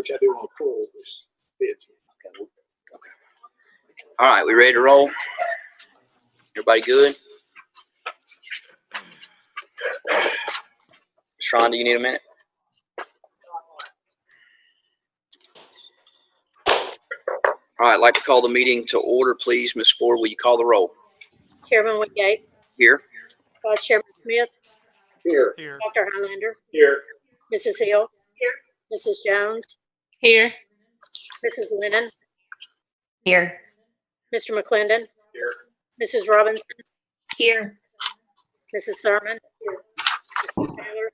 which I do want to pull this bids. Okay. All right, we ready to roll? Everybody good? Sharon, do you need a minute? All right, I'd like to call the meeting to order, please. Ms. Ford, will you call the roll? Chairman Woodgate. Here. Vice Chairman Smith. Here. Dr. Highlander. Here. Mrs. Hill. Here. Mrs. Jones. Here. Mrs. Lennon. Here. Mr. McClendon. Here. Mrs. Robinson. Here. Mrs. Thurman. Here. Mrs. Taylor.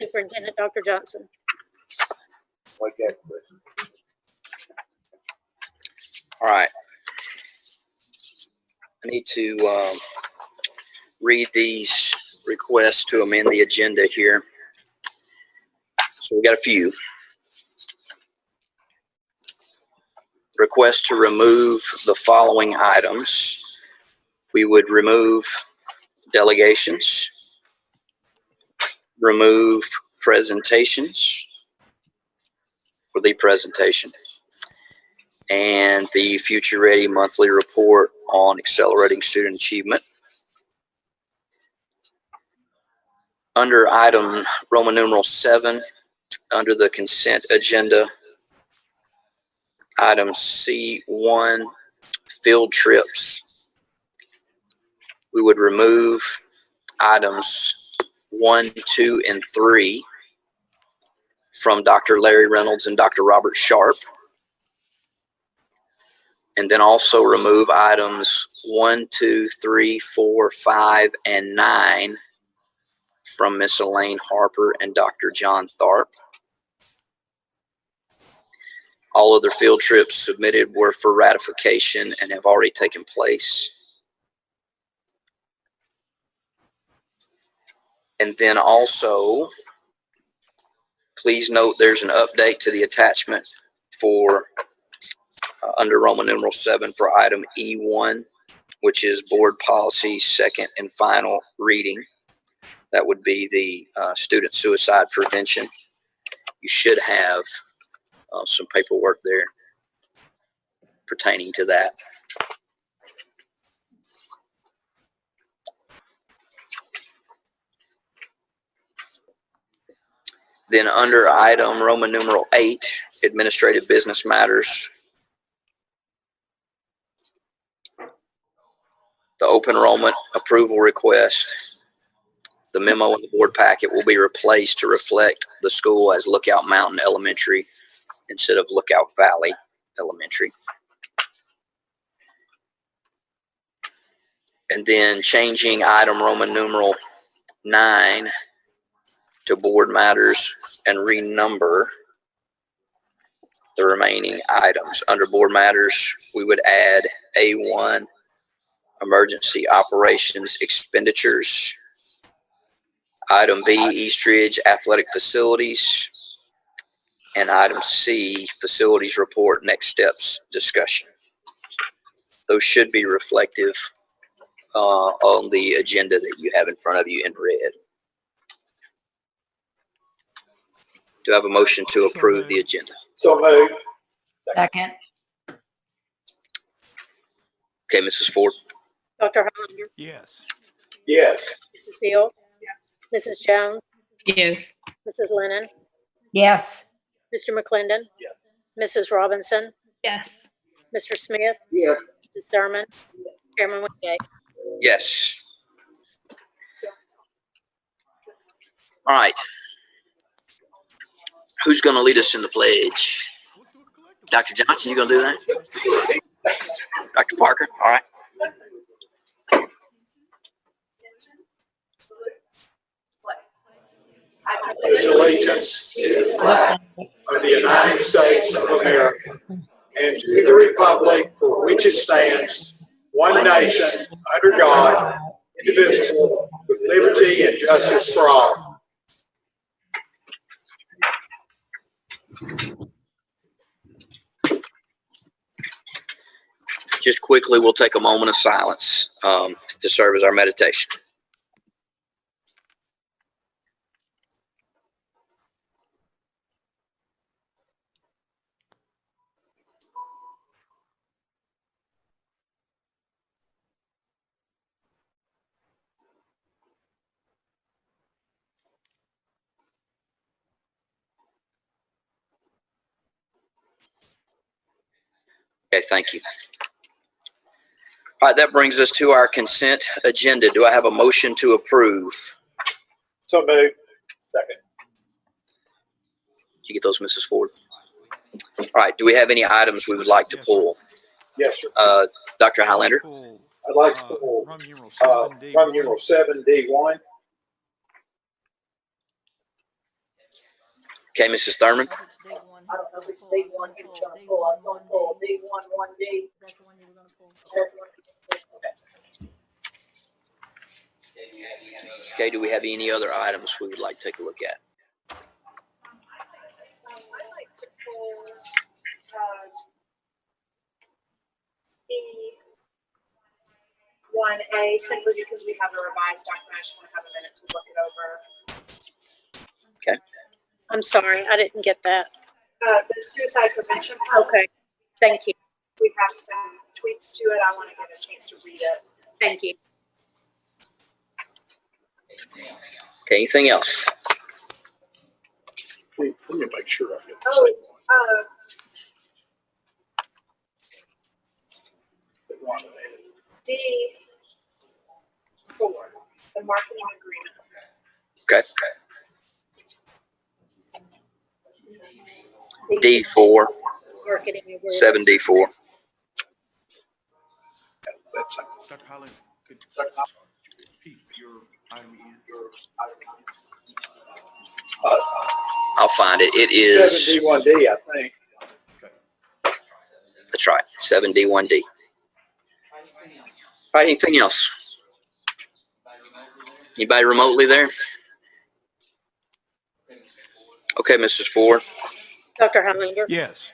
Superintendent Dr. Johnson. Like that question. All right. I need to read these requests to amend the agenda here. So we got a few. Request to remove the following items. We would remove delegations, remove presentations for the presentation, and the Future Ready monthly report on accelerating student achievement. Under item Roman numeral 7, under the consent agenda, item C1, field trips, we would remove items 1, 2, and 3 from Dr. Larry Reynolds and Dr. Robert Sharp. And then also remove items 1, 2, 3, 4, 5, and 9 from Miss Elaine Harper and Dr. John Tharp. All other field trips submitted were for ratification and have already taken place. And then also, please note there's an update to the attachment for under Roman numeral 7 for item E1, which is board policy second and final reading. That would be the student suicide prevention. You should have some paperwork there pertaining to that. Then under item Roman numeral 8, administrative business matters, the open enrollment approval request, the memo in the board packet will be replaced to reflect the school as Lookout Mountain Elementary instead of Lookout Valley Elementary. And then changing item Roman numeral 9 to board matters and renumber the remaining items. Under board matters, we would add A1, emergency operations expenditures. Item B, East Ridge athletic facilities. And item C, facilities report, next steps discussion. Those should be reflective on the agenda that you have in front of you in red. Do I have a motion to approve the agenda? So moved. Second. Okay, Mrs. Ford. Dr. Highlander. Yes. Yes. Mrs. Hill. Mrs. Jones. Yes. Mrs. Lennon. Yes. Mr. McClendon. Yes. Mrs. Robinson. Yes. Mr. Smith. Yes. Mrs. Thurman. Chairman Woodgate. Yes. All right. Who's going to lead us in the pledge? Dr. Johnson, you going to do that? Dr. Parker, all right. Pledge allegiance to the flag of the United States of America and to the republic for which it stands, one nation, under God, indivisible, with liberty and justice for all. Just quickly, we'll take a moment of silence to serve as our meditation. Okay, thank you. All right, that brings us to our consent agenda. Do I have a motion to approve? So moved. Second. Did you get those, Mrs. Ford? All right, do we have any items we would like to pull? Yes, sir. Dr. Highlander? I'd like to pull Roman numeral Roman numeral 7D1. Okay, Mrs. Thurman? I don't know which D one he was gonna pull. I was gonna pull D1, 1D. That's the one you were gonna pull. Okay, do we have any other items we would like to take a look at? I'd like to pull, D1A simply because we have a revised document. I just want to have a minute to look it over. I'm sorry, I didn't get that. The suicide prevention policy. Okay, thank you, We have some tweaks to it. I want to get a chance to read it. thank you. Okay, anything else? Let me make sure I get the Oh, same one. D4, the marketing agreement. Okay. D4, Marketing agreement. 7D4. That's Dr. Highlander, could you repeat your item again? I'll find it. It is, 7D1D, I think. that's right, 7D1D. All right, anything else? Anybody remotely there? Okay, Mrs. Ford. Dr. Highlander. Yes.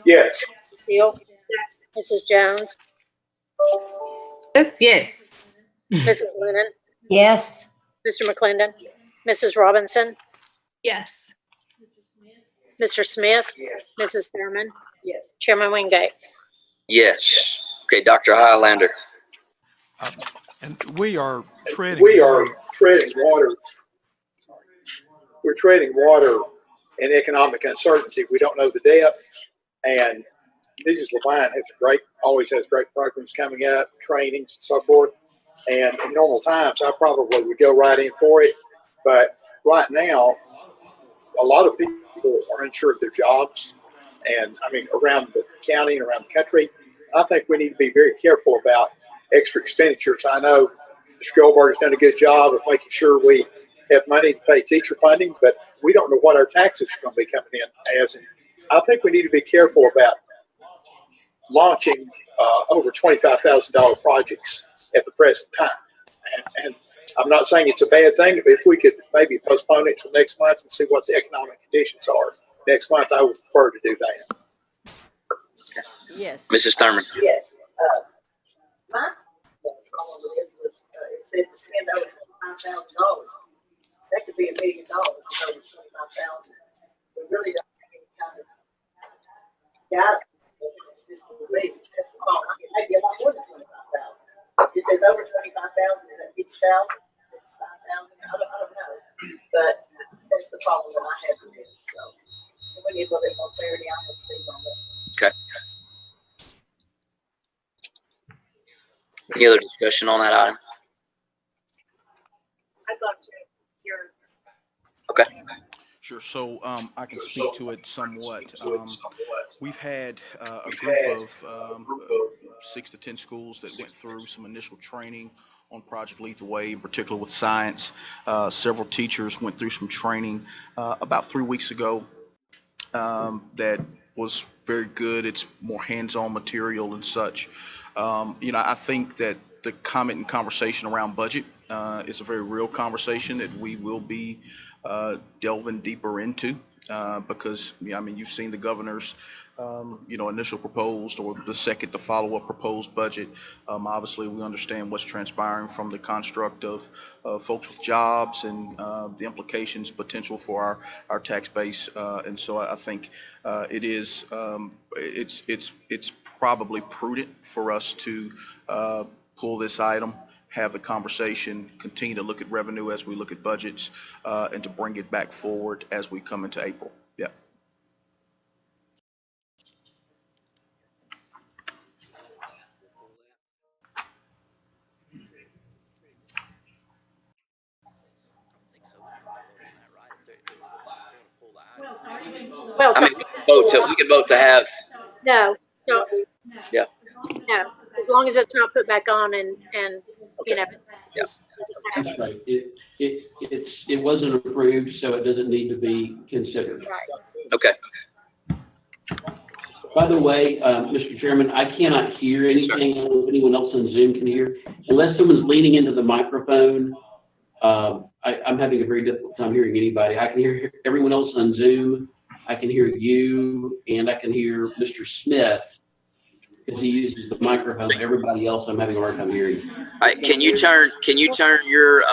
Yes. Steele. Yes. Mrs. Jones. Yes. Mrs. Lennon. Yes. Mr. McClendon. Mrs. Robinson. Yes. Mr. Smith. Yes. Mrs. Thurman. Yes. Chairman Wingate. Yes. Okay, Dr. Highlander. And we are treading. We are treading water. We're treading water in economic uncertainty. We don't know the depth. And Mrs. Levine always has great programs coming up, trainings and so forth. And in normal times, I probably would go right in for it. But right now, a lot of people are unsure of their jobs. And I mean, around the county and around the country, I think we need to be very careful about extra expenditures. I know Mr. Goldberg has done a good job of making sure we have money to pay teacher funding, but we don't know what our taxes are going to be coming in as. And I think we need to be careful about launching over $25,000 projects at the present time. And I'm not saying it's a bad thing, but if we could maybe postpone it till next month and see what the economic conditions are next month, I would prefer to do that. Yes. Mrs. Thurman. Yes. My problem is, it said to spend over $25,000. That could be $1 million over $25,000. We really don't have any kind of guidance. It's just believe. That's the problem. I mean, maybe a lot more than $25,000. It says over $25,000. Is that $50,000? $55,000? I don't know. But that's the problem that I have with this. So we need a little bit more clarity on this thing on this. Okay. Any other discussion on that item? I'd love to hear. Okay. Sure. So I can speak to it somewhat. We've had a group of 6 to 10 schools that went through some initial training on Project Lead the Way, in particular with science. Several teachers went through some training about 3 weeks ago that was very good. It's more hands-on material and such. I think that the comment and conversation around budget is a very real conversation that we will be delving deeper into because, you've seen the governor's, initial proposed or the follow-up proposed budget. Obviously, we understand what's transpiring from the construct of folks with jobs and the implications potential for our tax base. And so I think it is it's probably prudent for us to pull this item, have the conversation, continue to look at revenue as we look at budgets, and to bring it back forward as we come into April. Yeah. Well, it's I mean, we could vote to have, no, no. Yeah. No, as long as it's not put back on and, you know. Yeah. That's right. It wasn't approved, so it doesn't need to be considered. okay. By the way, Mr. Chairman, I cannot hear Yes, sir. anything. I don't know if anyone else on Zoom can hear. Unless someone's leaning into the microphone, I'm having a very difficult time hearing anybody. I can hear everyone else on Zoom. I can hear you, and I can hear Mr. Smith because he uses the microphone. Everybody else, I'm having a hard time hearing. All right, can you turn your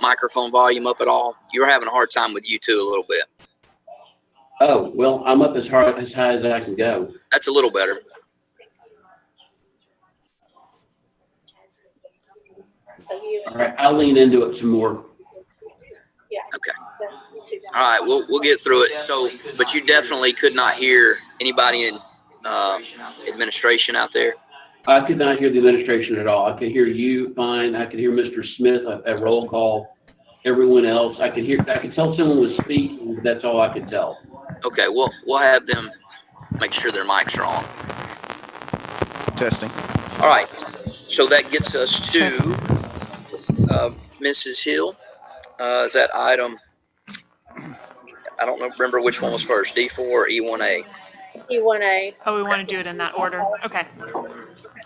microphone volume up at all? You're having a hard time with you too a little bit. Oh, well, I'm up as high as I can go. That's a little better. All right, I'll lean into it some more. Okay. All right, we'll get through it. So, but you definitely could not hear anybody in administration out there. I could not hear the administration at all. I could hear you fine. I could hear Mr. Smith at roll call. Everyone else, I could tell someone was speaking, but that's all I could tell. Okay, we'll have them make sure their mics are on. Testing. All right, so that gets us to Mrs. Hill. Is that item? I don't remember which one was first, D4 or E1A. E1A. Oh, we want to do it in that order. Okay.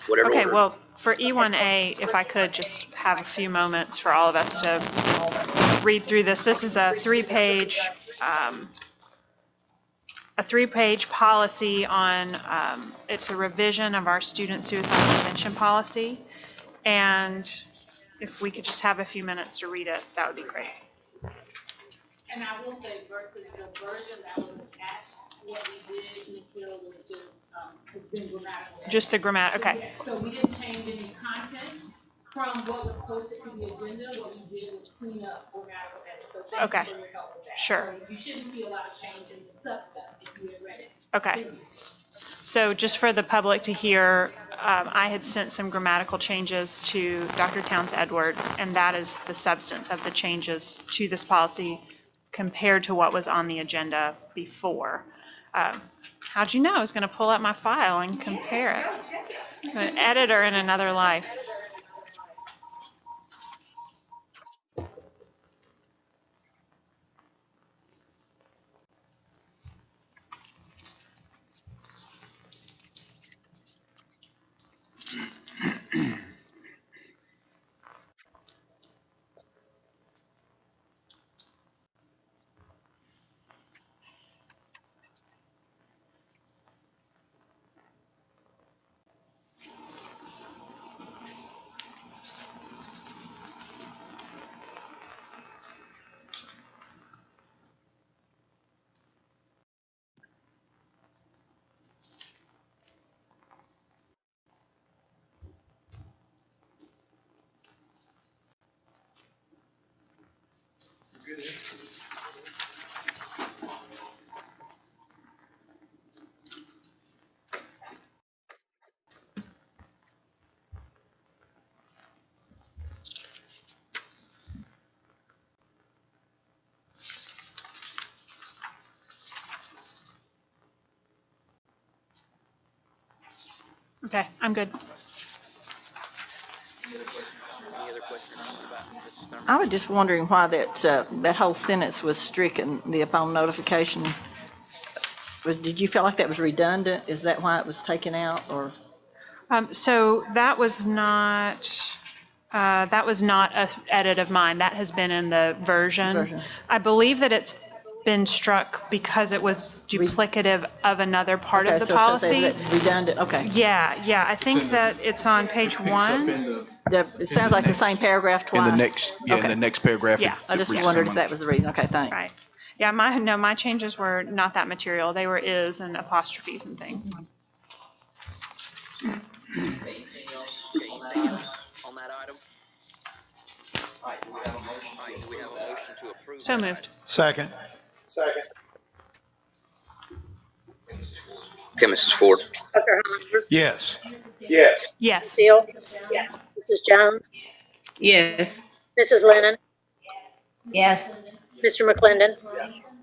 Whatever. Okay, order. well, for E1A, if I could just have a few moments for all of us to read through this. This is a three-page policy on, it's a revision of our student suicide prevention policy. And if we could just have a few minutes to read it, that would be great. And I will say versus the version that was attached, what we did until was just, has been grammatical. Just the grammar, okay. So we didn't change any content from what was posted to the agenda. What we did was clean up grammatical edits. So thank Okay. you for your help with that. Sure. So you shouldn't see a lot of change in the substance if you had read it. Okay. So just for the public to hear, I had sent some grammatical changes to Dr. Towns Edwards, and that is the substance of the changes to this policy compared to what was on the agenda before. How'd you know? I was going to pull up my file and compare it. I'm an editor in another life. Okay, I'm good. Any other questions about Mrs. Thurman? I was just wondering why that whole sentence was stricken, the upon notification. Did you feel like that was redundant? Is that why it was taken out, or? So that was not a edit of mine. That has been in the version. I believe that it's been struck because it was duplicative of another part of the policy. So redundant, okay. Yeah, I think that it's on page 1. It sounds like the same paragraph twice. In the next, in the next paragraph. Yeah. I just wondered if that was the reason. Okay, thanks. Right. Yeah, my changes were not that material. They were is and apostrophes and things. Anything else on that item? All right, do we have a motion? All right, do we have a motion to approve? So that moved. item? Second. Okay, Mrs. Ford. Dr. Hollinger. Yes. Yes. Steele. Yes. Mrs. Jones. Yes. Mrs. Lennon. Yes. Mr. McClendon.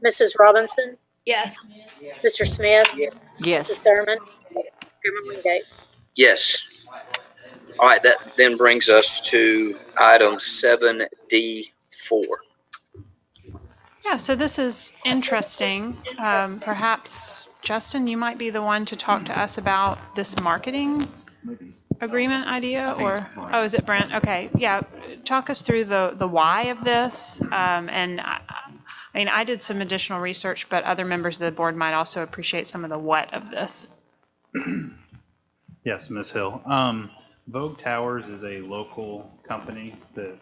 Mrs. Robinson. Yes. Mr. Smith? Mrs. Yes. Thurman? Chairman Wingate? Yes. All right, that then brings us to item 7D4. Yeah, so this is interesting. Perhaps, Justin, you might be the one to talk to us about this marketing agreement idea, or, oh, is it Brent? Okay, yeah, talk us through the why of this. And I mean, I did some additional research, but other members of the board might also appreciate some of the what of this. Yes, Ms. Hill. Vogue Towers is a local company that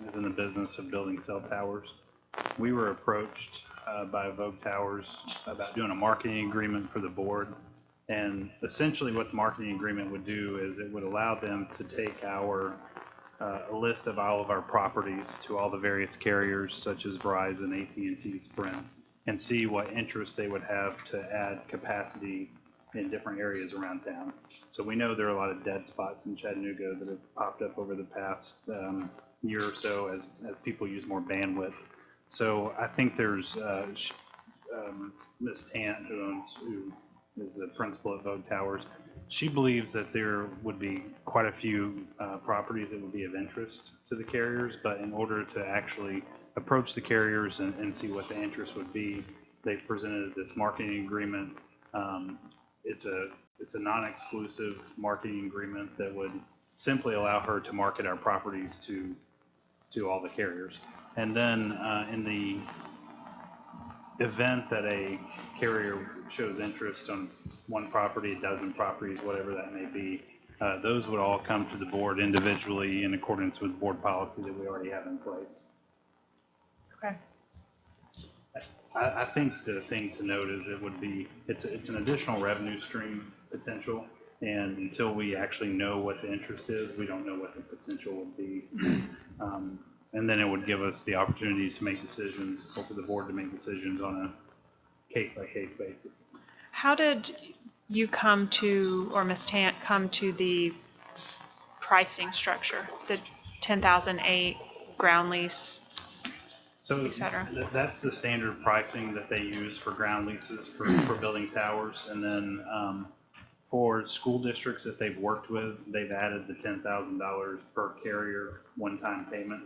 is in the business of building cell towers. We were approached by Vogue Towers about doing a marketing agreement for the board. And essentially what the marketing agreement would do is it would allow them to take a list of all of our properties to all the various carriers such as Verizon, AT&T, Sprint, and see what interest they would have to add capacity in different areas around town. So we know there are a lot of dead spots in Chattanooga that have popped up over the past year or so as people use more bandwidth. So I think there's Ms. Tant, who is the principal at Vogue Towers. She believes that there would be quite a few properties that would be of interest to the carriers, but in order to actually approach the carriers and see what the interest would be, they've presented this marketing agreement. It's a non-exclusive marketing agreement that would simply allow her to market our properties to all the carriers. And then in the event that a carrier shows interest on one property, a dozen properties, whatever that may be, those would all come to the board individually in accordance with board policy that we already have in place. Okay. I think the thing to note is it's an additional revenue stream potential, and until we actually know what the interest is, we don't know what the potential would be. And then it would give us the opportunity to make decisions, or for the board to make decisions on a case-by-case basis. How did you come to, or Ms. Tant come to the pricing structure, the 10,008 ground lease, So et cetera? that's the standard pricing that they use for ground leases for building towers. And then for school districts that they've worked with, they've added the $10,000 per carrier one-time payment.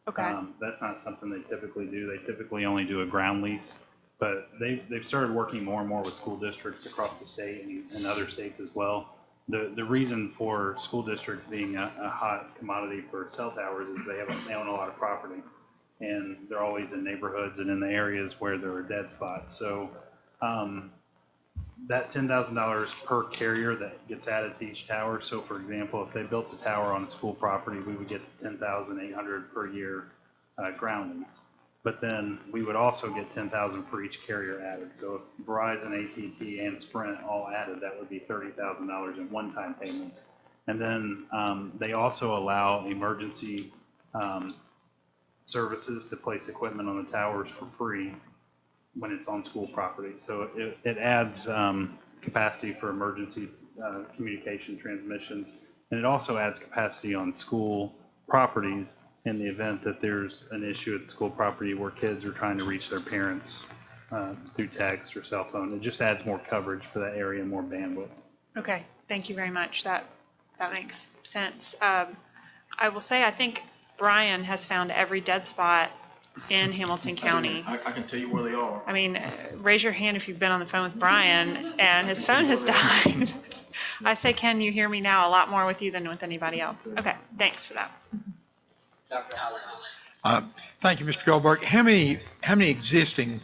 Okay. That's not something they typically do. They typically only do a ground lease, but they've started working more and more with school districts across the state and other states as well. The reason for school districts being a hot commodity for cell towers is they own a lot of property, and they're always in neighborhoods and in the areas where there are dead spots. So that $10,000 per carrier that gets added to each tower. So for example, if they built a tower on a school property, we would get $10,800 per year ground lease. But then we would also get $10,000 for each carrier added. So if Verizon, AT&T, and Sprint all added, that would be $30,000 in one-time payments. And then they also allow emergency services to place equipment on the towers for free when it's on school property. So it adds capacity for emergency communication transmissions, and it also adds capacity on school properties in the event that there's an issue at the school property where kids are trying to reach their parents through text or cell phone. It just adds more coverage for that area, more bandwidth. Okay, thank you very much. That makes sense. I will say, I think Brian has found every dead spot in Hamilton County. I can tell you where they are. I mean, raise your hand if you've been on the phone with Brian and his phone has died. I say, can you hear me now? A lot more with you than with anybody else. Okay, thanks for that. Thank you, Mr. Goldberg. How many existing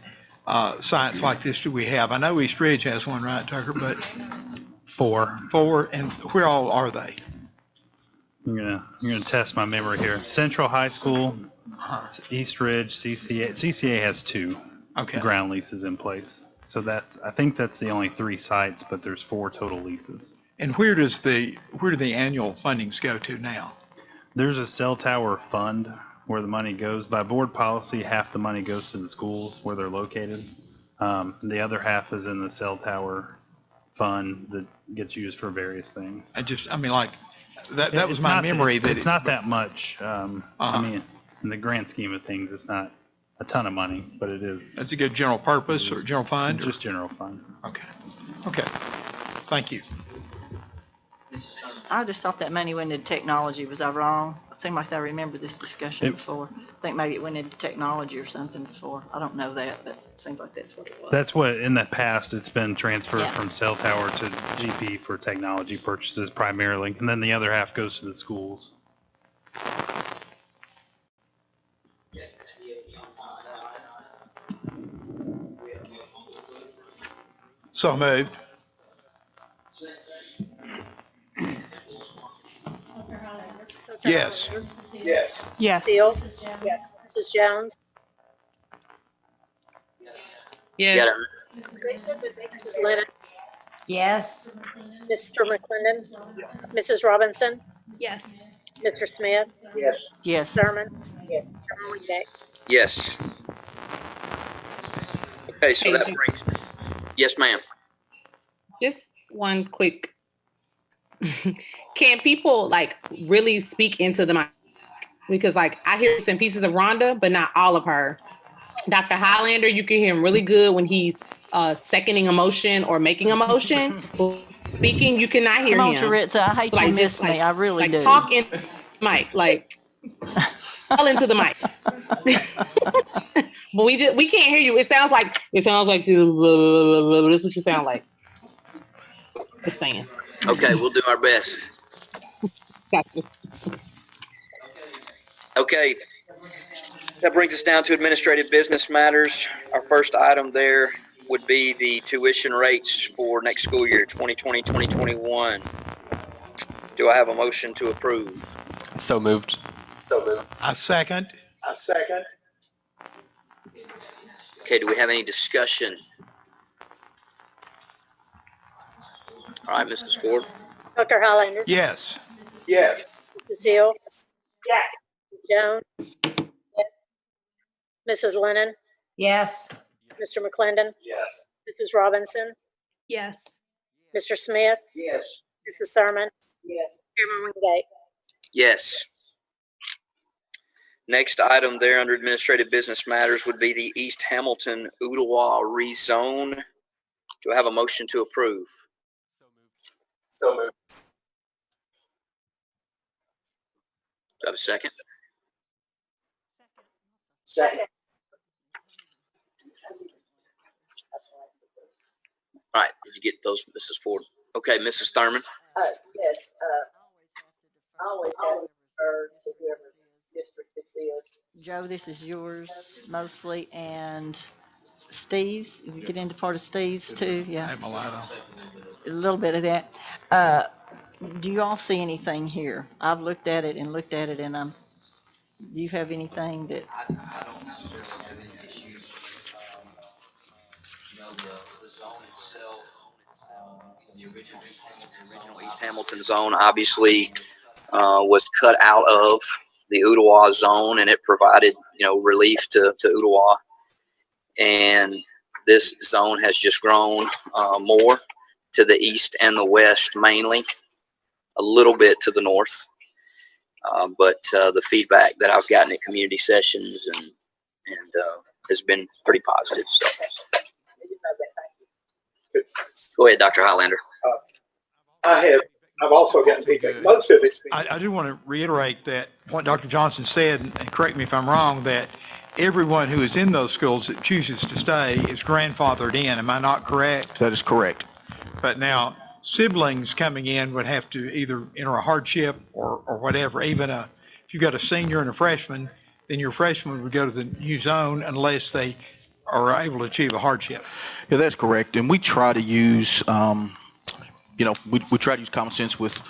sites like this do we have? I know East Ridge has one, right, Tucker? But four, and where all are they? I'm gonna test my memory here. Central High School, East Ridge, CCA. CCA has 2 ground leases in place. So I think that's the only 3 sites, but there's 4 total leases. And where do the annual fundings go to now? There's a cell tower fund where the money goes. By board policy, half the money goes to the schools where they're located. The other half is in the cell tower fund that gets used for various things. That was my memory. It's not that much. I mean, in the grand scheme of things, it's not a ton of money, but it is That's a good general purpose or general fund? just general fund. Okay. Okay. Thank you. I just thought that money went into technology. Was I wrong? It seemed like I remember this discussion before. I think maybe it went into technology or something before. I don't know that, but it seems like that's what it was. That's what, in the past, it's been transferred Yeah. from cell tower to GP for technology purchases primarily, and then the other half goes to the schools. So moved. Yes. Yes. Yes. Steele? Yes. Mrs. Jones? Got Mrs. Lennon? Yes. Mr. McClendon? Mrs. Robinson? Yes. Mr. Smith? Yes. Yes. Thurman? Yes. Chairman Winday? Yes. Okay, so that brings, yes, ma'am. Just one quick. Can people like really speak into the mic? Because like I hear bits and pieces of Rhonda, but not all of her. Dr. Highlander, you can hear him really good when he's seconding a motion or making a motion. Speaking, you cannot hear Come on, him. Charitza. I hate So, like, you miss just, me. like- I really Like do. talk in the mic, like all into the mic. But we can't hear you. It sounds like this is what you sound like. Just saying. Okay, we'll do our best. Gotcha. Okay, that brings us down to administrative business matters. Our first item there would be the tuition rates for next school year, 2020, 2021. Do I have a motion to approve? So moved. So moved. I second. I second. Okay, do we have any discussion? All right, Mrs. Ford. Dr. Highlander? Yes. Yes. Mrs. Hill? Yes. Mrs. Jones? Yes. Mrs. Lennon? Yes. Mr. McClendon? Yes. Mrs. Robinson? Yes. Mr. Smith? Yes. Mrs. Thurman? Yes. Chairman Winday? Yes. Next item there under administrative business matters would be the East Hamilton Ooltewah rezone. Do I have a motion to approve? So moved. Do I have a second? Second. All right, did you get those, Mrs. Ford? Okay, Mrs. Thurman. Yes. I always have heard to whoever's district this is. Joe, this is yours mostly, and Steve's. You get into part of Steve's too, I yeah. have a lot of. A little bit of that. Do you all see anything here? I've looked at it, and do you have anything that? I don't necessarily have any issues. The zone itself, the original East Hamilton zone obviously was cut out of the Ooltewah zone, and it provided, relief to Ooltewah. And this zone has just grown more to the east and the west mainly, a little bit to the north. But the feedback that I've gotten at community sessions and has been pretty positive. So, go ahead, Dr. Highlander. I've also gotten feedback. Most of it's. I do want to reiterate that what Dr. Johnson said, and correct me if I'm wrong, that everyone who is in those schools that chooses to stay is grandfathered in. Am I not correct? That is correct. But now siblings coming in would have to either enter a hardship or whatever. Even if you got a senior and a freshman, then your freshman would go to the new zone unless they are able to achieve a hardship. Yeah, that's correct. And we try to use, we try to use common sense with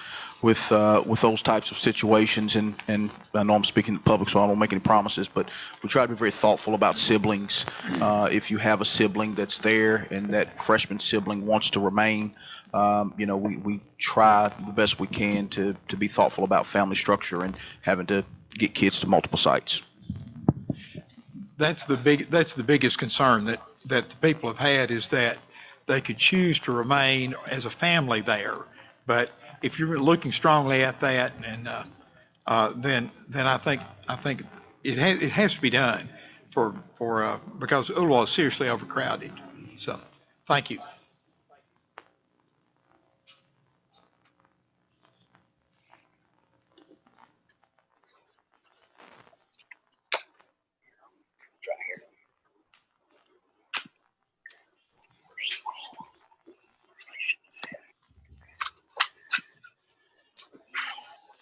those types of situations. And I know I'm speaking to the public, so I don't make any promises, but we try to be very thoughtful about siblings. If you have a sibling that's there and that freshman sibling wants to remain, we try the best we can to be thoughtful about family structure and having to get kids to multiple sites. That's the biggest concern that the people have had, is that they could choose to remain as a family there. But if you're looking strongly at that, and then I think it has to be done. because Ooltewah is seriously overcrowded. So, thank you.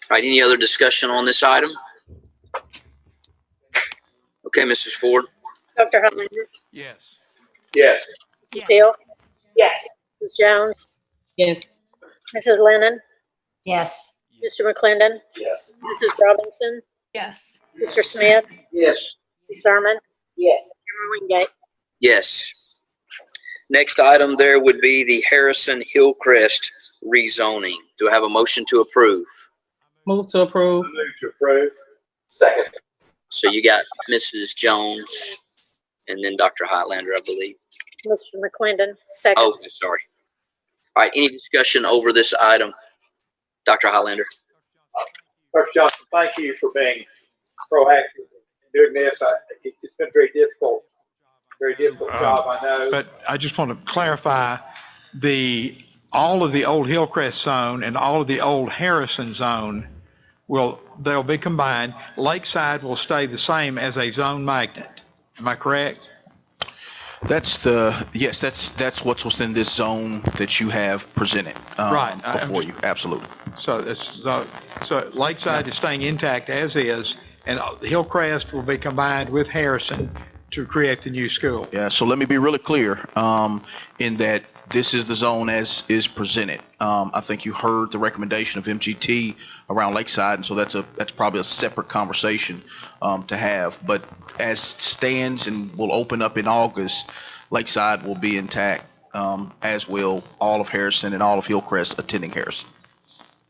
All right, any other discussion on this item? Okay, Mrs. Ford. Dr. Highlander, Yes. Mrs. Hill, Yes. Ms. Jones, Yes. Mrs. Lennon, Yes. Mr. McClendon, Yes. Mrs. Robinson, Yes. Mr. Smith, Yes. Ms. Thurman, Yes. Chairman Wingate. Yes. Next item there would be the Harrison Hillcrest rezoning. Do I have a motion to approve? Move to approve. Move to approve. Second. So you got Mrs. Jones and then Dr. Highlander, I believe. Mr. McClendon, second. Oh, sorry. All right, any discussion over this item? Dr. Highlander? Dr. Johnson, thank you for being proactive in doing this. It's been very difficult job, I know. But I just want to clarify, all of the old Hillcrest zone and all of the old Harrison zone they'll be combined. Lakeside will stay the same as a zone magnet. Am I correct? Yes, that's what's within this zone that you have presented Right. before you. Absolutely. So Lakeside is staying intact as is, and Hillcrest will be combined with Harrison to create the new school. Yeah, so let me be really clear in that this is the zone as is presented. I think you heard the recommendation of MGT around Lakeside, and so that's probably a separate conversation to have. But as stands and will open up in August, Lakeside will be intact, as will all of Harrison and all of Hillcrest attending Harrison.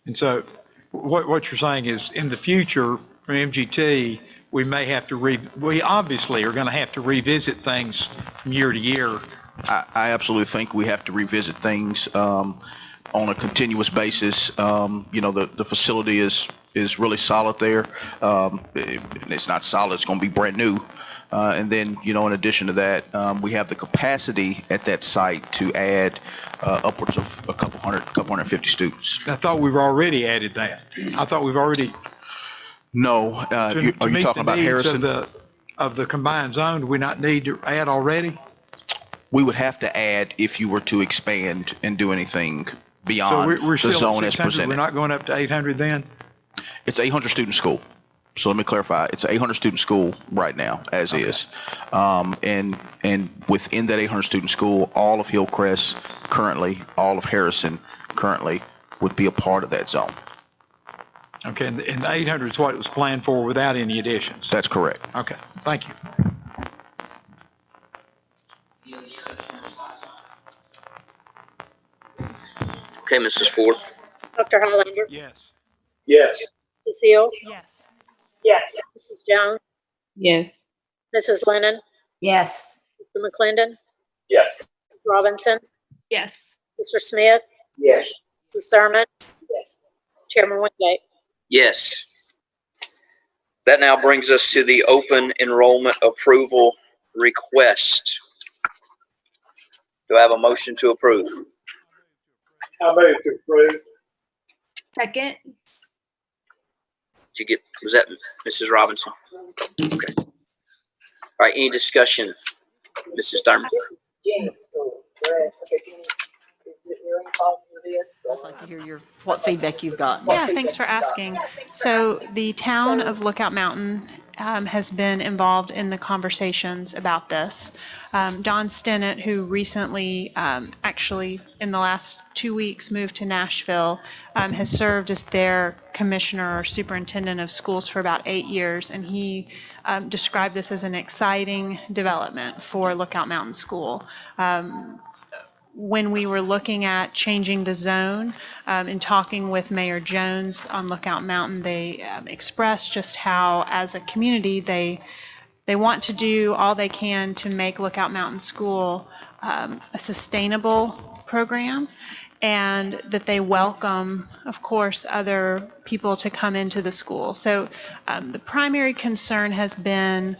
And so what you're saying is in the future from MGT, we may have to we obviously are going to have to revisit things from year to year. I absolutely think we have to revisit things on a continuous basis. The facility is really solid there. It's not solid, it's going to be brand new. And then, in addition to that, we have the capacity at that site to add upwards of a couple 150 students. I thought we've already added that. I thought we've already. No, are you talking about Harrison? Of the combined zone, do we not need to add already? We would have to add if you were to expand and do anything beyond So we're the still zone at as 600. presented. We're not going up to 800 then? It's 800 student school. So let me clarify. It's an 800 student school right now, as is. And within that 800 student school, all of Hillcrest currently, all of Harrison currently would be a part of that zone. Okay, and the 800 is what it was planned for without any additions? That's correct. Okay, thank you. Okay, Mrs. Ford. Dr. Highlander, Yes. Yes. Mrs. Hill, Yes. Yes. Mrs. Jones, Yes. Mrs. Lennon, Yes. Mr. McClendon, Yes. Ms. Robinson, Yes. Mr. Smith, Yes. Ms. Thurman, Yes. Chairman Wingate. Yes. That now brings us to the open enrollment approval request. Do I have a motion to approve? I move to approve. Second. Was that Mrs. Robinson? Okay. All right, any discussion? Mrs. Thurman? This is Jenny's school, correct? Okay, Jenny, is there any problem with this? I'd like to hear what feedback you've gotten. Yeah, thanks for asking. So the town of Lookout Mountain has been involved in the conversations about this. Don Stennett, who recently, actually in the last 2 weeks, moved to Nashville, has served as their commissioner or superintendent of schools for about 8 years, and he described this as an exciting development for Lookout Mountain School. When we were looking at changing the zone and talking with Mayor Jones on Lookout Mountain, they expressed just how, as a community, they want to do all they can to make Lookout Mountain School a sustainable program, and that they welcome, of course, other people to come into the school. So the primary concern has been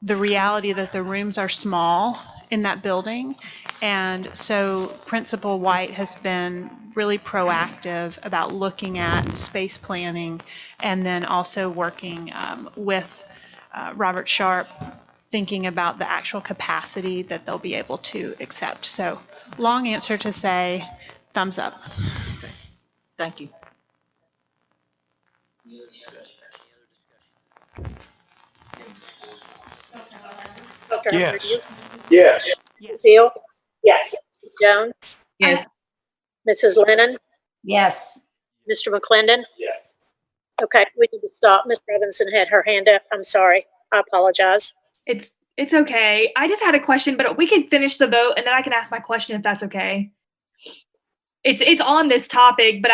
the reality that the rooms are small in that building. And so Principal White has been really proactive about looking at space planning and then also working with Robert Sharp, thinking about the actual capacity that they'll be able to accept. So long answer to say thumbs up. Thank you. Dr. Yes. Harper, Yes. Mrs. Hill? Yes. Mrs. Jones? Yes. Mrs. Lennon? Yes. Mr. McClendon? Yes. Okay, we need to stop. Ms. Robinson had her hand up. I'm sorry. I apologize. It's okay. I just had a question, but we could finish the vote and then I can ask my question if that's okay. It's on this topic, but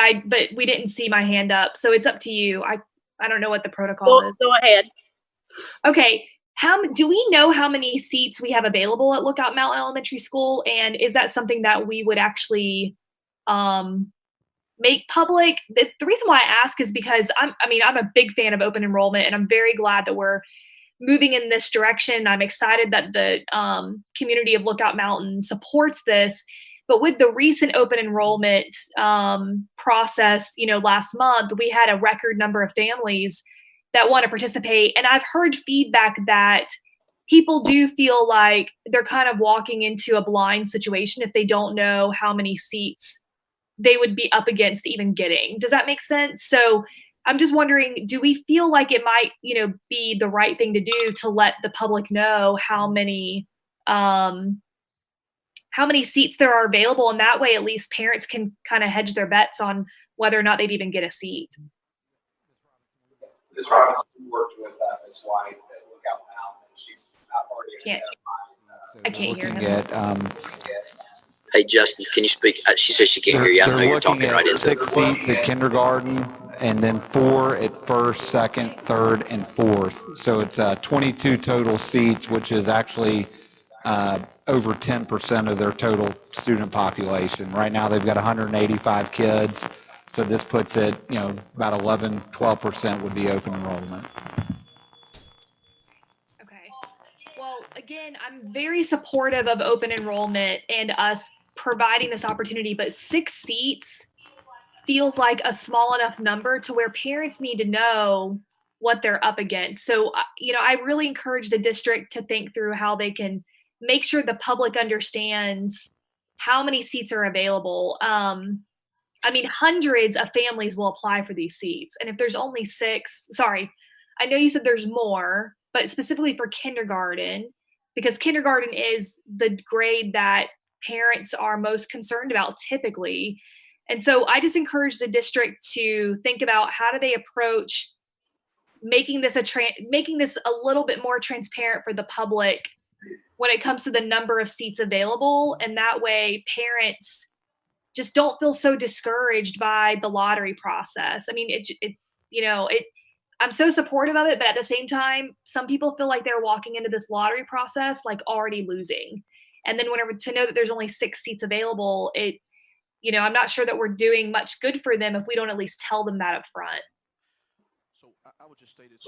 we didn't see my hand up, so it's up to you. I don't know what the protocol is. Go ahead. Okay. Do we know how many seats we have available at Lookout Mountain Elementary School? And is that something that we would actually make public? The reason why I ask is because I'm a big fan of open enrollment, and I'm very glad that we're moving in this direction. I'm excited that the community of Lookout Mountain supports this. But with the recent open enrollment process, last month, we had a record number of families that want to participate. And I've heard feedback that people do feel like they're kind of walking into a blind situation if they don't know how many seats they would be up against even getting. Does that make sense? So I'm just wondering, do we feel like it might, be the right thing to do to let the public know how many seats there are available? And that way, at least parents can kind of hedge their bets on whether or not they'd even get a seat. Ms. Robinson worked with Ms. White at Lookout Mountain, and she's already I can't hear him. Hey, Justin, can you speak? She says she can't hear you. I know you're talking right into it. 6 seats at kindergarten and then 4 at first, second, third, and fourth. So it's 22 total seats, which is actually over 10% of their total student population. Right now, they've got 185 kids. So this puts it, about 11, 12% would be open enrollment. Okay. Well, again, I'm very supportive of open enrollment and us providing this opportunity, but 6 seats feels like a small enough number to where parents need to know what they're up against. So, I really encourage the district to think through how they can make sure the public understands how many seats are available. Hundreds of families will apply for these seats. And if there's only 6, I know you said there's more, but specifically for kindergarten, because kindergarten is the grade that parents are most concerned about typically. And so I just encourage the district to think about how do they approach making this a little bit more transparent for the public when it comes to the number of seats available. And that way parents just don't feel so discouraged by the lottery process. I'm so supportive of it, but at the same time, some people feel like they're walking into this lottery process like already losing. And then to know that there's only 6 seats available, I'm not sure that we're doing much good for them if we don't at least tell them that up front. So I would just state it.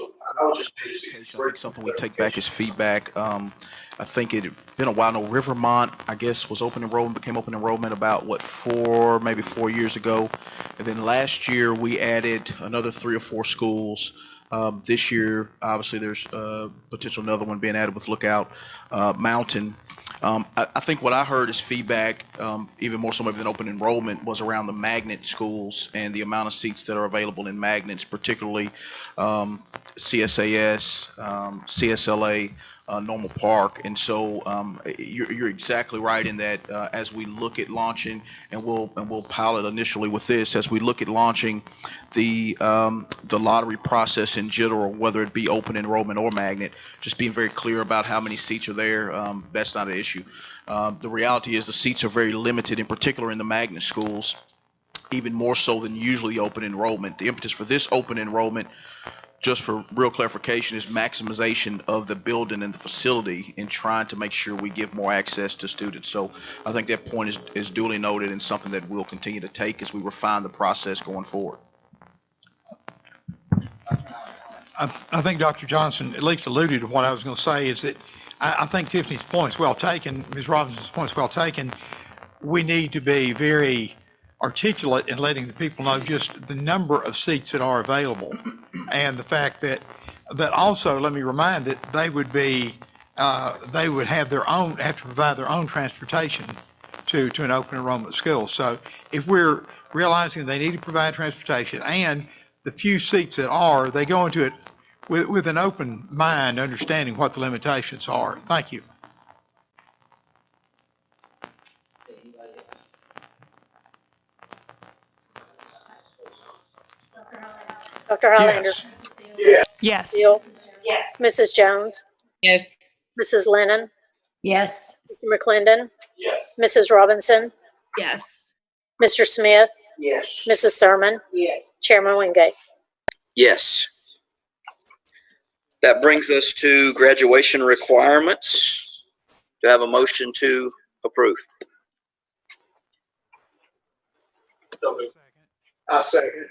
I think something we take back as feedback. I think it had been a while. No, Rivermont, I guess, became open enrollment about 4 years ago. And then last year we added another 3 or 4 schools. This year, obviously, there's potential another one being added with Lookout Mountain. I think what I heard as feedback, even more so maybe than open enrollment, was around the magnet schools and the amount of seats that are available in magnets, particularly CSAS, CSLA, Normal Park. And so you're exactly right in that as we look at launching, and we'll pilot initially with this, as we look at launching the lottery process in general, whether it be open enrollment or magnet, just being very clear about how many seats are there. That's not an issue. The reality is the seats are very limited, in particular in the magnet schools, even more so than usually open enrollment. The impetus for this open enrollment, just for real clarification, is maximization of the building and the facility and trying to make sure we give more access to students. So I think that point is duly noted and something that we'll continue to take as we refine the process going forward. I think Dr. Johnson at least alluded to what I was going to say is that I think Tiffany's point is well taken. Ms. Robinson's point is well taken. We need to be very articulate in letting the people know just the number of seats that are available, and the fact that also, let me remind that they would have to provide their own transportation to an open enrollment school. So if we're realizing they need to provide transportation and the few seats that are, they go into it with an open mind, understanding what the limitations are. Thank you. Dr. Highlander. Yes. Yes. Hill. Mrs. Jones. Yes. Mrs. Lennon. Yes. Mr. McClendon. Yes. Mrs. Robinson. Yes. Mr. Smith. Yes. Mrs. Thurman. Yes. Chairman Wingate. Yes. That brings us to graduation requirements. Do I have a motion to approve? I second.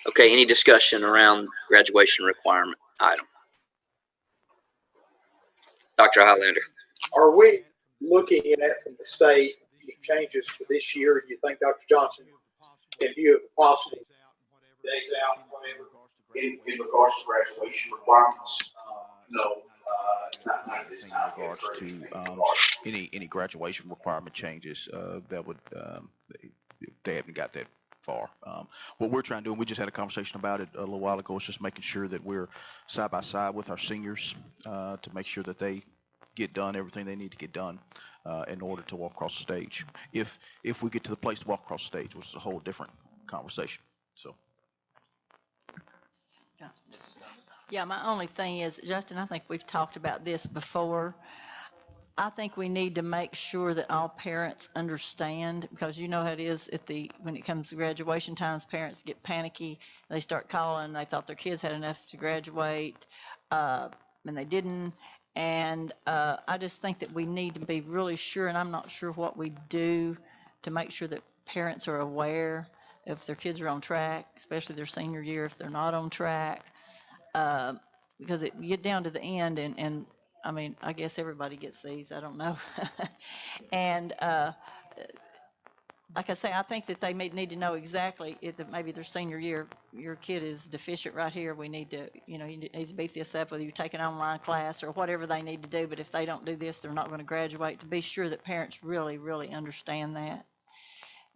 Okay, any discussion around graduation requirement item? Dr. Highlander. Are we looking at from the state any changes for this year? Do you think, Dr. Johnson, in view of the possible Days out, whatever. In regards to graduation requirements, no, not at this In time. regards to any graduation requirement changes that would they haven't got that far. What we're trying to do, and we just had a conversation about it a little while ago, is just making sure that we're side by side with our seniors to make sure that they get done everything they need to get done in order to walk across the stage. If we get to the place to walk across the stage, which is a whole different conversation. So. Yeah, my only thing is, Justin, I think we've talked about this before. I think we need to make sure that all parents understand, because you know how it is when it comes to graduation times, parents get panicky. They start calling, they thought their kids had enough to graduate, and they didn't. And I just think that we need to be really sure, and I'm not sure what we do to make sure that parents are aware if their kids are on track, especially their senior year, if they're not on track. Because you get down to the end, and I mean, I guess everybody gets these, I don't know. And like I say, I think that they may need to know exactly if maybe their senior year, your kid is deficient right here. We need to, you need to beat this up, whether you take an online class or whatever they need to do. But if they don't do this, they're not going to graduate. To be sure that parents really, really understand that.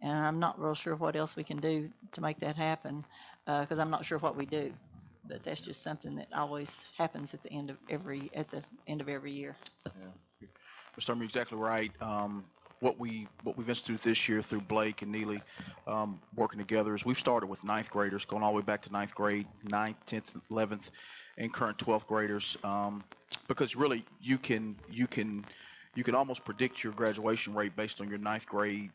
And I'm not real sure what else we can do to make that happen, because I'm not sure what we do. But that's just something that always happens at the end of every year. Yeah. Mr. Thurman, you're exactly right. What we've instituted this year through Blake and Neely working together is we've started with ninth graders, going all the way back to ninth grade, 9th, 10th, 11th, and current 12th graders, because really you can almost predict your graduation rate based on your ninth grade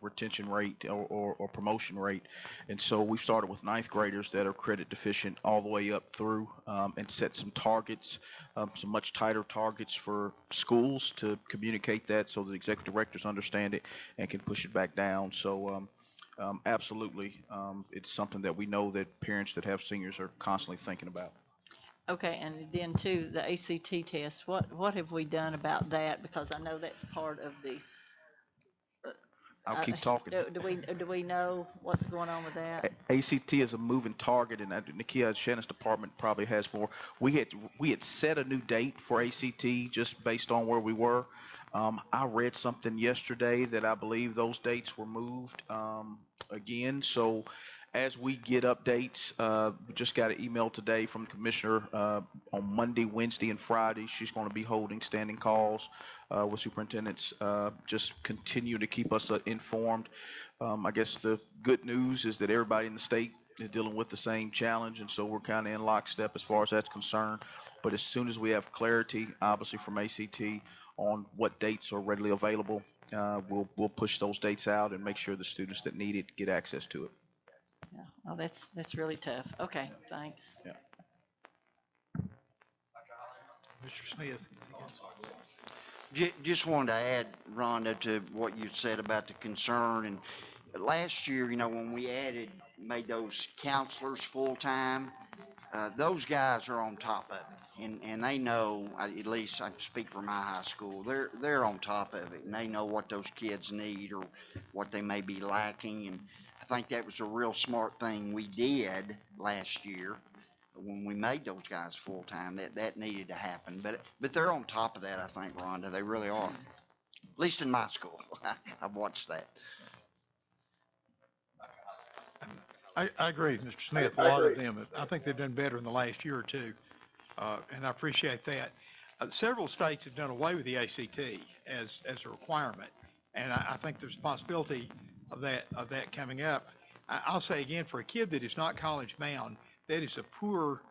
retention rate or promotion rate. And so we started with ninth graders that are credit deficient all the way up through, and set some targets, some much tighter targets for schools to communicate that so the executive directors understand it and can push it back down. So absolutely, it's something that we know that parents that have seniors are constantly thinking about. Okay, and then too, the ACT test, what have we done about that? Because I know that's part of the. I'll keep talking. Do we know what's going on with that? ACT is a moving target, and Nakia Shannon's department probably has more. We had set a new date for ACT just based on where we were. I read something yesterday that I believe those dates were moved again. So as we get updates, we just got an email today from the commissioner on Monday, Wednesday, and Friday. She's going to be holding standing calls with superintendents. Just continue to keep us informed. I guess the good news is that everybody in the state is dealing with the same challenge, and so we're kind of in lockstep as far as that's concerned. But as soon as we have clarity, obviously from ACT, on what dates are readily available, we'll push those dates out and make sure the students that need it get access to it. Yeah. Oh, that's really tough. Okay, thanks. Yeah. Mr. Smith. Just wanted to add, Rhonda, to what you said about the concern, last year, when we made those counselors full-time, those guys are on top of it, and they know, at least I speak for my high school, they're on top of it, and they know what those kids need or what they may be lacking, and I think that was a real smart thing we did last year when we made those guys full-time. That needed to happen, but they're on top of that, I think, Rhonda, they really are, at least in my school. I've watched that. I agree with Mr. Smith. A lot of them, I think they've done better in the last year or two, and I appreciate that. Several states have done away with the ACT as a requirement, and I think there's a possibility of that coming up. I'll say again, for a kid that is not college bound, that is a poor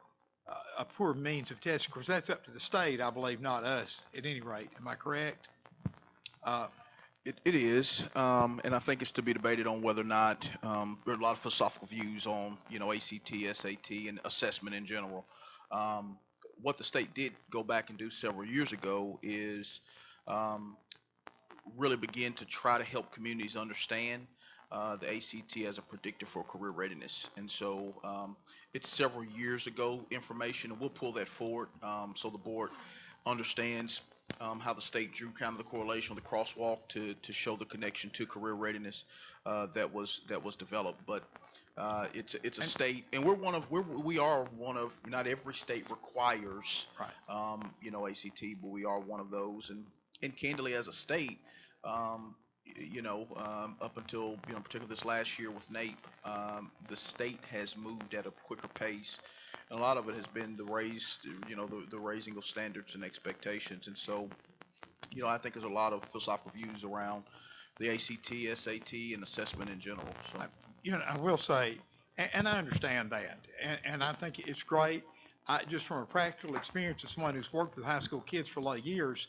means of testing. Of course, that's up to the state, I believe, not us. At any rate, am I correct? It is, and I think it's to be debated on whether or not there are a lot of philosophical views on, ACT, SAT, and assessment in general. What the state did go back and do several years ago is really begin to try to help communities understand the ACT as a predictor for career readiness. And so it's several years ago information, and we'll pull that forward so the board understands how the state drew kind of the correlation, the crosswalk to show the connection to career readiness that was developed. But it's a state, and we are one of, not every state requires ACT, but we are one of those. And candidly, as a state, up until particularly this last year with NAEP, the state has moved at a quicker pace, and a lot of it has been the raising of standards and expectations. And so, I think there's a lot of philosophical views around the ACT, SAT, and assessment in general. So, I will say, and I understand that, and I think it's great. Just from a practical experience as someone who's worked with high school kids for a lot of years,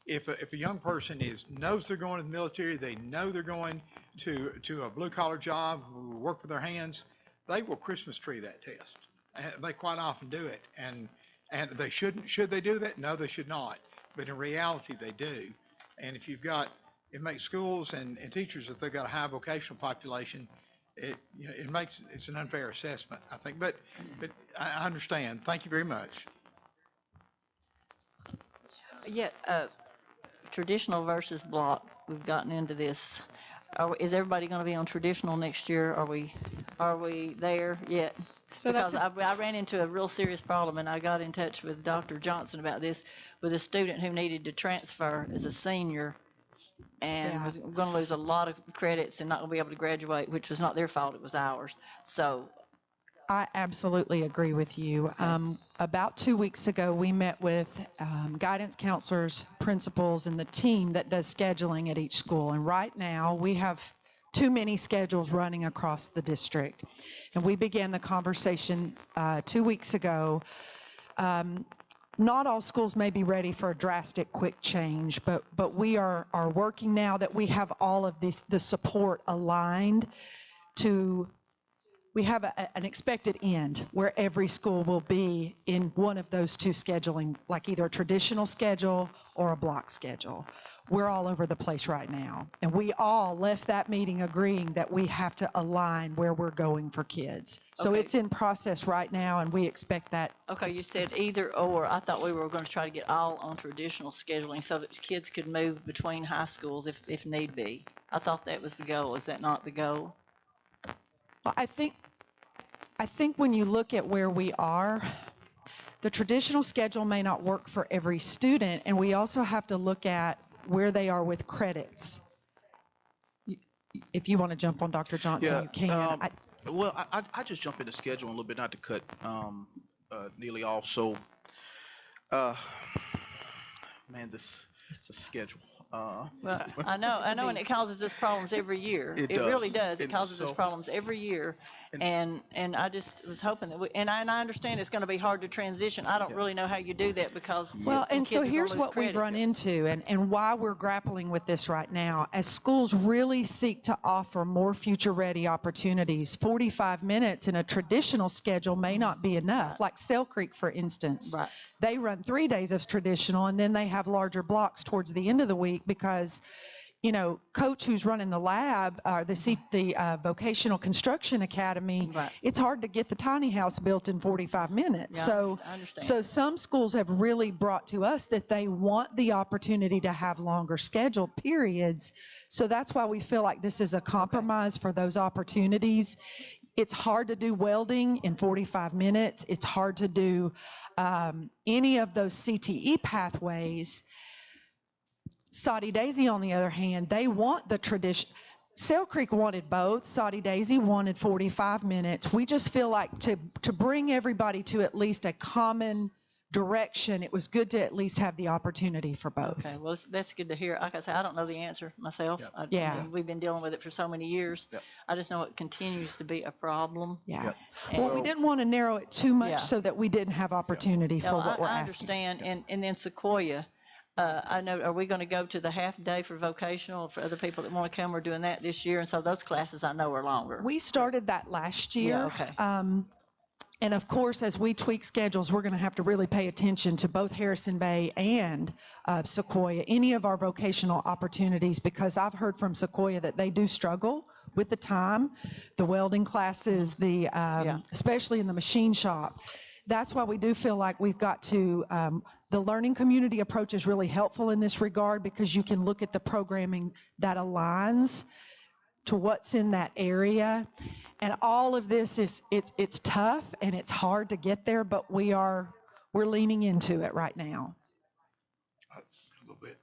if a young person knows they're going to the military, they know they're going to a blue collar job, work with their hands, they will Christmas tree that test. And they quite often do it, and they shouldn't. Should they do that? No, they should not. But in reality, they do. And if it makes schools and teachers, if they've got a high vocational population, it's an unfair assessment, I think. But I understand. Thank you very much. Yeah, traditional versus block. We've gotten into this. Is everybody going to be on traditional next year? Are we there yet? So because I ran into a real serious problem, and I got in touch with Dr. Johnson about this with a student who needed to transfer as a senior and was going to lose a lot of credits and not going to be able to graduate, which was not their fault, it was ours. So I absolutely agree with you. About 2 weeks ago, we met with guidance counselors, principals, and the team that does scheduling at each school. And right now, we have too many schedules running across the district. And we began the conversation 2 weeks ago. Not all schools may be ready for a drastic, quick change, but we are working now that we have all of the support aligned to. We have an expected end where every school will be in one of those two scheduling, like either a traditional schedule or a block schedule. We're all over the place right now. And we all left that meeting agreeing that we have to align where we're going for kids. So Okay. it's in process right now, and we expect that. Okay, you said either or. I thought we were going to try to get all on traditional scheduling so that kids could move between high schools if need be. I thought that was the goal. Is that not the goal? Well, I think when you look at where we are, the traditional schedule may not work for every student, and we also have to look at where they are with credits. If you want to jump on Dr. Johnson, you can. I just jump into schedule a little bit, not to cut Neely off. So, the schedule. Well, I know, and it causes us problems every year. It really does. It causes us problems every year, and I just was hoping that and I understand it's going to be hard to transition. I don't really know how you do that because and so here's what we've run into and why we're grappling with this right now. As schools really seek to offer more future-ready opportunities, 45 minutes in a traditional schedule may not be enough. Like Sale Creek, for instance, they run 3 days of traditional, and then they have larger blocks towards the end of the week because coach who's running the lab or the vocational construction academy, Right. it's hard to get the tiny house built in 45 minutes. Yeah, So, I understand. so some schools have really brought to us that they want the opportunity to have longer scheduled periods. So that's why we feel like this is a compromise for those opportunities. It's hard to do welding in 45 minutes. It's hard to do any of those CTE pathways. Soddy Daisy, on the other hand, they want the tradition. Sail Creek wanted both. Soddy Daisy wanted 45 minutes. We just feel like to bring everybody to at least a common direction, it was good to at least have the opportunity for both. Okay, well, that's good to hear. Like I said, I don't know the answer myself. Yep. I mean, we've been dealing with it for so many years. Yep. I just know it continues to be a problem. Yeah. Yep. Well, we didn't want to narrow it too much Yeah. so that we didn't have opportunity for No, what we're I asking. understand. And then Sequoia, I know, are we going to go to the half day for vocational for other people that want to come? We're doing that this year. And so those classes I know are longer. We started that last year. Yeah, okay. And of course, as we tweak schedules, we're going to have to really pay attention to both Harrison Bay and Sequoia, any of our vocational opportunities, because I've heard from Sequoia that they do struggle with the time, the welding classes, especially in the machine shop. That's why we do feel like we've got to, the learning community approach is really helpful in this regard, because you can look at the programming that aligns to what's in that area. And all of this it's tough and it's hard to get there, but we're leaning into it right now. A little bit.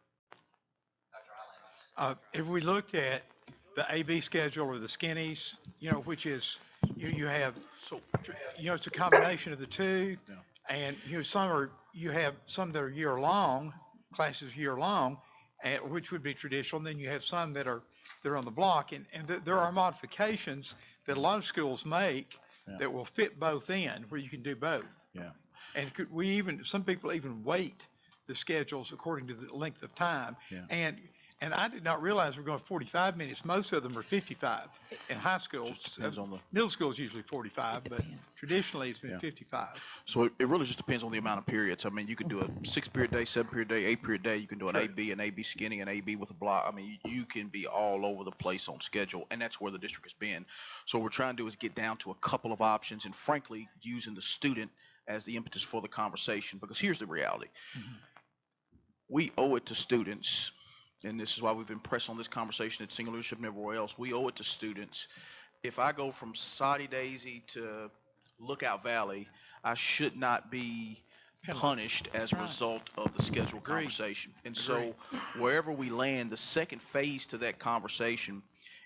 If we looked at the AB schedule or the skinnies, which is, you have, it's a combination of the two. Yeah. And, you have some that are year-long, classes year-long, which would be traditional. And then you have some that are on the block. And there are modifications that a lot of schools make that will fit both in, where you can do both. Yeah. And some people even weight the schedules according to the length of time. Yeah. And I did not realize we're going 45 minutes. Most of them are 55 in high schools. Just depends on the middle school is usually 45, but traditionally it's been 55. So it really just depends on the amount of periods. I mean, you could do a 6-period day, 7-period day, 8-period day. You can do an AB, an AB skinny, an AB with a block. I mean, you can be all over the place on schedule, and that's where the district has been. So what we're trying to do is get down to a couple of options, and frankly, using the student as the impetus for the conversation. Because here's the reality. Mm-hmm. We owe it to students, and this is why we've been pressing on this conversation at Single Leadership and everywhere else. We owe it to students. If I go from Soddy Daisy to Lookout Valley, I should not be punished as a result of the scheduled conversation. And so wherever we land, the second phase to that conversation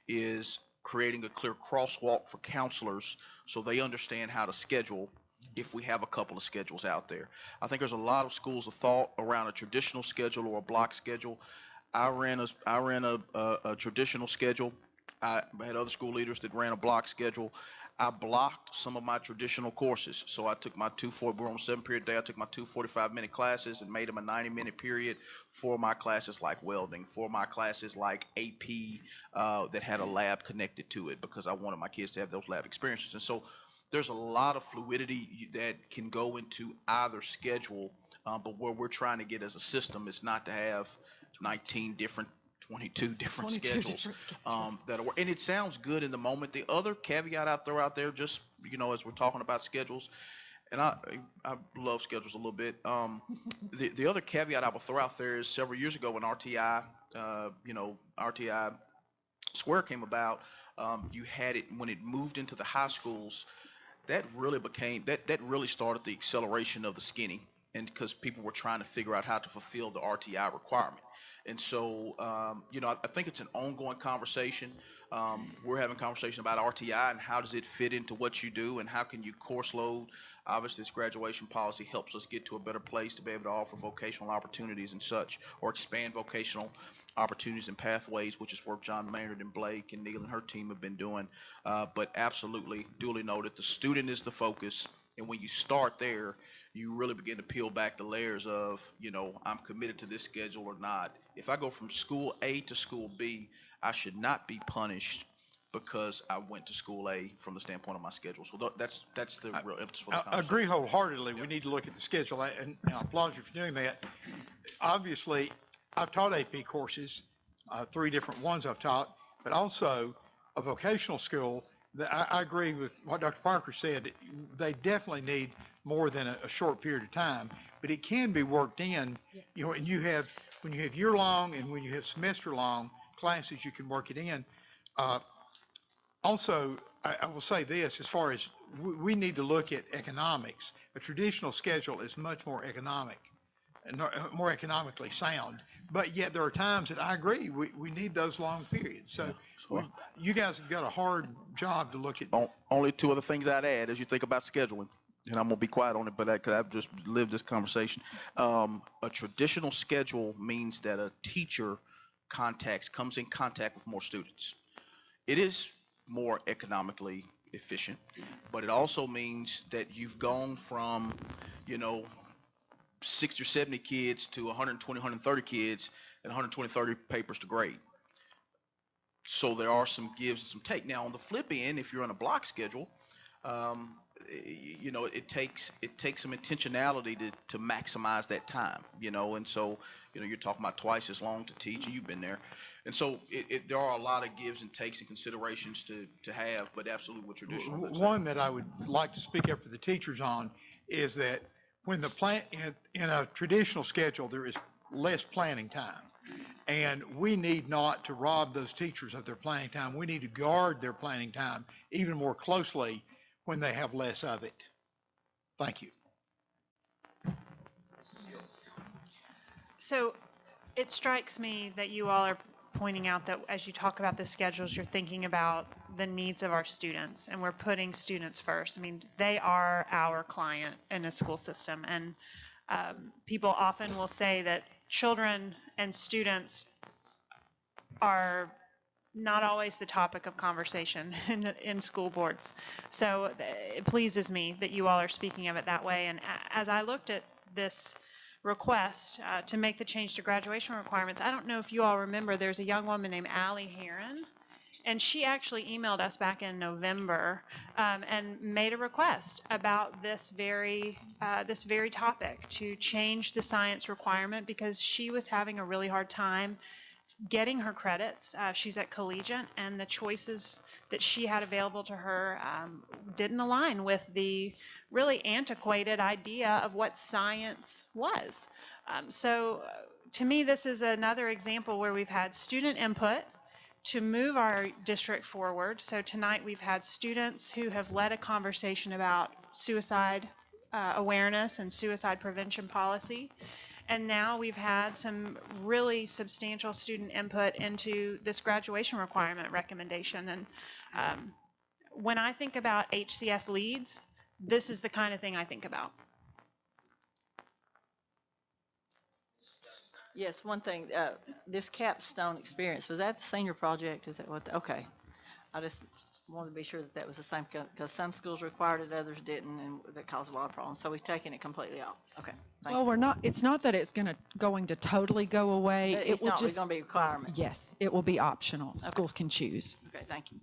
is creating a clear crosswalk for counselors so they understand how to schedule if we have a couple of schedules out there. I think there's a lot of schools of thought around a traditional schedule or a block schedule. I ran a traditional schedule. I had other school leaders that ran a block schedule. I blocked some of my traditional courses. So I took my we're on 7-period day. I took my 2 45-minute classes and made them a 90-minute period for my classes like welding, for my classes like AP that had a lab connected to it, because I wanted my kids to have those lab experiences. And so there's a lot of fluidity that can go into either schedule, but where we're trying to get as a system is not to have 22 different schedules that are, and it sounds good in the moment. The other caveat I throw out there, just as we're talking about schedules, and I love schedules a little bit. The other caveat I will throw out there is several years ago when RTI Square came about, you had it when it moved into the high schools. That really started the acceleration of the skinny, and because people were trying to figure out how to fulfill the RTI requirement. And so, I think it's an ongoing conversation. We're having a conversation about RTI and how does it fit into what you do and how can you course load. Obviously, this graduation policy helps us get to a better place to be able to offer vocational opportunities and such, or expand vocational opportunities and pathways, which is work John Maynard and Blake and Neil and her team have been doing. But absolutely, duly noted, the student is the focus. And when you start there, you really begin to peel back the layers of, I'm committed to this schedule or not. If I go from school A to school B, I should not be punished because I went to school A from the standpoint of my schedule. So that's the real emphasis for the conversation. I agree wholeheartedly. We need to look at the schedule, and I applaud you for doing that. Obviously, I've taught AP courses. 3 different ones I've taught, but also a vocational school. I agree with what Dr. Parker said. They definitely need more than a short period of time, but it can be worked in, and when you have year-long and when you have semester-long classes, you can work it in. Also, I will say this, as far as we need to look at economics. A traditional schedule is much more economic and more economically sound, but yet there are times that I agree, we need those long periods. So you guys have got a hard job to look at. Only 2 other things I'd add as you think about scheduling, and I'm gonna be quiet on it, but because I've just lived this conversation. A traditional schedule means that a teacher comes in contact with more students. It is more economically efficient, but it also means that you've gone from, 60 or 70 kids to 120, 130 kids and 120, 30 papers to grade. So there are some gives and some take. Now on the flip end, if you're on a block schedule, it takes some intentionality to maximize that time, and so, you're talking about twice as long to teach, and you've been there. And so there are a lot of gives and takes and considerations to have, but absolutely what traditional. One that I would like to speak up for the teachers on is that when in a traditional schedule, there is less planning time. And we need not to rob those teachers of their planning time. We need to guard their planning time even more closely when they have less of it. Thank you. So it strikes me that you all are pointing out that as you talk about the schedules, you're thinking about the needs of our students, and we're putting students first. I mean, they are our client in a school system, and people often will say that children and students are not always the topic of conversation in school boards. So it pleases me that you all are speaking of it that way. And as I looked at this request to make the change to graduation requirements, I don't know if you all remember, there's a young woman named Allie Heron, and she actually emailed us back in November and made a request about this very topic, to change the science requirement, because she was having a really hard time getting her credits. She's at collegiate, and the choices that she had available to her didn't align with the really antiquated idea of what science was. So to me, this is another example where we've had student input to move our district forward. So tonight we've had students who have led a conversation about suicide awareness and suicide prevention policy. And now we've had some really substantial student input into this graduation requirement recommendation. And when I think about HCS leads, this is the kind of thing I think about. Yes, one thing, this capstone experience, was that the senior project? Is that what, okay. I just wanted to be sure that was the same, because some schools required it, others didn't, and that caused a lot of problems. So we've taken it completely off. Okay. Well, it's not that it's going to totally go away. It will just going to be a requirement. Yes, it will be optional. Okay. Schools can choose. Okay, thank you.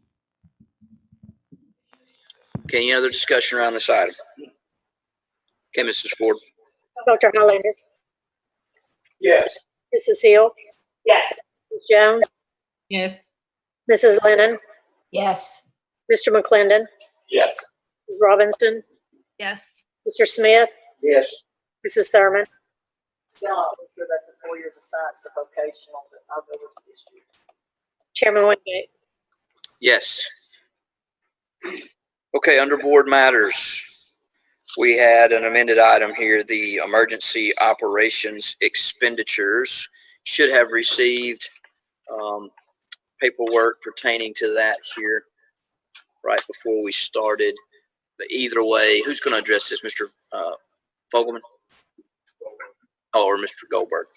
Okay, any other discussion around this item? Okay, Mrs. Ford. Dr. Highlander. Yes. Mrs. Hill. Yes. Ms. Jones. Yes. Mrs. Lennon. Yes. Mr. McClendon. Yes. Ms. Robinson. Yes. Mr. Smith. Yes. Mrs. Thurman. Still, I'm not sure about the 4 years of science for vocational, but I'll go with it this year. Chairman Wingate. Yes. Okay, under board matters, we had an amended item here. The emergency operations expenditures should have received paperwork pertaining to that here right before we started. But either way, who's going to address this, Mr. Fogelman? Oh, or Mr. Goldberg?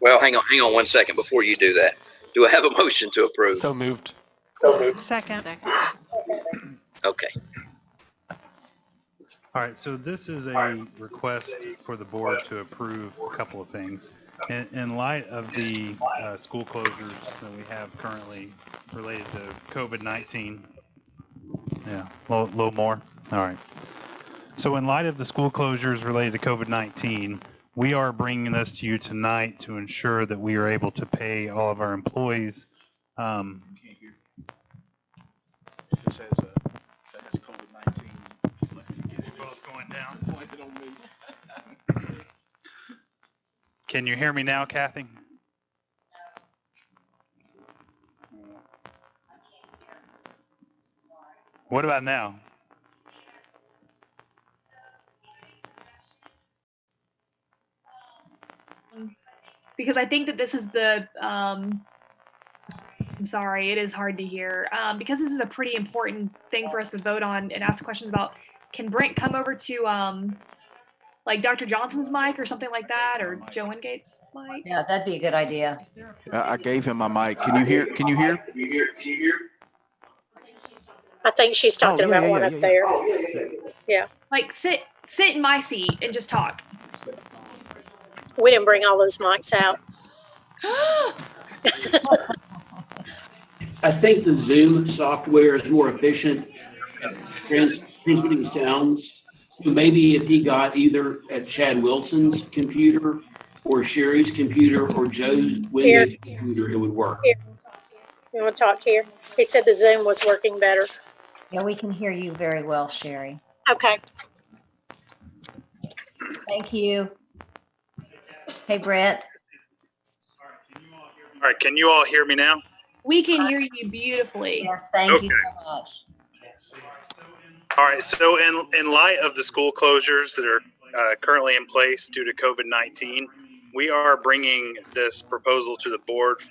Well, hang on 1 second before you do that. Do I have a motion to approve? So moved. So moved. Second. Okay. All right, so this is a request for the board to approve a couple of things. In light of the school closures that we have currently related to COVID-19. Yeah, a little more. All right. So in light of the school closures related to COVID-19, We are bringing this to you tonight to ensure that we are able to pay all of our employees. This has COVID-19. Both going down. Can you hear me now, Kathy? What about now? Because I think that this is the, I'm sorry, it is hard to hear. Because this is a pretty important thing for us to vote on and ask questions about, can Brent come over to like Dr. Johnson's mic or something like that, or Joe Wingate's mic? Yeah, that'd be a good idea. I gave him my mic. Can you hear? Can you hear? I think she's talking yeah, about yeah, one yeah, up yeah, there. yeah. Yeah. Like sit in my seat and just talk. We didn't bring all those mics out. I think the Zoom software is more efficient at transmitting sounds. So maybe if he got either at Chad Wilson's computer or Sherry's computer or Joe's Windows computer, it would work. Here. You want to talk here? He said the Zoom was working better. Yeah, we can hear you very well, Sherry. Okay. Thank you. Hey, Brett. All right, can you all hear me now? We can hear you beautifully. Yes, thank you so much. All right, so in light of the school closures that are currently in place due to COVID-19, we are bringing this proposal to the board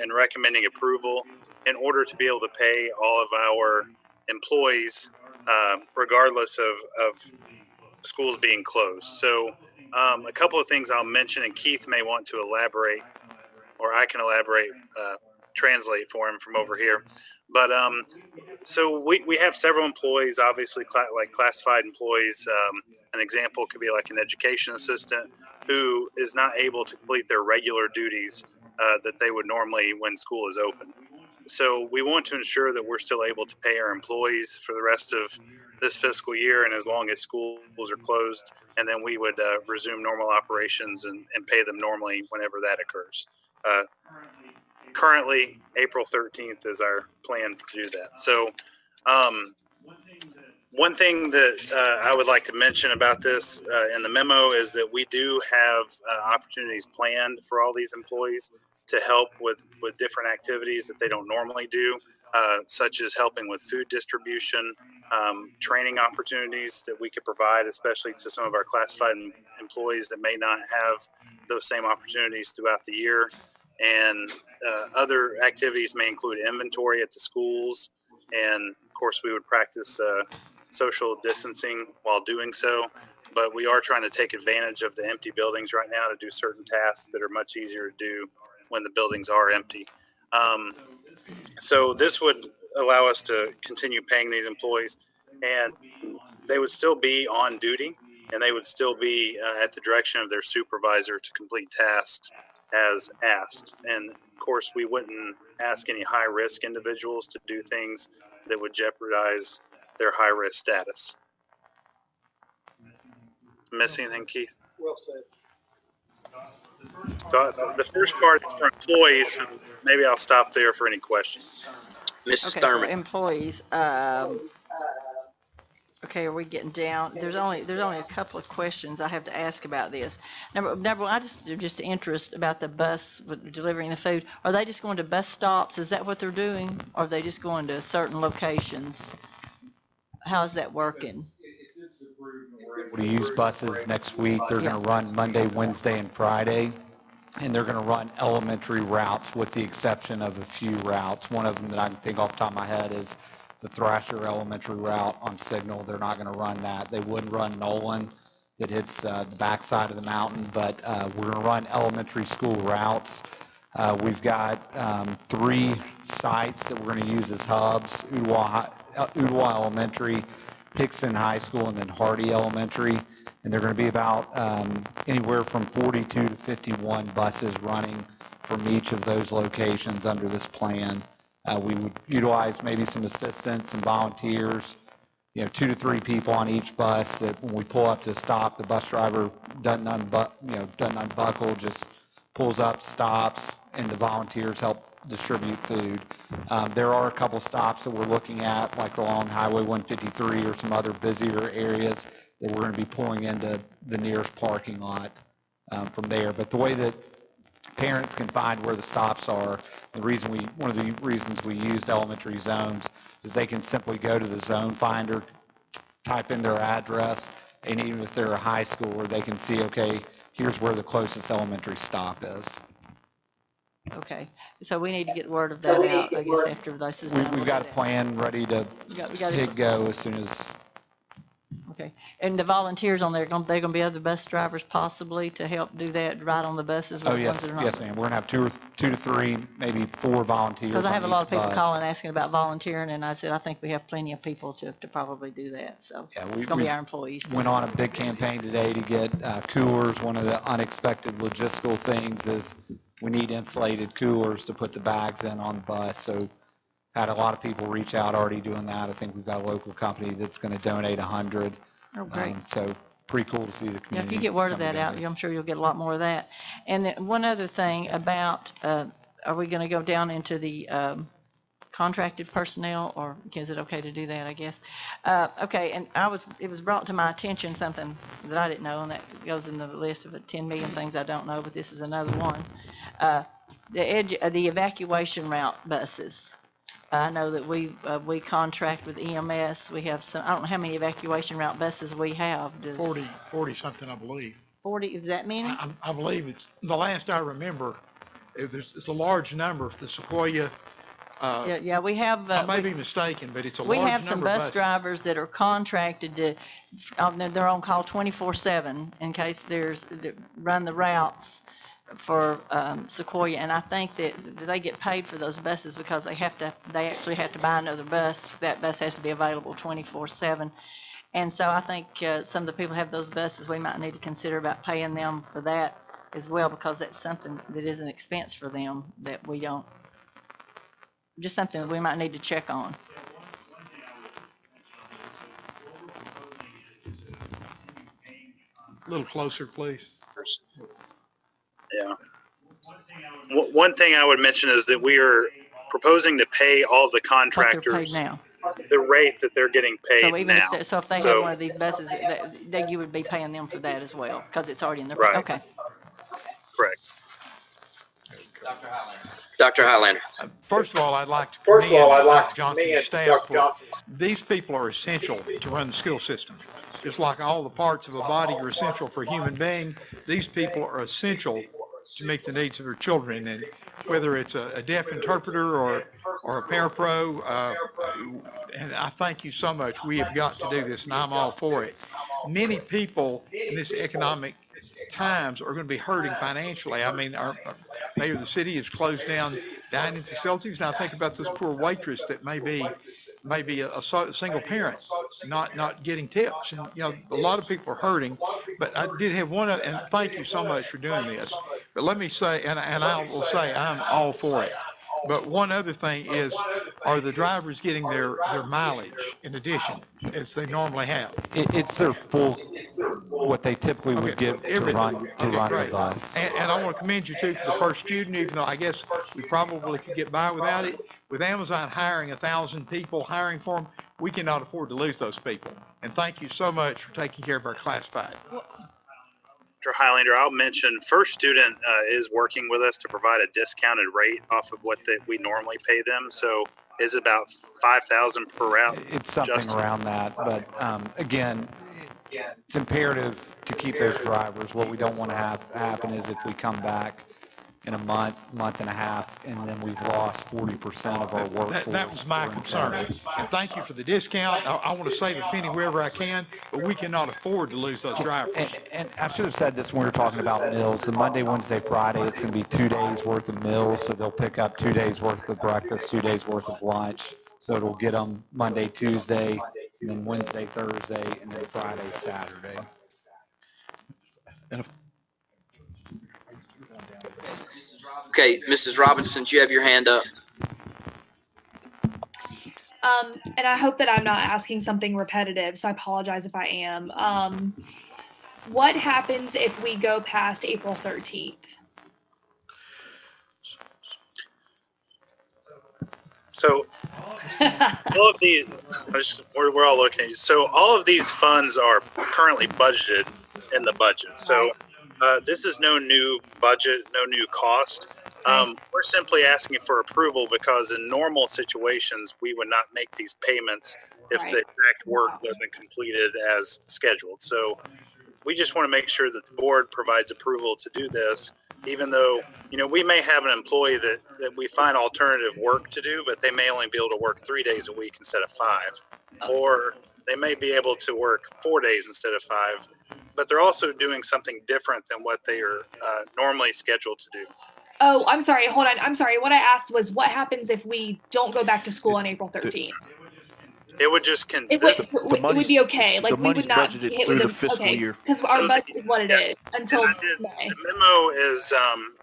and recommending approval in order to be able to pay all of our employees regardless of schools being closed. So a couple of things I'll mention, and Keith may want to elaborate, or I can elaborate, translate for him from over here. But so we have several employees, obviously, like classified employees. An example could be like an education assistant who is not able to complete their regular duties that they would normally when school is open. So we want to ensure that we're still able to pay our employees for the rest of this fiscal year and as long as schools are closed, and then we would resume normal operations and pay them normally whenever that occurs. Currently, April 13th is our plan to do that. So one thing that I would like to mention about this in the memo is that we do have opportunities planned for all these employees to help with different activities that they don't normally do, such as helping with food distribution, training opportunities that we could provide, especially to some of our classified employees that may not have those same opportunities throughout the year. And other activities may include inventory at the schools. And of course, we would practice social distancing while doing so. But we are trying to take advantage of the empty buildings right now to do certain tasks that are much easier to do when the buildings are empty. So this would allow us to continue paying these employees, and they would still be on duty, and they would still be at the direction of their supervisor to complete tasks as asked. And of course, we wouldn't ask any high-risk individuals to do things that would jeopardize their high-risk status. Miss anything, Keith? Well said. So the first part is for employees. So maybe I'll stop there for any questions. Mrs. Okay, Thurman. for employees, okay, are we getting down? There's only a couple of questions I have to ask about this. Number one, I just interest about the bus with delivering the food. Are they just going to bus stops? Is that what they're doing? Or are they just going to certain locations? How's that working? To use buses next week. They're going to run Monday, Wednesday, and Friday. And they're going to run elementary routes with the exception of a few routes. One of them that I can think off the top of my head is the Thrasher Elementary route on Signal. They're not going to run that. They would run Nolan that hits the backside of the mountain, but we're going to run elementary school routes. We've got 3 sites that we're going to use as hubs: Udoa Elementary, Hickson High School, and then Hardy Elementary. And they're going to be about anywhere from 42 to 51 buses running from each of those locations under this plan. We would utilize maybe some assistants and volunteers 2 to 3 people on each bus that when we pull up to stop, the bus driver doesn't unbuckle, just pulls up, stops, and the volunteers help distribute food. There are a couple stops that we're looking at, like along Highway 153 or some other busier areas that we're going to be pulling into the nearest parking lot from there. But the way that parents can find where the stops are, one of the reasons we used elementary zones is they can simply go to the zone finder, type in their address, and even if they're a high schooler, they can see, okay, here's where the closest elementary stop is. Okay, so we need to get word of that out, I guess, after this is done. We've got a plan ready to hit go as soon as. Okay, and the volunteers on there, they're gonna be other bus drivers possibly to help do that, ride on the buses? Oh, yes, yes, ma'am. We're gonna have 2 to 3, maybe 4 volunteers. Because I have a lot of people bus. calling asking about volunteering, and I said, I think we have plenty of people to probably do that, so it's gonna be our employees. Went on a big campaign today to get coolers. One of the unexpected logistical things is we need insulated coolers to put the bags in on the bus, so had a lot of people reach out already doing that. I think we've got a local company that's gonna donate 100. Oh, great. So pretty cool to see the community. Yeah, if you get word of that out, I'm sure you'll get a lot more of that. And then one other thing about, are we going to go down into the contracted personnel, or is it okay to do that, I guess? Okay, and it was brought to my attention something that I didn't know, and that goes in the list of 10 million things I don't know, but this is another one. The evacuation route buses. I know that we contract with EMS. We have some, I don't know how many evacuation route buses we have. 40 something, I believe. 40, is that many? I believe it's, the last I remember, it's a large number. The Sequoia, yeah, we have. I may be mistaken, but it's a large We number have some of bus buses. drivers that are contracted to, they're on call 24/7 in case that run the routes for Sequoia, and I think that they get paid for those buses because they actually have to buy another bus. That bus has to be available 24/7, and so I think some of the people who have those buses, we might need to consider about paying them for that as well, because that's something that is an expense for them that we don't. Just something that we might need to check on. A little closer, please. Yeah. One thing I would mention is that we are proposing to pay all of the contractors now. The rate that they're getting paid So even now. if they have one of these buses, that you would be paying them for that as well, because it's already in their. Right. Okay. Correct. Dr. Highlander. First of all, I'd like to commend Dr. Johnson's staff. These people are essential to run the school system. Just like all the parts of a body are essential for a human being, these people are essential to meet the needs of their children. And whether it's a deaf interpreter or a parapro, and I thank you so much. We have got to do this, and I'm all for it. Many people in this economic times are going to be hurting financially. I mean, our mayor of the city has closed down dining facilities, and I think about this poor waitress that may be a single parent, not getting tips. And a lot of people are hurting. But I did have one, and thank you so much for doing this. But let me say, and I will say, I'm all for it. But one other thing is, are the drivers getting their mileage in addition, as they normally have? It's their full, what they typically would give to run the bus. And I want to commend you too for the first student, even though I guess we probably could get by without it. With Amazon hiring 1,000 people, hiring for them, we cannot afford to lose those people. And thank you so much for taking care of our classified. Dr. Highlander, I'll mention First Student is working with us to provide a discounted rate off of what we normally pay them. So is about $5,000 per route. It's something around that, but again, it's imperative to keep those drivers. What we don't want to have happen is if we come back in a month and a half, and then we've lost 40% of our workforce. That was my concern. And thank you for the discount. I want to save a penny wherever I can, but we cannot afford to lose those drivers. And I should have said this when we were talking about meals. The Monday, Wednesday, Friday, it's going to be 2 days worth of meals, so they'll pick up 2 days worth of breakfast, 2 days worth of lunch. So it'll get them Monday, Tuesday, and then Wednesday, Thursday, and then Friday, Saturday. Okay, Mrs. Robinson, do you have your hand up? And I hope that I'm not asking something repetitive, so I apologize if I am. What happens if we go past April 13th? So all of these, we're all looking at you. So all of these funds are currently budgeted in the budget. So this is no new budget, no new cost. We're simply asking for approval because in normal situations, we would not make these payments if the exact work wasn't completed as scheduled. So we just want to make sure that the board provides approval to do this, even though, we may have an employee that we find alternative work to do, but they may only be able to work 3 days a week instead of 5. Or they may be able to work 4 days instead of 5, but they're also doing something different than what they are normally scheduled to do. Oh, I'm sorry. Hold on. I'm sorry. What I asked was what happens if we don't go back to school on April 13th? It would just it would be okay. Like we would not be hit with the fiscal year. because our budget is what it is until May. The memo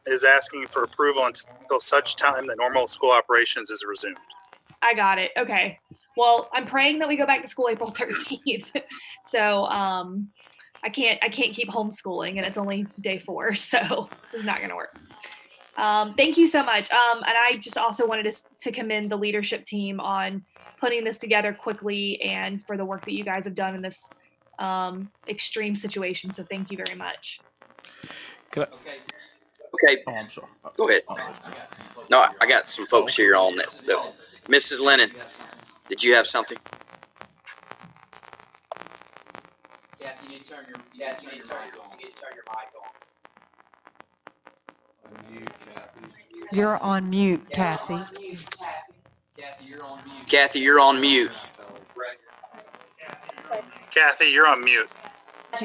is asking for approval until such time that normal school operations is resumed. I got it. Okay. Well, I'm praying that we go back to school April 13th. So I can't keep homeschooling, and it's only day 4, so it's not going to work. Thank you so much. And I just also wanted to commend the leadership team on putting this together quickly and for the work that you guys have done in this extreme situation. So thank you very much. Okay. Oh, I'm sorry. Go ahead. No, I got some folks here on that. Mrs. Lennon, did you have something? Kathy, you need to turn your mic on. You're on mute, Kathy. Kathy, you're on mute. Kathy, you're on mute.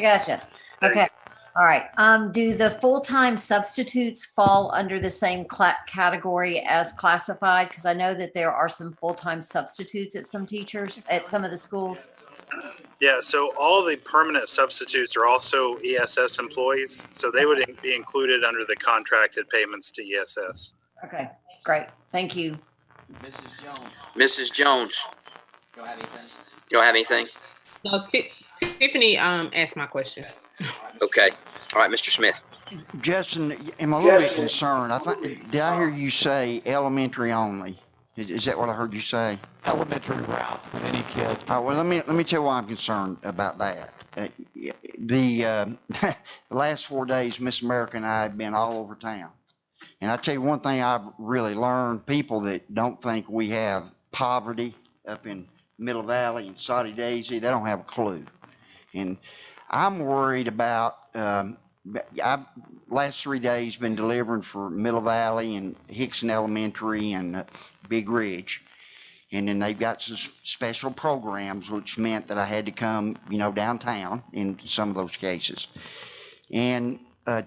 Gotcha. Okay. All right. Do the full-time substitutes fall under the same category as classified? Because I know that there are some full-time substitutes at some teachers, at some of the schools. Yeah, so all the permanent substitutes are also ESS employees, so they would be included under the contracted payments to ESS. Okay, great. Thank you. Mrs. Jones. You don't have anything? You don't have anything? No, Tiffany asked my question. Okay. All right, Mr. Smith. Justin, I'm a little bit concerned. Did I hear you say elementary only? Is that what I heard you say? Elementary routes for any kid. All right, well, let me tell you why I'm concerned about that. The last 4 days, Miss America and I have been all over town. And I tell you one thing I've really learned, people that don't think we have poverty up in Middle Valley and Soddy Daisy, they don't have a clue. And I'm worried about, I've last 3 days been delivering for Middle Valley and Hickson Elementary and Big Ridge. And then they've got some special programs, which meant that I had to come, downtown in some of those cases. And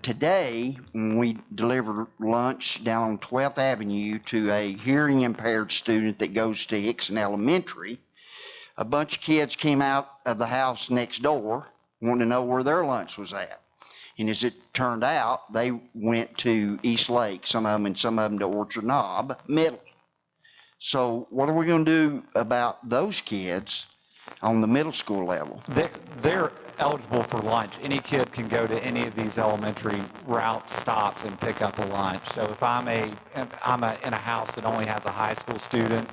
today, when we delivered lunch down on 12th Avenue to a hearing impaired student that goes to Hickson Elementary, a bunch of kids came out of the house next door wanting to know where their lunch was at. And as it turned out, they went to East Lake, some of them, and some of them to Orchard Knob Middle. So what are we going to do about those kids on the middle school level? They're eligible for lunch. Any kid can go to any of these elementary route stops and pick up a lunch. So if I'm in a house that only has a high school student,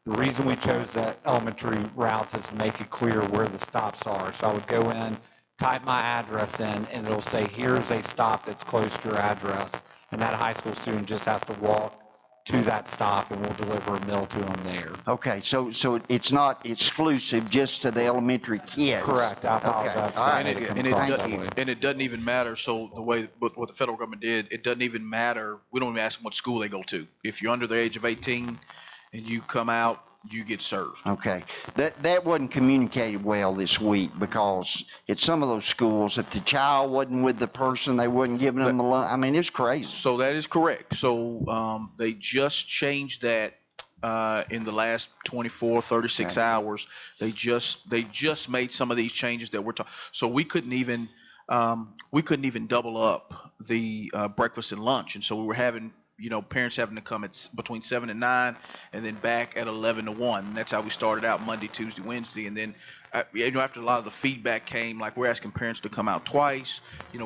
the reason we chose the elementary routes is to make it clear where the stops are. So I would go in, type my address in, and it'll say, here's a stop that's close to your address. And that high school student just has to walk to that stop, and we'll deliver a meal to them there. Okay, so it's not exclusive just to the elementary kids. Correct. I apologize. Okay. All right. And it doesn't even matter. So the way what the federal government did, it doesn't even matter. We don't even ask them what school they go to. If you're under the age of 18 and you come out, you get served. Okay. That wasn't communicated well this week, because at some of those schools, if the child wasn't with the person, they wasn't giving them a lunch. I mean, it's crazy. So that is correct. So they just changed that in the last 24, 36 hours. They just made some of these changes that we're talking. So we couldn't even double up the breakfast and lunch, and so we were having parents having to come at between 7 and 9, and then back at 11 to 1. And that's how we started out Monday, Tuesday, Wednesday. And then, after a lot of the feedback came, like we're asking parents to come out twice.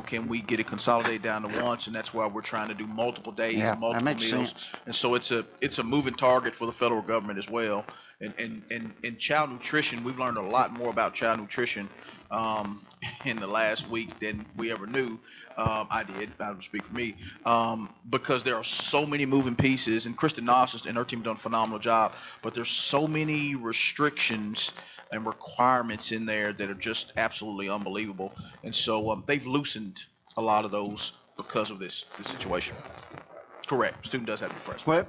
Can we get it consolidated down to once? And that's why we're trying to do multiple days, Yeah, multiple that makes meals. sense. And so it's a moving target for the federal government as well. And child nutrition, we've learned a lot more about child nutrition in the last week than we ever knew. I would speak for me, because there are so many moving pieces, and Kristen Noss and her team have done a phenomenal job, but there's so many restrictions and requirements in there that are just absolutely unbelievable. And so they've loosened a lot of those because of this situation. Correct. Student does have to be present.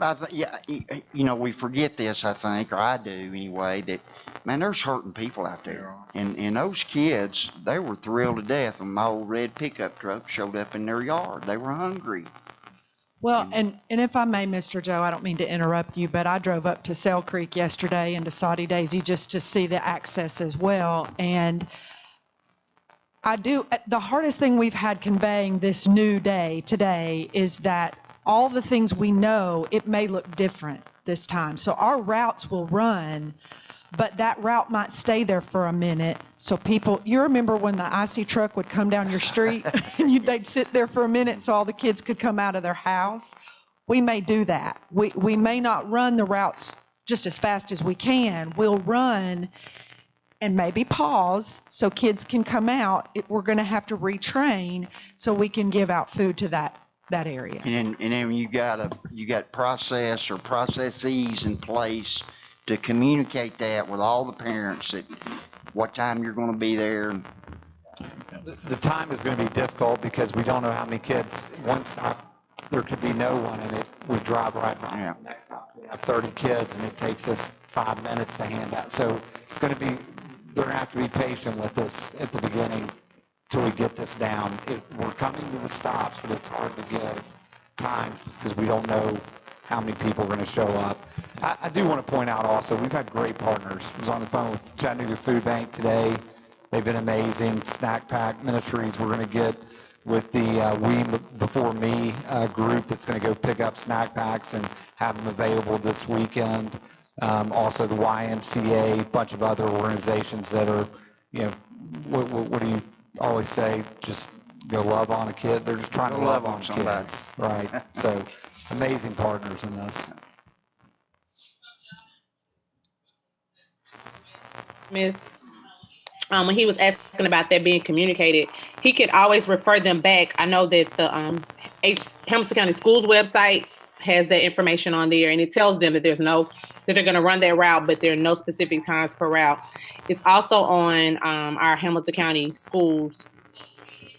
Well, we forget this, I think, or I do anyway, that, man, there's hurting people out there. And those kids, they were thrilled to death when my old red pickup truck showed up in their yard. They were hungry. Well, and if I may, Mr. Joe, I don't mean to interrupt you, but I drove up to Sell Creek yesterday and to Soddy Daisy just to see the access as well. And the hardest thing we've had conveying this new day today is that all the things we know, it may look different this time. So our routes will run, but that route might stay there for a minute. So you remember when the icy truck would come down your street and they'd sit there for a minute so all the kids could come out of their house? We may do that. We may not run the routes just as fast as we can. We'll run and maybe pause so kids can come out. We're going to have to retrain so we can give out food to that area. And then you got process or processes in place to communicate that with all the parents at what time you're going to be there. The time is going to be difficult because we don't know how many kids. One stop, there could be no one, and we drive right by. Yeah. Next stop, we have 30 kids, and it takes us 5 minutes to hand out. So it's going to be, they're going to have to be patient with us at the beginning till we get this down. We're coming to the stops, but it's hard to give time because we don't know how many people are going to show up. I do want to point out also, we've had great partners. I was on the phone with Chattanooga Food Bank today. They've been amazing. Snack Pack Ministries, we're going to get with the We Before Me group that's going to go pick up snack packs and have them available this weekend. Also the YMCA, a bunch of other organizations that are, what do you always say? Just go love on a kid. They're just trying to love on somebody. kids. Right. So amazing partners in this. Smith, when he was asking about that being communicated, he could always refer them back. I know that the Hamilton County Schools website has that information on there, and it tells them that that they're going to run that route, but there are no specific times per route. It's also on our Hamilton County Schools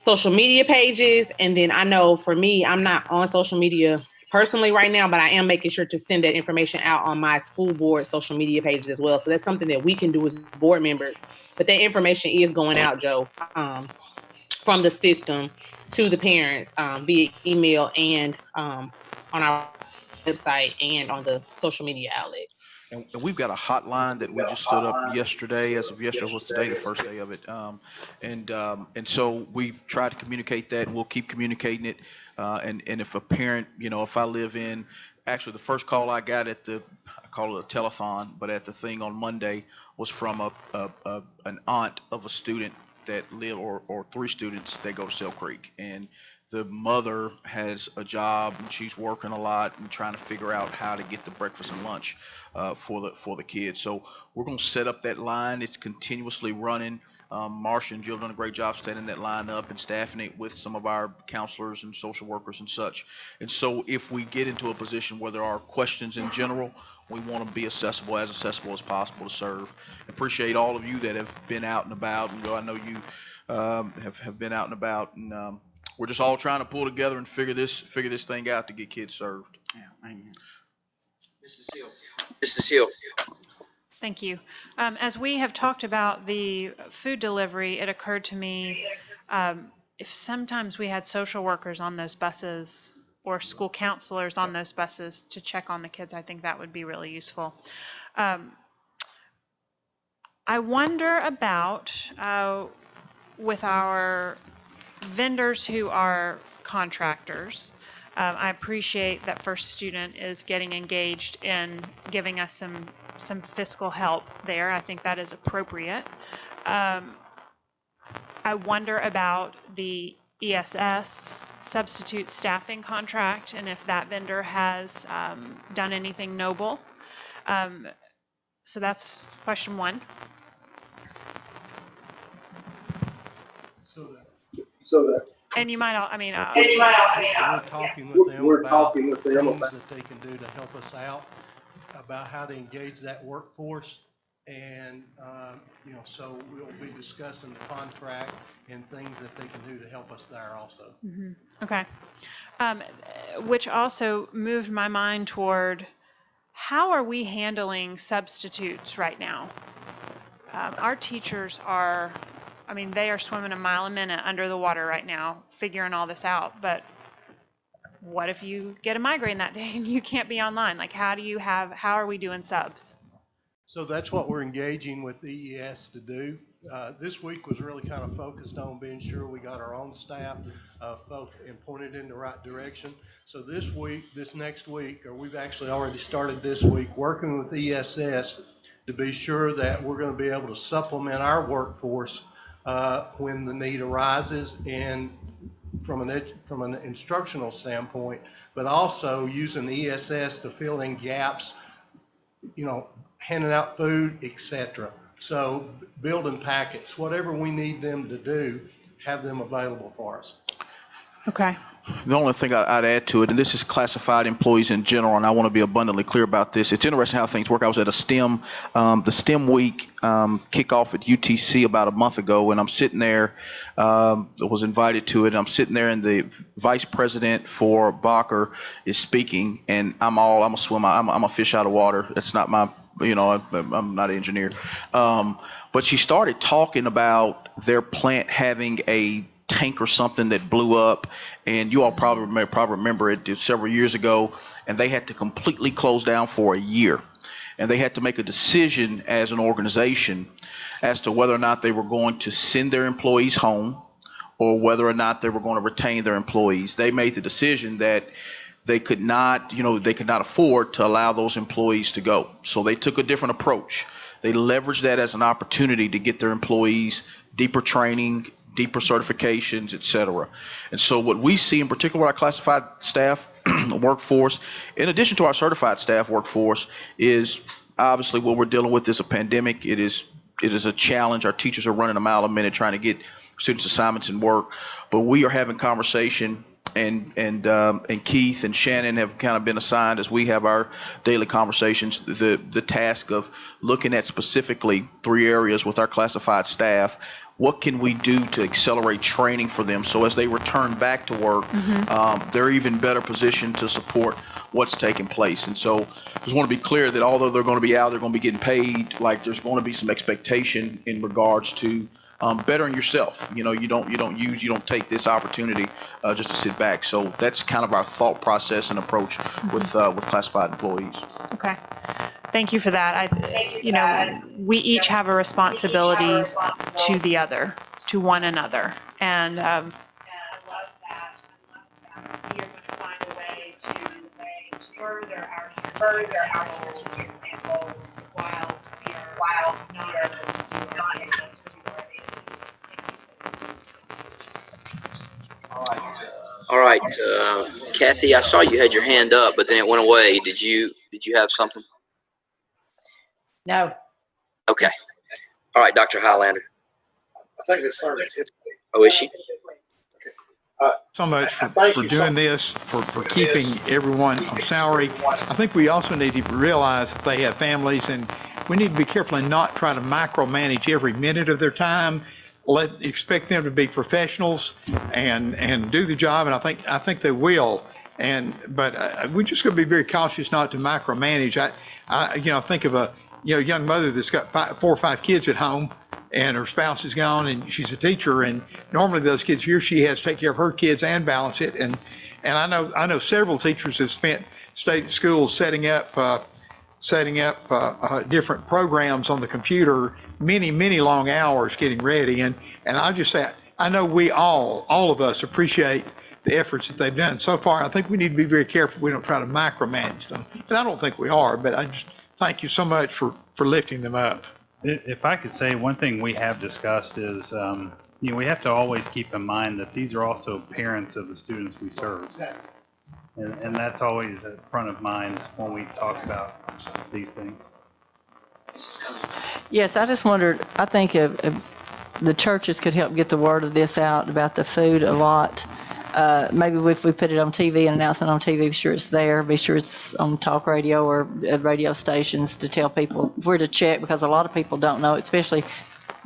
social media pages. And then I know for me, I'm not on social media personally right now, but I am making sure to send that information out on my school board social media pages as well. So that's something that we can do as board members. But that information is going out, Joe, from the system to the parents via email and on our website and on the social media outlets. And we've got a hotline that we just stood up yesterday. As of yesterday was today, the first day of it. And so we've tried to communicate that, and we'll keep communicating it. And if a parent, if I live in, actually the first call I got I call it a telethon, but at the thing on Monday was from an aunt of a student that live, or 3 students that go to Sell Creek. And the mother has a job and she's working a lot and trying to figure out how to get the breakfast and lunch for the kids. So we're going to set up that line. It's continuously running. Marsha and Jill have done a great job setting that line up and staffing it with some of our counselors and social workers and such. And so if we get into a position where there are questions in general, we want to be accessible as possible to serve. Appreciate all of you that have been out and about. And I know you have been out and about, and we're just all trying to pull together and figure this thing out to get kids served. Yeah, amen. Mrs. Hill. Thank you. As we have talked about the food delivery, it occurred to me if sometimes we had social workers on those buses or school counselors on those buses to check on the kids, I think that would be really useful. I wonder about with our vendors who are contractors, I appreciate that First Student is getting engaged in giving us some fiscal help there. I think that is appropriate. I wonder about the ESS substitute staffing contract and if that vendor has done anything noble. So that's question one. And you might, we're talking with them about things that they can do to help us out, about how to engage that workforce. And, so we'll be discussing the contract and things that they can do to help us there also. Mm-hmm. Okay. Which also moved my mind toward how are we handling substitutes right now? Our teachers are, they are swimming a mile a minute under the water right now, figuring all this out. But what if you get a migraine that day and you can't be online? Like, how are we doing subs? So that's what we're engaging with EES to do. This week was really kind of focused on being sure we got our own staff and pointed in the right direction. So this next week, or we've actually already started this week, working with ESS to be sure that we're going to be able to supplement our workforce when the need arises, and from an instructional standpoint, but also using ESS to fill in gaps, handing out food, etc. So building packets, whatever we need them to do, have them available for us. Okay. The only thing I'd add to it, and this is classified employees in general, and I want to be abundantly clear about this. It's interesting how things work. I was at the STEM week kickoff at UTC about a month ago, and I'm sitting there, was invited to it. I'm sitting there, and the vice president for Bacher is speaking, and I'm a swimmer. I'm a fish out of water. That's not my, I'm not an engineer. But she started talking about their plant having a tank or something that blew up, and you all probably remember it several years ago, and they had to completely close down for a year, and they had to make a decision as an organization as to whether or not they were going to send their employees home or whether or not they were going to retain their employees. They made the decision that they could not afford to allow those employees to go, so they took a different approach. They leveraged that as an opportunity to get their employees deeper training, deeper certifications, et cetera. And so what we see in particular with our classified staff workforce, in addition to our certified staff workforce, is obviously what we're dealing with is a pandemic. It is a challenge. Our teachers are running a mile a minute trying to get students assignments and work, but we are having conversation, and Keith and Shannon have kind of been assigned, as we have our daily conversations, the task of looking at specifically 3 areas with our classified staff. What can we do to accelerate training for them so as they return back to work, they're even better positioned to support what's taking place? And so I just want to be clear that although they're going to be out, they're going to be getting paid, like there's going to be some expectation in regards to bettering yourself. You don't take this opportunity just to sit back. So that's kind of our thought process and approach with classified employees. Okay. Thank you for that. We each have a responsibility to the other, to one another. And I love that we are going to find a way to further our strategic goals while we are not able to do our things. All right, Kathy, I saw you had your hand up, but then it went away. Did you have something? No. Okay. All right, Dr. Highlander. I think it's Thursday. Oh, is she? So much for doing this, for keeping everyone on salary. I think we also need to realize that they have families, and we need to be careful and not try to micromanage every minute of their time. Expect them to be professionals and do the job, and I think they will. But we're just going to be very cautious not to micromanage. I think of a young mother that's got 4 or 5 kids at home, and her spouse is gone, and she's a teacher, and normally those kids here, she has to take care of her kids and balance it. And I know several teachers have spent state schools setting up different programs on the computer, many long hours getting ready. And I just say, I know we all of us appreciate efforts that they've done so far. I think we need to be very careful we don't try to micromanage them. And I don't think we are, but I just thank you so much for lifting them up. If I could say, one thing we have discussed is, we have to always keep in mind that these are also parents of the students we serve. And that's always at front of mind when we talk about these things. Yes, I just wondered, I think if the churches could help get the word of this out about the food a lot. Maybe if we put it on TV, an announcement on TV, be sure it's there, be sure it's on talk radio or at radio stations to tell people where to check, because a lot of people don't know, especially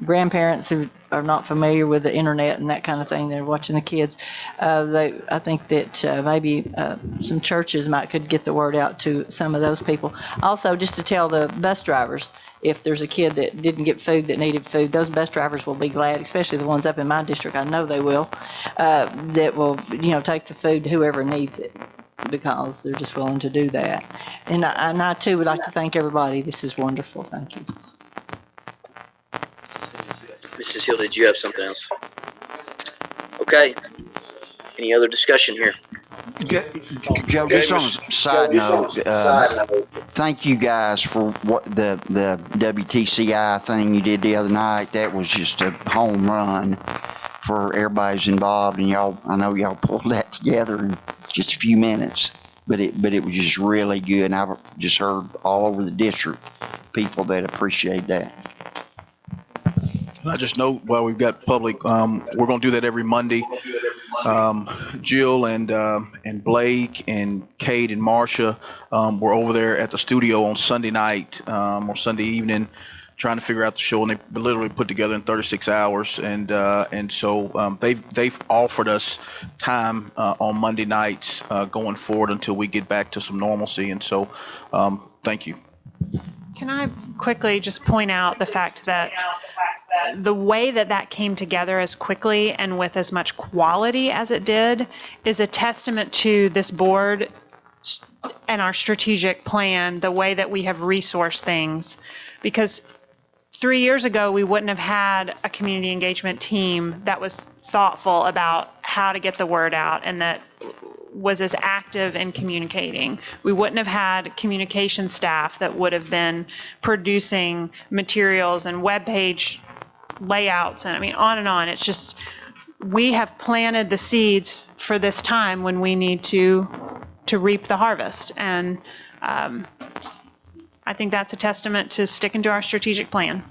grandparents who are not familiar with the internet and that kind of thing. They're watching the kids. I think that maybe some churches could get the word out to some of those people. Also, just to tell the bus drivers, if there's a kid that didn't get food that needed food, those bus drivers will be glad, especially the ones up in my district, I know they will, that will, take the food to whoever needs it, because they're just willing to do that. And I too would like to thank everybody. This is wonderful. Thank you. Mrs. Hill, did you have something else? Okay. Any other discussion here? Joe, just on a side note, thank you guys for what the WTCI thing you did the other night. That was just a home run for everybody's involved, and I know y'all pulled that together in just a few minutes. But it was just really good, and I've just heard all over the district people that appreciate that. I just know while we've got public, we're going to do that every Monday. Jill and Blake and Kate and Marcia were over there at the studio on Sunday night or Sunday evening, trying to figure out the show, and they literally put together in 36 hours. And so they've offered us time on Monday nights going forward until we get back to some normalcy. And so, thank you. Can I quickly just point out the fact that the way that came together as quickly and with as much quality as it did is a testament to this board and our strategic plan, the way that we have resourced things. Because 3 years ago, we wouldn't have had a community engagement team that was thoughtful about how to get the word out and that was as active in communicating. We wouldn't have had communication staff that would have been producing materials and webpage layouts and on and on. It's just, we have planted the seeds for this time when we need to reap the harvest. And I think that's a testament to sticking to our strategic plan.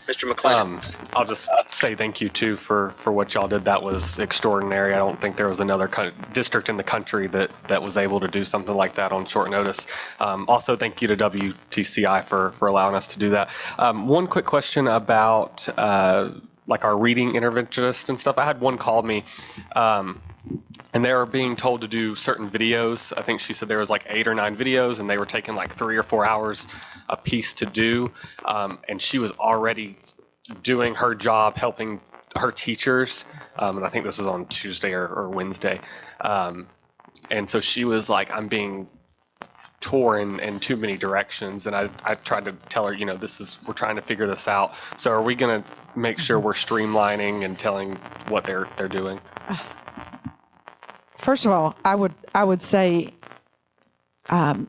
Mr. McClendon. I'll just say thank you too for what y'all did. That was extraordinary. I don't think there was another district in the country that was able to do something like that on short notice. Also, thank you to WTCI for allowing us to do that. One quick question about like our reading interventionist and stuff. I had one call me, and they were being told to do certain videos. I think she said there was like 8 or 9 videos, and they were taking like 3 or 4 hours a piece to do. And she was already doing her job, helping her teachers. And I think this was on Tuesday or Wednesday. And so she was like, I'm being torn in too many directions. And I tried to tell her, we're trying to figure this out. So are we going to make sure we're streamlining and telling what they're doing? First of all, I would say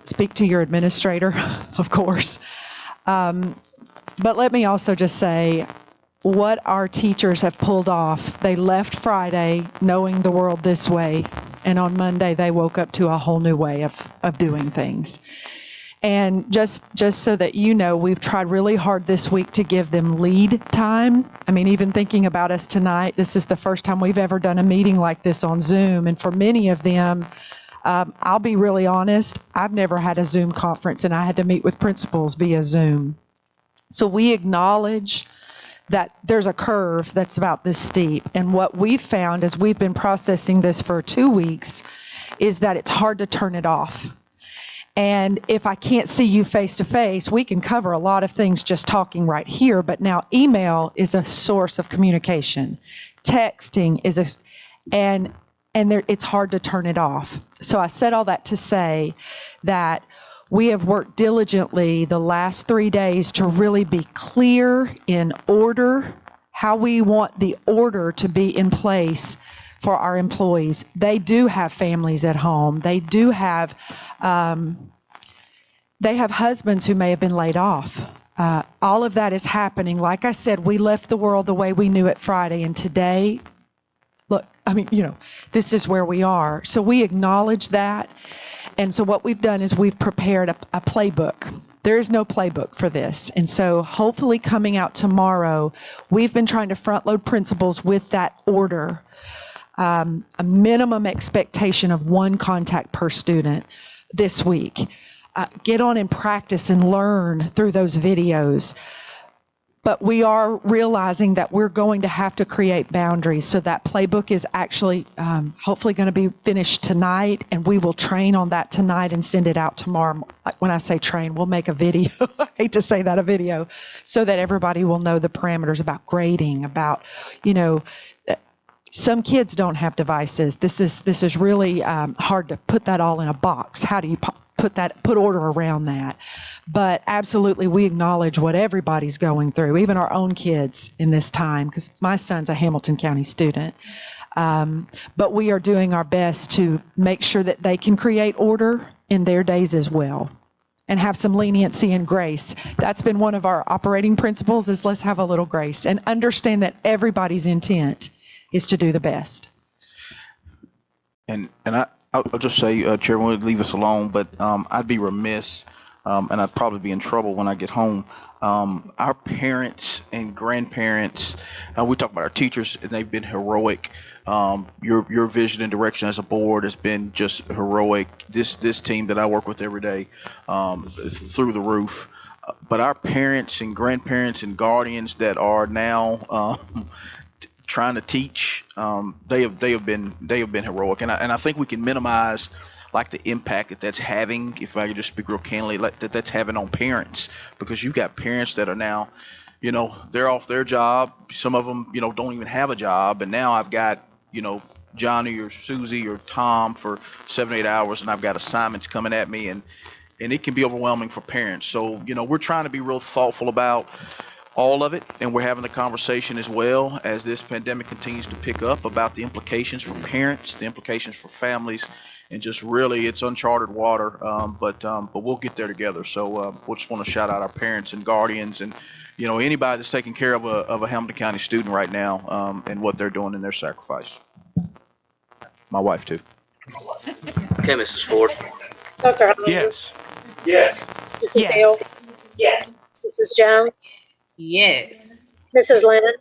speak to your administrator, of course. But let me also just say what our teachers have pulled off. They left Friday knowing the world this way, and on Monday they woke up to a whole new way of doing things. And just so that you know, we've tried really hard this week to give them lead time. Even thinking about us tonight, this is the first time we've ever done a meeting like this on Zoom. And for many of them, I'll be really honest, I've never had a Zoom conference and I had to meet with principals via Zoom. So we acknowledge that there's a curve that's about this steep. And what we've found as we've been processing this for 2 weeks is that it's hard to turn it off. And if I can't see you face to face, we can cover a lot of things just talking right here. But now email is a source of communication. Texting is it's hard to turn it off. So I said all that to say that we have worked diligently the last 3 days to really be clear in order, how we want the order to be in place for our employees. They do have families at home. They do have, they have husbands who may have been laid off. All of that is happening. Like I said, we left the world the way we knew it Friday, and today, look, I mean, this is where we are. So we acknowledge that. And so what we've done is we've prepared a playbook. There is no playbook for this. And so hopefully coming out tomorrow, we've been trying to front load principals with that order, a minimum expectation of 1 contact per student this week. Get on and practice and learn through those videos. But we are realizing that we're going to have to create boundaries. So that playbook is actually hopefully going to be finished tonight, and we will train on that tonight and send it out tomorrow. When I say train, we'll make a video. I hate to say that, a video, so that everybody will know the parameters about grading, about, some kids don't have devices. This is really hard to put that all in a box. How do you put order around that? But absolutely, we acknowledge what everybody's going through, even our own kids in this time, because my son's a Hamilton County student. But we are doing our best to make sure that they can create order in their days as well, and have some leniency and grace. That's been one of our operating principles, is let's have a little grace and understand that everybody's intent is to do the best. And I'll just say, Chairman, would leave us alone, but I'd be remiss, and I'd probably be in trouble when I get home. Our parents and grandparents, we talk about our teachers, and they've been heroic. Your vision and direction as a board has been just heroic. This team that I work with every day, through the roof. But our parents and grandparents and guardians that are now trying to teach, they have been heroic, and I think we can minimize like the impact that's having, if I could just speak real candidly, like that's having on parents, because you've got parents that are now, they're off their job. Some of them, don't even have a job, and now I've got, Johnny or Susie or Tom for 7 or 8 hours, and I've got assignments coming at me, and it can be overwhelming for parents. So, we're trying to be real thoughtful about all of it, and we're having a conversation as well as this pandemic continues to pick up about the implications for parents, the implications for families, and just really it's uncharted water, but we'll get there together. So we just want to shout out our parents and guardians, and anybody that's taking care of a Hamilton County student right now, and what they're doing in their sacrifice. My wife too. Okay, Mrs. Ford. Dr. Highlander? Yes. Yes. Mrs. Yes. Hill? Yes. Mrs. Jones? Yes. Mrs. Lennon?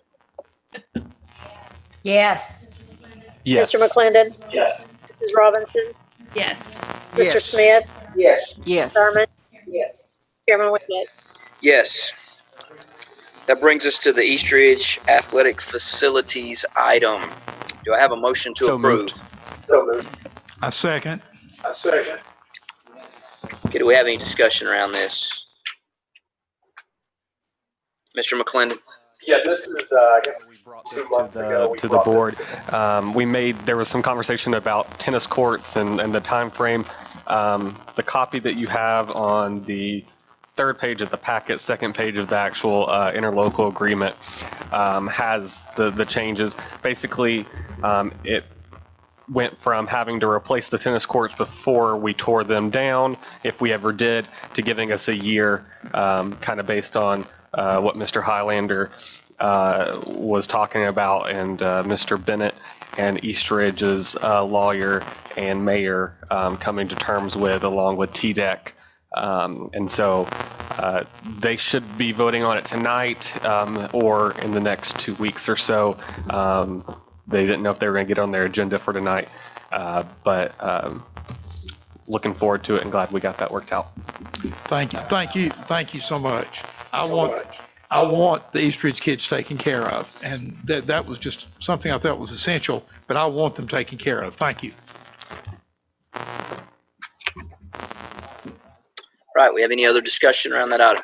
Yes. Yes. Mr. McClendon? Yes. Mrs. Robinson? Yes. Mr. Smith? Yes. Yes. Thurman? Yes. Chairman Wingate? Yes. That brings us to the Eastridge Athletic Facilities item. Do I have a motion to So approve? moved. So moved. I second. Okay, do we have any discussion around this? Mr. McClendon? Yeah, this is, I guess, We brought 2 this months ago. we to the brought this board. to- There was some conversation about tennis courts and the time frame. The copy that you have on the 3rd page of the packet, 2nd page of the actual interlocal agreement, has the changes. Basically, it went from having to replace the tennis courts before we tore them down, if we ever did, to giving us a year, kind of based on what Mr. Highlander was talking about, and Mr. Bennett and Eastridge's lawyer and mayor coming to terms with, along with TDEC. And so they should be voting on it tonight, or in the next 2 weeks or so. They didn't know if they were going to get on their agenda for tonight, but looking forward to it and glad we got that worked out. Thank you so much. I want the Eastridge kids taken care of, and that was just something I thought was essential, but I want them taken care of. Thank you. Right, we have any other discussion around that item?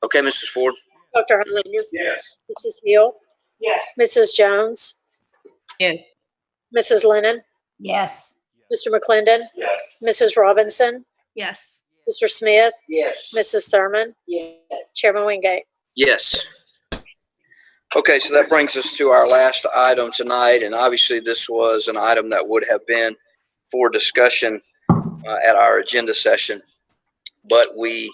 Okay, Mrs. Ford? Dr. Highlander? Yes. Mrs. Hill? Yes. Mrs. Jones? Yes. Mrs. Lennon? Yes. Mr. McClendon? Yes. Mrs. Robinson? Yes. Mr. Smith? Yes. Mrs. Thurman? Yes. Chairman Wingate? Yes. Okay, so that brings us to our last item tonight, and obviously this was an item that would have been for discussion at our agenda session, but we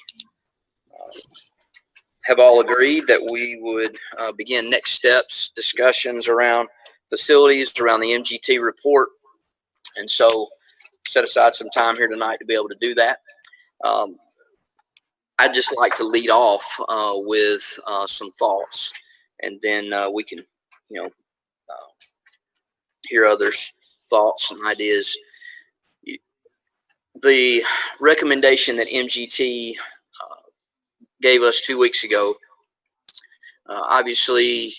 have all agreed that we would begin next steps, discussions around facilities, around the MGT report, and so set aside some time here tonight to be able to do that. I'd just like to lead off with some thoughts, and then we can, hear others' thoughts and ideas. The recommendation that MGT gave us 2 weeks ago, obviously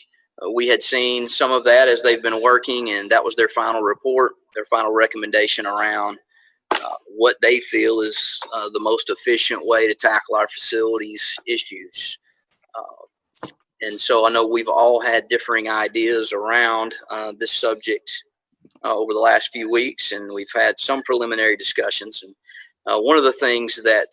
we had seen some of that as they've been working, and that was their final report, their final recommendation around what they feel is the most efficient way to tackle our facilities issues. And so I know we've all had differing ideas around this subject over the last few weeks, and we've had some preliminary discussions. And one of the things that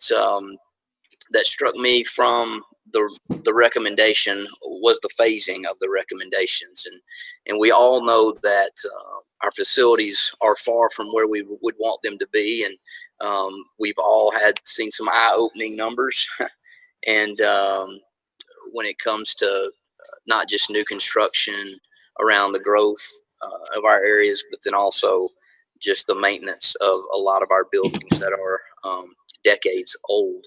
that struck me from the recommendation was the phasing of the recommendations, and we all know that our facilities are far from where we would want them to be, and we've all seen some eye-opening numbers, and when it comes to not just new construction around the growth of our areas, but then also just the maintenance of a lot of our buildings that are decades old.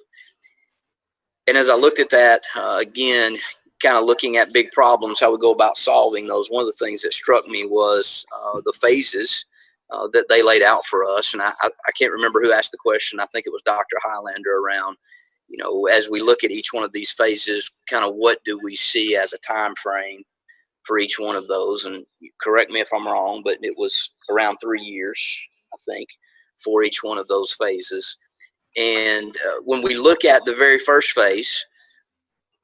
And as I looked at that, again, kind of looking at big problems, how we go about solving those, one of the things that struck me was the phases that they laid out for us. And I can't remember who asked the question. I think it was Dr. Highlander around, as we look at each one of these phases, kind of what do we see as a time frame for each one of those? And correct me if I'm wrong, but it was around 3 years, I think, for each one of those phases. And when we look at the very first phase,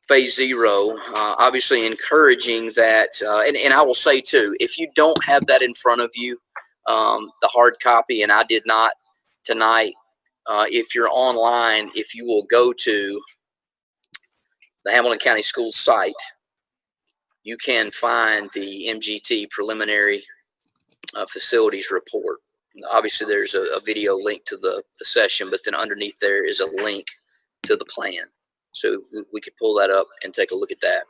phase 0, obviously encouraging that, and I will say too, if you don't have that in front of you, the hard copy, and I did not tonight, if you're online, if you will go to the Hamilton County Schools site, you can find the MGT preliminary facilities report. Obviously, there's a video link to the session, but then underneath there is a link to the plan. So we could pull that up and take a look at that.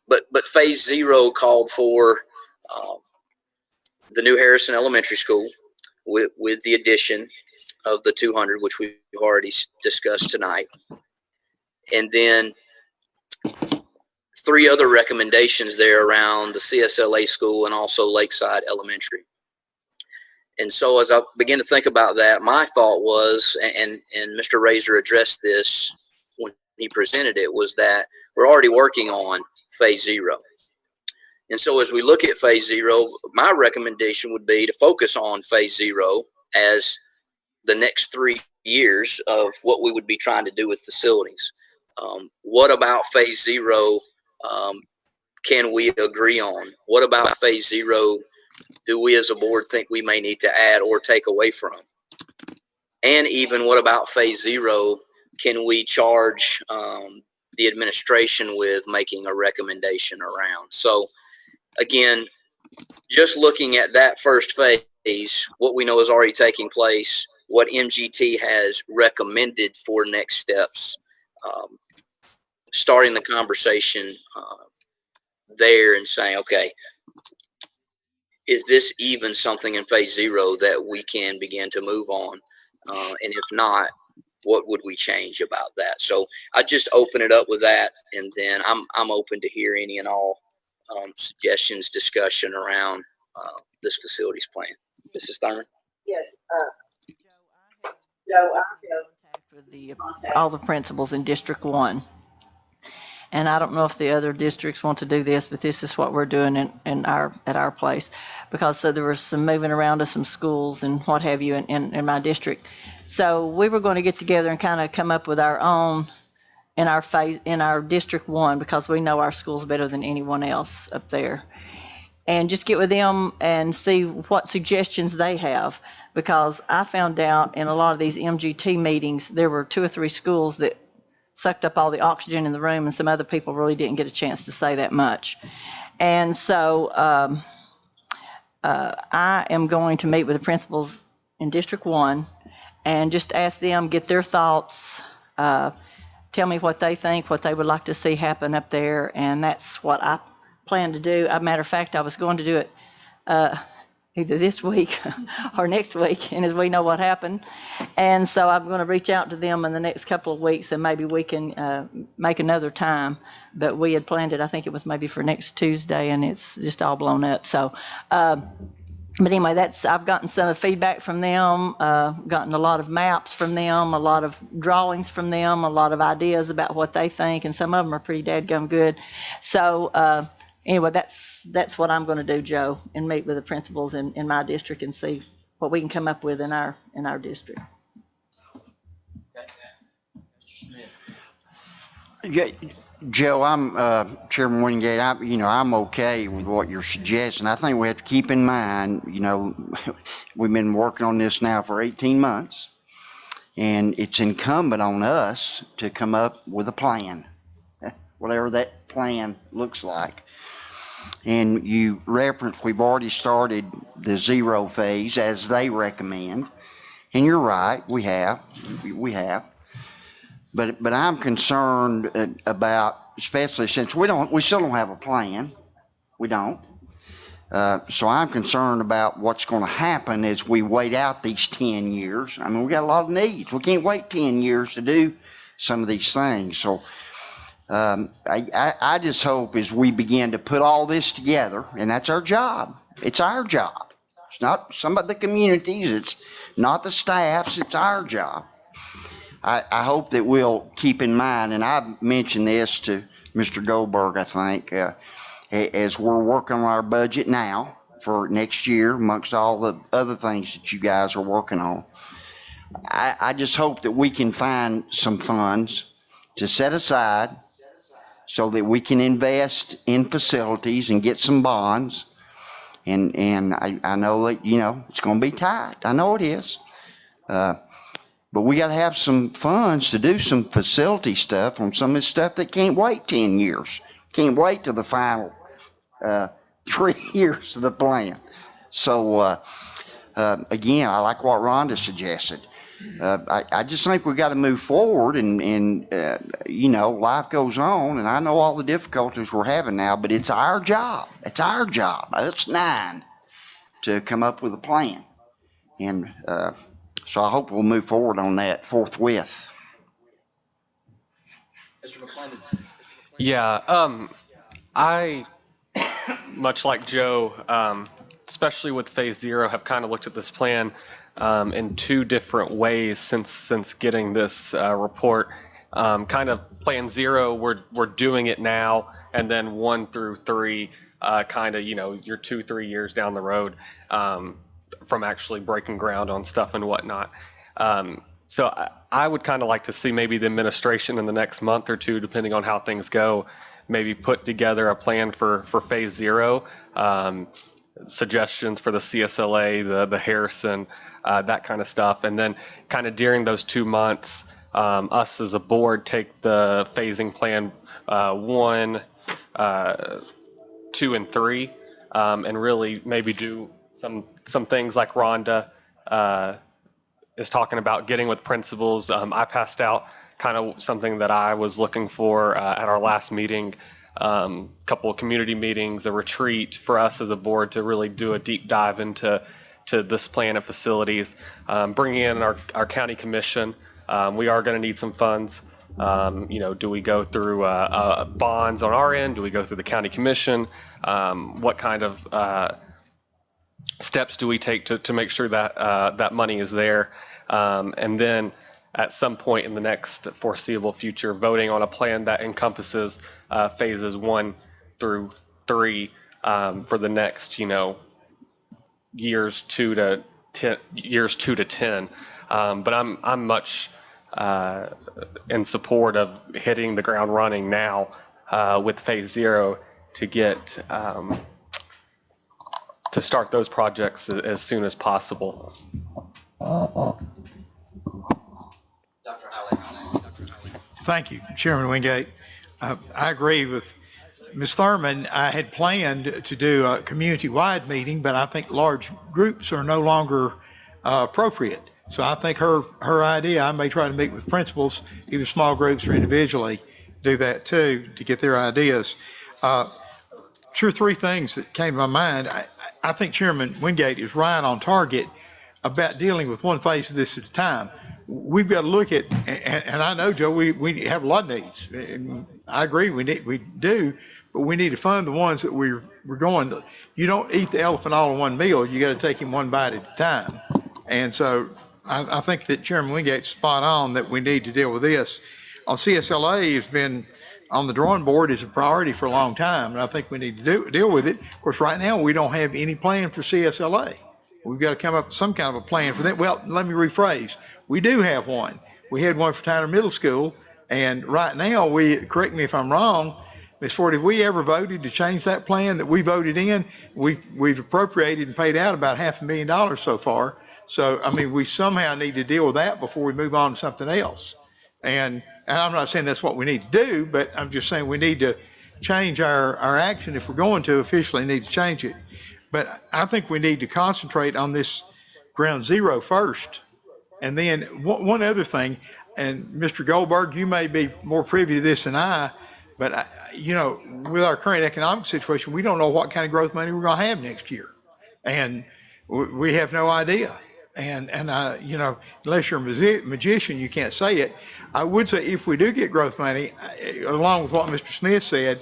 But phase 0 called for the new Harrison Elementary School with the addition of the 200, which we've already discussed tonight. And then 3 other recommendations there around the CSLA school and also Lakeside Elementary. And so as I began to think about that, my thought was, and Mr. Razor addressed this when he presented it, was that we're already working on phase 0. And so as we look at phase 0, my recommendation would be to focus on phase 0 as the next 3 years of what we would be trying to do with facilities. What about phase 0 can we agree on? What about phase 0 do we as a board think we may need to add or take away from? And even what about phase 0 can we charge the administration with making a recommendation around? So again, just looking at that first phase, what we know is already taking place, what MGT has recommended for next steps, starting the conversation there and saying, okay, is this even something in phase 0 that we can begin to move on? And if not, what would we change about that? So I just open it up with that, and then I'm open to hear any and all suggestions, discussion around this facilities plan. Mrs. Thurman? Yes, Joe, I With all the principals in District 1. And I don't know if the other districts want to do this, but this is what we're doing at our place. Because so there was some moving around to some schools and what have you in my district. So we were going to get together and kind of come up with our own in our District 1, because we know our schools better than anyone else up there. And just get with them and see what suggestions they have. Because I found out in a lot of these MGT meetings, there were 2 or 3 schools that sucked up all the oxygen in the room, and some other people really didn't get a chance to say that much. And so I am going to meet with the principals in District 1 and just ask them, get their thoughts, tell me what they think, what they would like to see happen up there, and that's what I plan to do. As a matter of fact, I was going to do it either this week or next week, and as we know what happened. And so I'm going to reach out to them in the next couple of weeks, and maybe we can make another time. But we had planned it, I think it was maybe for next Tuesday, and it's just all blown up. So, but anyway, I've gotten some feedback from them, gotten a lot of maps from them, a lot of drawings from them, a lot of ideas about what they think, and some of them are pretty dadgum good. So anyway, that's what I'm going to do, Joe, and meet with the principals in my district and see what we can come up with in our district. Yeah, Joe, I'm Chairman Wingate. I'm okay with what you're suggesting. I think we have to keep in mind, we've been working on this now for 18 months, and it's incumbent on us to come up with a plan, whatever that plan looks like. And you referenced we've already started the 0 phase as they recommend, and you're right, we have. But I'm concerned about, especially since we still don't have a plan. We don't. So I'm concerned about what's going to happen as we wait out these 10 years. I mean, we got a lot of needs. We can't wait 10 years to do some of these things. So I just hope as we begin to put all this together, and that's our job. It's our job. It's not some of the communities. It's not the staffs. It's our job. I hope that we'll keep in mind, and I've mentioned this to Mr. Goldberg, I think, as we're working on our budget now for next year, amongst all the other things that you guys are working on. I just hope that we can find some funds to set aside so that we can invest in facilities and get some bonds. And I know that, it's going to be tight. I know it is. But we got to have some funds to do some facility stuff on some of this stuff that can't wait 10 years. Can't wait till the final 3 years of the plan. So, again, I like what Rhonda suggested. I just think we got to move forward and life goes on. And I know all the difficulties we're having now, but it's our job. It's our job. It's 9 to come up with a plan. And, so I hope we'll move forward on that forthwith. Yeah, I, much like Joe, especially with Phase 0, have kind of looked at this plan in 2 different ways since getting this report. Kind of Plan 0, we're doing it now, and then 1 through 3, kind of you're 2-3 years down the road. From actually breaking ground on stuff and whatnot. So I would kind of like to see maybe the administration in the next month or 2, depending on how things go, maybe put together a plan for Phase 0, suggestions for the CSLA, the Harrison, that kind of stuff. And then kind of during those 2 months, us as a board take the phasing plan 1, 2, and 3, and really maybe do some things like Rhonda is talking about, getting with principals. I passed out kind of something that I was looking for at our last meeting, couple of community meetings, a retreat for us as a board to really do a deep dive into this plan of facilities, bringing in our county commission. We are going to need some funds. Do we go through bonds on our end? Do we go through the county commission? What kind of steps do we take to make sure that that money is there? And then at some point in the next foreseeable future, voting on a plan that encompasses phases 1 through 3 for the next, years 2 to 10. But I'm much in support of hitting the ground running now with Phase 0 to get to start those projects as soon as possible. Thank you, Chairman Wingate. I agree with Ms. Thurman. I had planned to do a community-wide meeting, but I think large groups are no longer appropriate. So I think her idea, I may try to meet with principals, either small groups or individually, do that too, to get their ideas. Two or three things that came to my mind. I think Chairman Wingate is right on target about dealing with one phase of this at a time. We've got to look at, and I know, Joe, we have a lot of needs. And I agree, we do, but we need to fund the ones that we're going to. You don't eat the elephant all in one meal. You got to take him one bite at a time. And so I think that Chairman Wingate's spot on that we need to deal with this. On CSLA has been on the drawing board as a priority for a long time, and I think we need to deal with it. Of course, right now we don't have any plan for CSLA. We've got to come up with some kind of a plan for that. Well, let me rephrase. We do have one. We had one for Tyler Middle School, and right now correct me if I'm wrong, Ms. Ford, have we ever voted to change that plan that we voted in? We've appropriated and paid out about $500,000 so far. So, I mean, we somehow need to deal with that before we move on to something else. And I'm not saying that's what we need to do, but I'm just saying we need to change our action. If we're going to officially need to change it. But I think we need to concentrate on this ground zero first. And then one other thing, and Mr. Goldberg, you may be more privy to this than I, but with our current economic situation, we don't know what kind of growth money we're going to have next year. And we have no idea. And unless you're a magician, you can't say it. I would say if we do get growth money, along with what Mr. Smith said,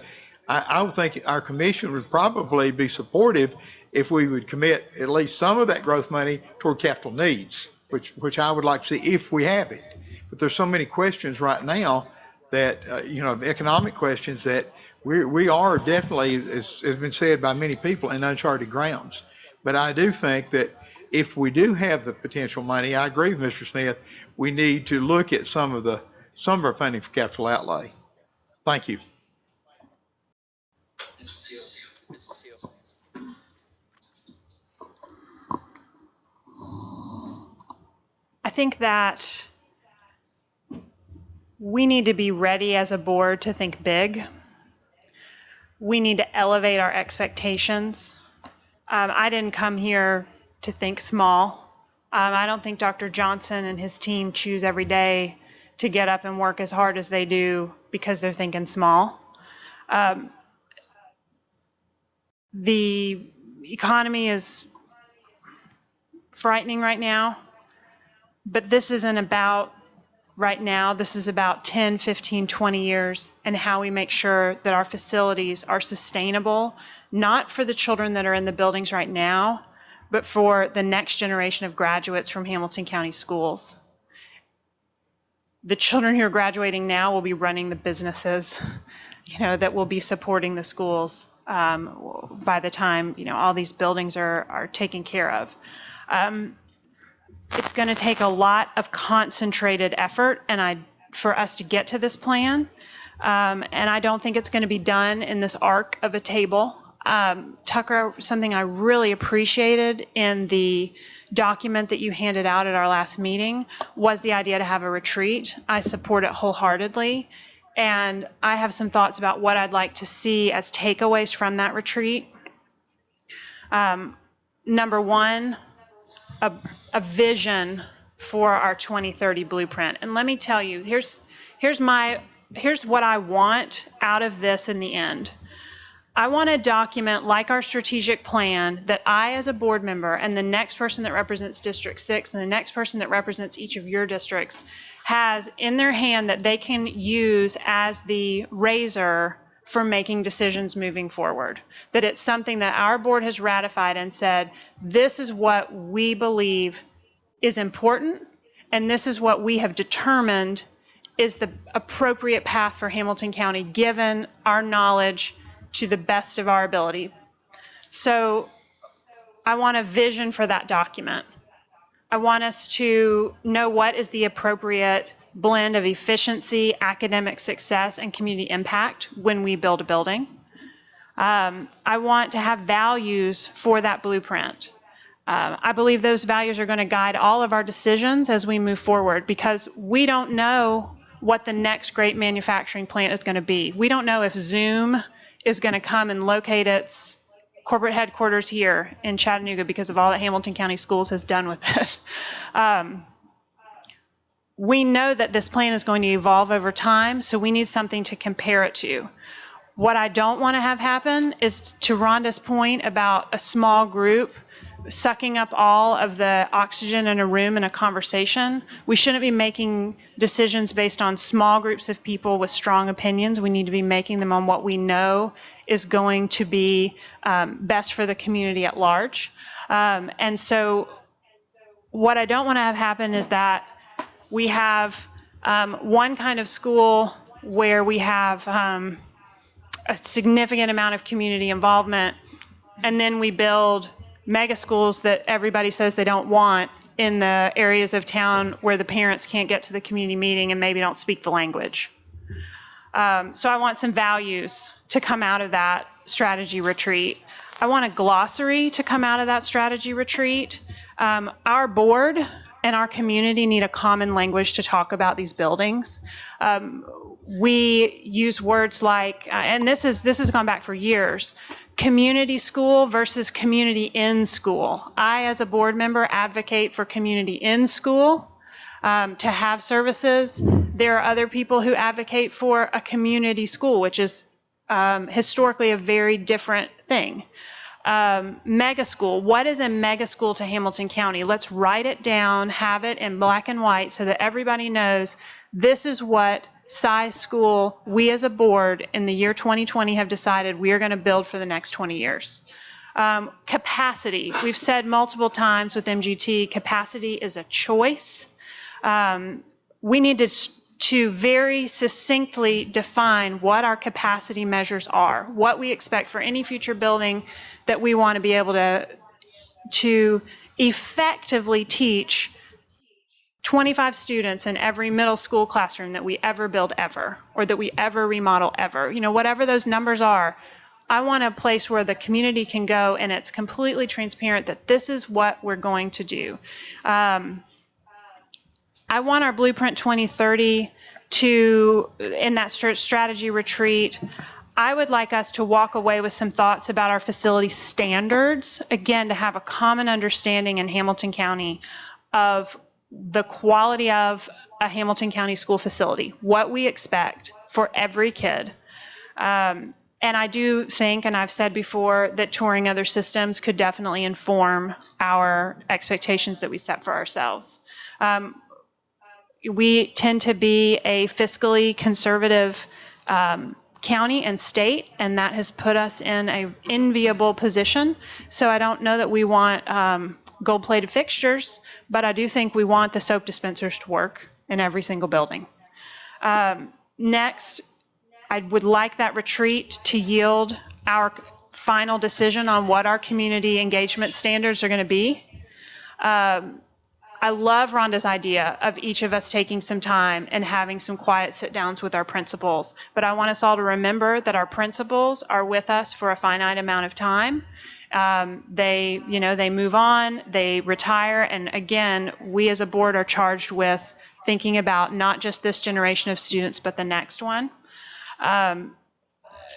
I would think our commission would probably be supportive if we would commit at least some of that growth money toward capital needs, which I would like to see if we have it. But there's so many questions right now that, the economic questions that we are definitely, as has been said by many people, in uncharted grounds. But I do think that if we do have the potential money, I agree with Mr. Smith, we need to look at some of our funding for capital outlay. Thank you. I think that we need to be ready as a board to think big. We need to elevate our expectations. I didn't come here to think small. I don't think Dr. Johnson and his team choose every day to get up and work as hard as they do because they're thinking small. The economy is frightening right now, but this isn't about right now. This is about 10, 15, 20 years and how we make sure that our facilities are sustainable, not for the children that are in the buildings right now, but for the next generation of graduates from Hamilton County schools. The children who are graduating now will be running the businesses, that will be supporting the schools by the time, all these buildings are taken care of. It's going to take a lot of concentrated effort for us to get to this plan. And I don't think it's going to be done in this arc of a table. Tucker, something I really appreciated in the document that you handed out at our last meeting was the idea to have a retreat. I support it wholeheartedly. And I have some thoughts about what I'd like to see as takeaways from that retreat. Number one, a vision for our 2030 blueprint. And let me tell you, here's what I want out of this in the end. I want a document like our strategic plan that I, as a board member, and the next person that represents District 6 and the next person that represents each of your districts has in their hand that they can use as the razor for making decisions moving forward. That it's something that our board has ratified and said, this is what we believe is important, and this is what we have determined is the appropriate path for Hamilton County, given our knowledge to the best of our ability. So I want a vision for that document. I want us to know what is the appropriate blend of efficiency, academic success, and community impact when we build a building. I want to have values for that blueprint. I believe those values are going to guide all of our decisions as we move forward, because we don't know what the next great manufacturing plant is going to be. We don't know if Zoom is going to come and locate its corporate headquarters here in Chattanooga because of all that Hamilton County Schools has done with it. We know that this plan is going to evolve over time, so we need something to compare it to. What I don't want to have happen is, to Rhonda's point about a small group sucking up all of the oxygen in a room in a conversation. We shouldn't be making decisions based on small groups of people with strong opinions. We need to be making them on what we know is going to be best for the community at large. And so what I don't want to have happen is that we have one kind of school where we have a significant amount of community involvement, and then we build mega schools that everybody says they don't want in the areas of town where the parents can't get to the community meeting and maybe don't speak the language. So I want some values to come out of that strategy retreat. I want a glossary to come out of that strategy retreat. Our board and our community need a common language to talk about these buildings. We use words like, and this has gone back for years, community school versus community in school. I, as a board member, advocate for community in school to have services. There are other people who advocate for a community school, which is historically a very different thing. Mega school. What is a mega school to Hamilton County? Let's write it down, have it in black and white so that everybody knows this is what size school we as a board in the year 2020 have decided we are going to build for the next 20 years. Capacity. We've said multiple times with MGT, capacity is a choice. We need to very succinctly define what our capacity measures are, what we expect for any future building that we want to be able to effectively teach 25 students in every middle school classroom that we ever build ever, or that we ever remodel ever. You know, whatever those numbers are, I want a place where the community can go and it's completely transparent that this is what we're going to do. I want our Blueprint 2030 to, in that strategy retreat, I would like us to walk away with some thoughts about our facility standards, again, to have a common understanding in Hamilton County of the quality of a Hamilton County school facility, what we expect for every kid. And I do think, and I've said before, that touring other systems could definitely inform our expectations that we set for ourselves. We tend to be a fiscally conservative county and state, and that has put us in an enviable position. So I don't know that we want gold-plated fixtures, but I do think we want the soap dispensers to work in every single building. Next, I would like that retreat to yield our final decision on what our community engagement standards are going to be. I love Rhonda's idea of each of us taking some time and having some quiet sit-downs with our principals, but I want us all to remember that our principals are with us for a finite amount of time. They move on, they retire, and again, we as a board are charged with thinking about not just this generation of students, but the next one.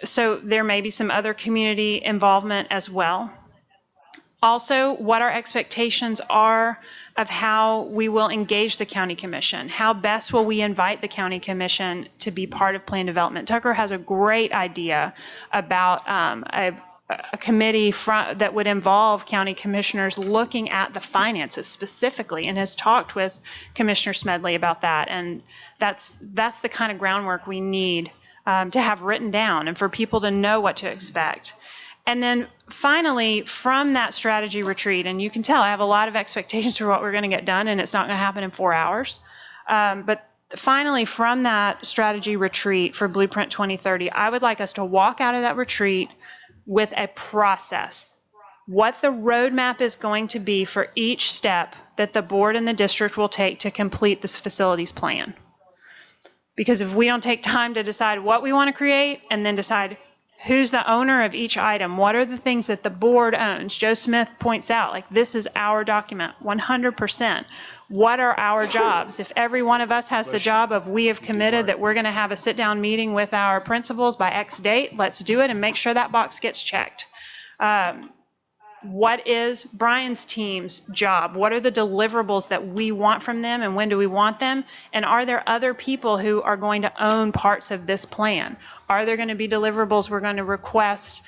So there may be some other community involvement as well. Also, what our expectations are of how we will engage the county commission. How best will we invite the county commission to be part of plan development? Tucker has a great idea about a committee that would involve county commissioners looking at the finances specifically, and has talked with Commissioner Smedley about that. And that's the kind of groundwork we need to have written down and for people to know what to expect. And then finally, from that strategy retreat, and you can tell I have a lot of expectations for what we're going to get done, and it's not going to happen in 4 hours. But finally, from that strategy retreat for Blueprint 2030, I would like us to walk out of that retreat with a process, what the roadmap is going to be for each step that the board and the district will take to complete this facilities plan. Because if we don't take time to decide what we want to create and then decide Who's the owner of each item? What are the things that the board owns? Joe Smith points out, like, this is our document, 100%. What are our jobs? If every one of us has the job of, we have committed that we're going to have a sit-down meeting with our principals by X date, let's do it and make sure that box gets checked. What is Brian's team's job? What are the deliverables that we want from them, and when do we want them? And are there other people who are going to own parts of this plan? Are there going to be deliverables we're going to request,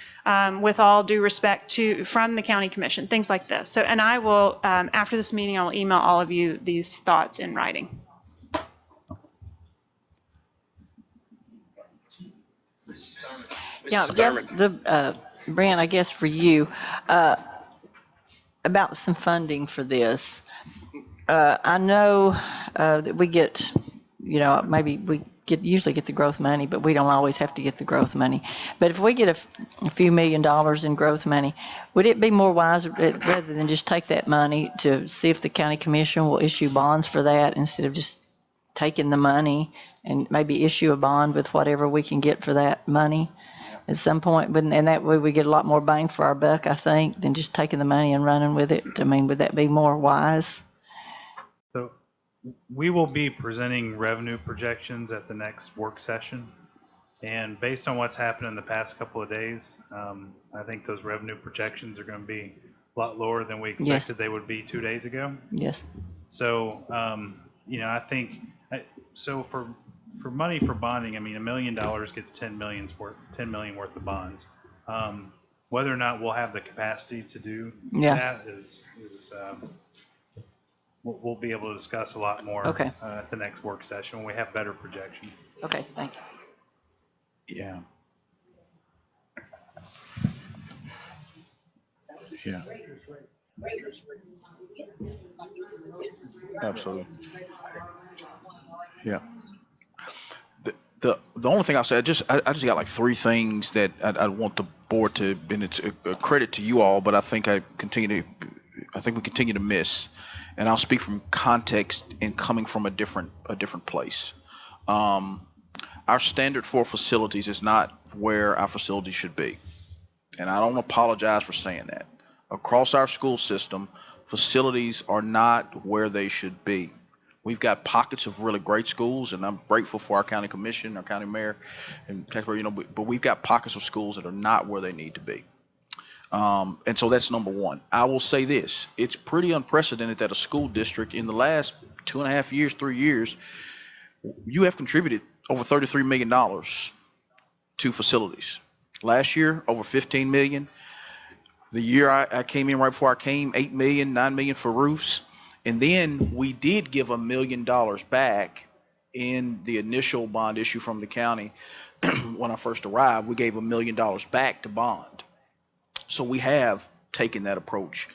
with all due respect from the county commission, things like this? So, and I will, after this meeting, I will email all of you these thoughts in writing. Yeah, just Brent, I guess for you, about some funding for this. I know that we get, maybe we usually get the growth money, but we don't always have to get the growth money. But if we get a few $1 million in growth money, would it be more wise rather than just take that money to see if the county commission will issue bonds for that instead of just taking the money and maybe issue a bond with whatever we can get for that money at some point? And that way we get a lot more bang for our buck, I think, than just taking the money and running with it. I mean, would that be more wise? So we will be presenting revenue projections at the next work session. And based on what's happened in the past couple of days, I think those revenue projections are going to be a lot lower than we expected they would be 2 days ago. Yes. So, I think, so for money for bonding, I mean, $1 million gets 10 million worth of bonds. Whether or not we'll have the capacity to do that is we'll be able to discuss a lot more at the next work session when we have better projections. Okay, thank you. Yeah. Yeah. Absolutely. Yeah. The only thing I'll say, I just got like 3 things that I want the board to, and it's a credit to you all, but I think we continue to miss, and I'll speak from context and coming from a different place. Our standard for facilities is not where our facilities should be, and I don't apologize for saying that. Across our school system, facilities are not where they should be. We've got pockets of really great schools, and I'm grateful for our county commission, our county mayor, and taxpayer, but we've got pockets of schools that are not where they need to be. And so that's number one. I will say this, it's pretty unprecedented that a school district in the last 2.5 years, 3 years, you have contributed over $33 million to facilities. Last year, over $15 million. The year I came in, right before I came, $8 million, $9 million for roofs. And then we did give $1 million back in the initial bond issue from the county. When I first arrived, we gave $1 million back to bond. So we have taken that approach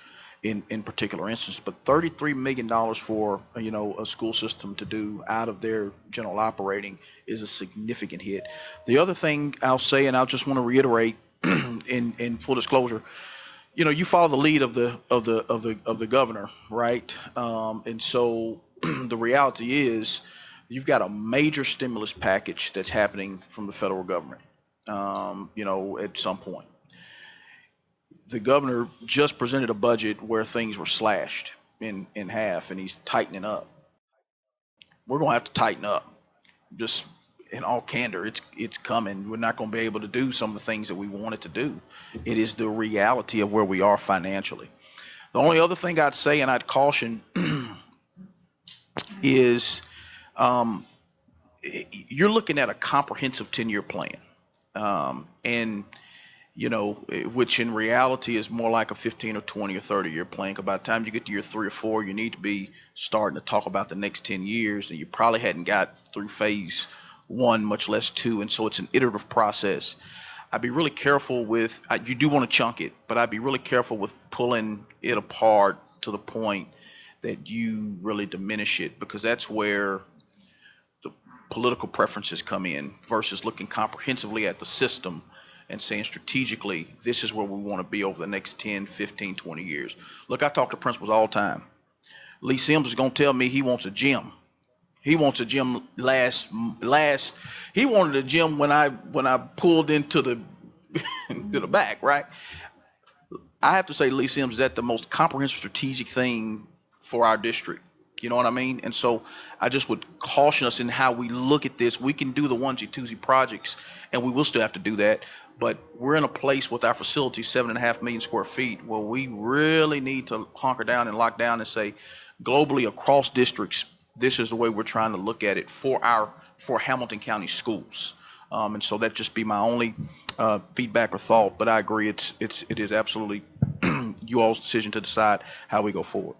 in particular instances. But $33 million for a school system to do out of their general operating is a significant hit. The other thing I'll say, and I just want to reiterate in full disclosure, you follow the lead of the governor, right? And so the reality is you've got a major stimulus package that's happening from the federal government, at some point. The governor just presented a budget where things were slashed in half, and he's tightening up. We're going to have to tighten up. Just in all candor, it's coming. We're not going to be able to do some of the things that we wanted to do. It is the reality of where we are financially. The only other thing I'd say, and I'd caution, is you're looking at a comprehensive 10-year plan, which in reality is more like a 15 or 20 or 30-year plan. By the time you get to year 3 or 4, you need to be starting to talk about the next 10 years, and you probably hadn't got through phase 1, much less 2, and so it's an iterative process. I'd be really careful with, you do want to chunk it, but I'd be really careful with pulling it apart to the point that you really diminish it, because that's where the political preferences come in versus looking comprehensively at the system and saying strategically, this is where we want to be over the next 10, 15, 20 years. Look, I talk to principals all the time. Lee Sims is going to tell me he wants a gym. He wants a gym he wanted a gym when I pulled into the to the back, right? I have to say, Lee Sims, that the most comprehensive strategic thing for our district. You know what I mean? And so I just would caution us in how we look at this. We can do the onesie twosie projects, and we will still have to do that. But we're in a place with our facility, 7.5 million square feet, where we really need to hunker down and lock down and say, globally across districts, this is the way we're trying to look at it for Hamilton County schools. And so that just be my only feedback or thought. But I agree, it is absolutely you all's decision to decide how we go forward.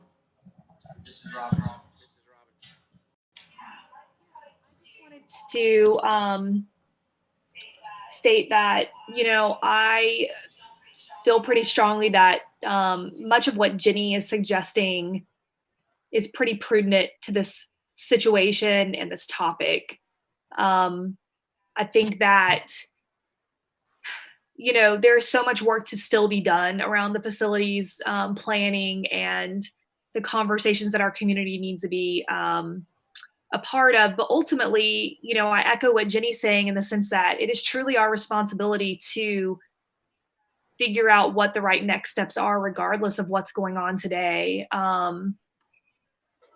To state that, I feel pretty strongly that much of what Jenny is suggesting is pretty prudent to this situation and this topic. I think that, there's so much work to still be done around the facilities planning and the conversations that our community needs to be a part of. But ultimately, I echo what Jenny's saying in the sense that it is truly our responsibility to figure out what the right next steps are, regardless of what's going on today.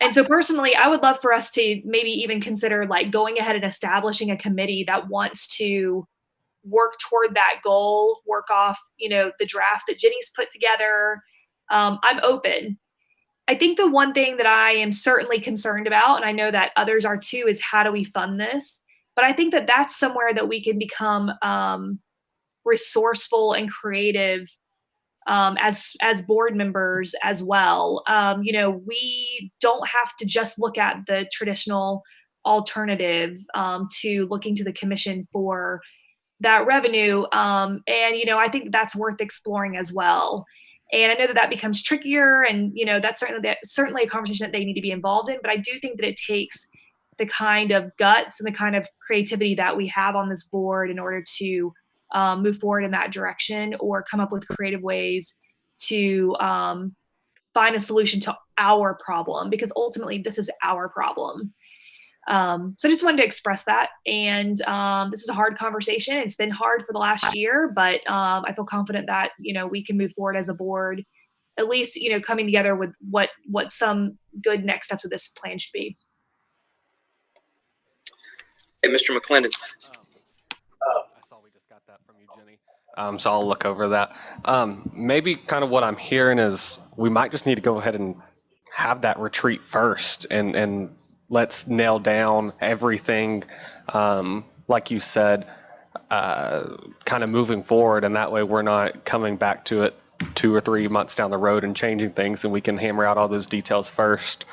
And so personally, I would love for us to maybe even consider like going ahead and establishing a committee that wants to work toward that goal, work off, the draft that Jenny's put together. I'm open. I think the one thing that I am certainly concerned about, and I know that others are too, is how do we fund this? But I think that that's somewhere that we can become resourceful and creative as board members as well. We don't have to just look at the traditional alternative to looking to the commission for that revenue. I think that's worth exploring as well. And I know that becomes trickier, and that's certainly a conversation that they need to be involved in. But I do think that it takes the kind of guts and the kind of creativity that we have on this board in order to move forward in that direction, or come up with creative ways to find a solution to our problem, because ultimately this is our problem. So I just wanted to express that. And this is a hard conversation. It's been hard for the last year, but I feel confident that, we can move forward as a board, at least, coming together with what some good next steps of this plan should be. Hey, Mr. McClendon. I saw we just got that from you, Jenny. So I'll look over that. Maybe kind of what I'm hearing is we might just need to go ahead and have that retreat first, and let's nail down everything, like you said, kind of moving forward, and that way we're not coming back to it 2 or 3 months down the road and changing things, and we can hammer out all those details first.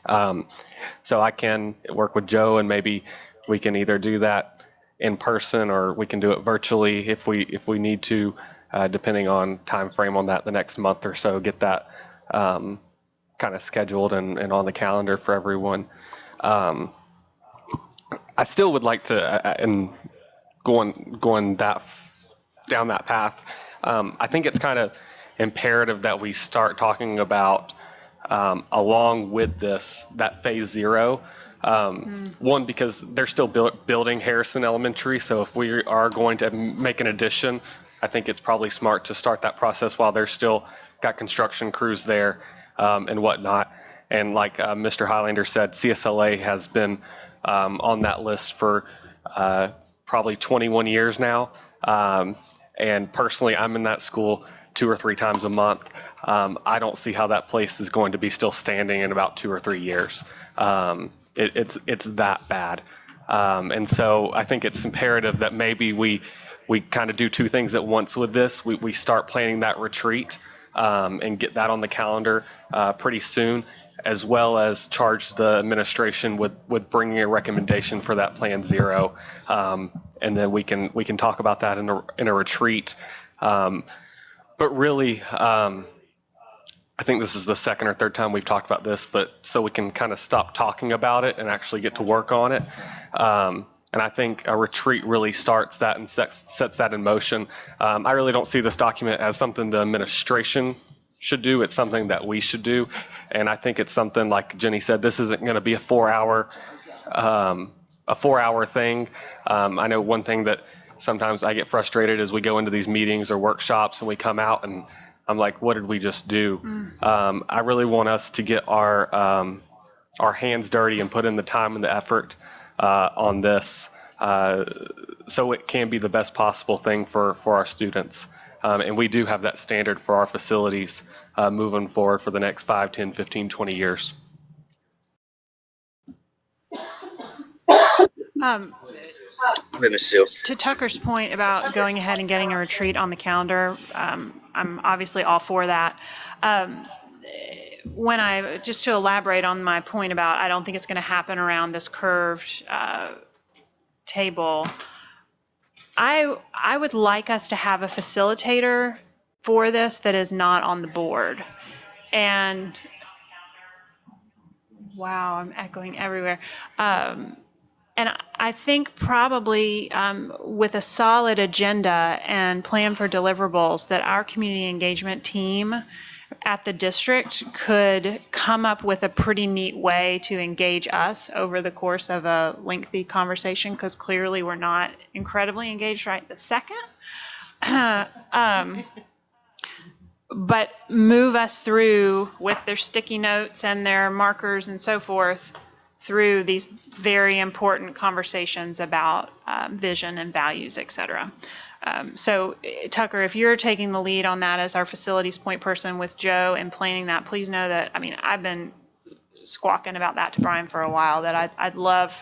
So I can work with Joe, and maybe we can either do that in person or we can do it virtually if we need to, depending on time frame on that the next month or so, get that kind of scheduled and on the calendar for everyone. I still would like to, and going down that path, I think it's kind of imperative that we start talking about, along with this, that phase 0. One, because they're still building Harrison Elementary, so if we are going to make an addition, I think it's probably smart to start that process while they're still got construction crews there and whatnot. And like Mr. Highlander said, CSLA has been on that list for probably 21 years now. And personally, I'm in that school 2 or 3 times a month. I don't see how that place is going to be still standing in about 2 or 3 years. It's that bad. And so I think it's imperative that maybe we kind of do 2 things at once with this. We start planning that retreat and get that on the calendar pretty soon, as well as charge the administration with bringing a recommendation for that Plan 0. And then we can talk about that in a retreat. But really, I think this is the 2nd or 3rd time we've talked about this, but so we can kind of stop talking about it and actually get to work on it. And I think a retreat really starts that and sets that in motion. I really don't see this document as something the administration should do. It's something that we should do. And I think it's something, like Jenny said, this isn't going to be a 4-hour thing. I know one thing that sometimes I get frustrated as we go into these meetings or workshops and we come out and I'm like, what did we just do? I really want us to get our hands dirty and put in the time and the effort on this so it can be the best possible thing for our students. And we do have that standard for our facilities moving forward for the next 5, 10, 15, 20 years. To Tucker's point about going ahead and getting a retreat on the calendar, I'm obviously all for that. Just to elaborate on my point about, I don't think it's going to happen around this curved table. I would like us to have a facilitator for this that is not on the board. And wow, I'm echoing everywhere. And I think probably with a solid agenda and plan for deliverables that our community engagement team at the district could come up with a pretty neat way to engage us over the course of a lengthy conversation, because clearly we're not incredibly engaged right this second. But move us through with their sticky notes and their markers and so forth through these very important conversations about vision and values, et cetera. So Tucker, if you're taking the lead on that as our facilities point person with Joe and planning that, please know that, I mean, I've been squawking about that to Brian for a while, that I'd love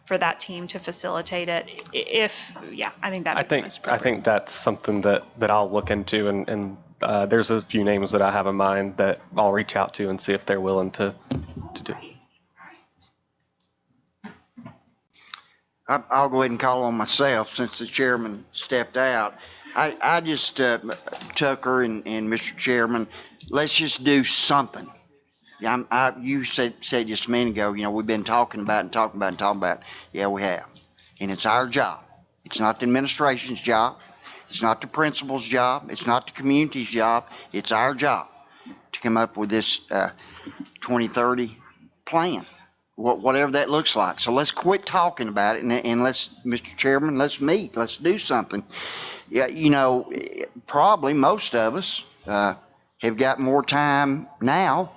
for that team to facilitate it. I think that I think that's something that I'll look into, and there's a few names that I have in mind that I'll reach out to and see if they're willing to do. I'll go ahead and call on myself since the chairman stepped out. I just, Tucker and Mr. Chairman, let's just do something. You said just a minute ago, we've been talking about it. Yeah, we have. And it's our job. It's not the administration's job. It's not the principal's job. It's not the community's job. It's our job to come up with this 2030 plan. Whatever that looks like. So let's quit talking about it and let's, Mr. Chairman, let's meet. Let's do something. Yeah, probably most of us have got more time now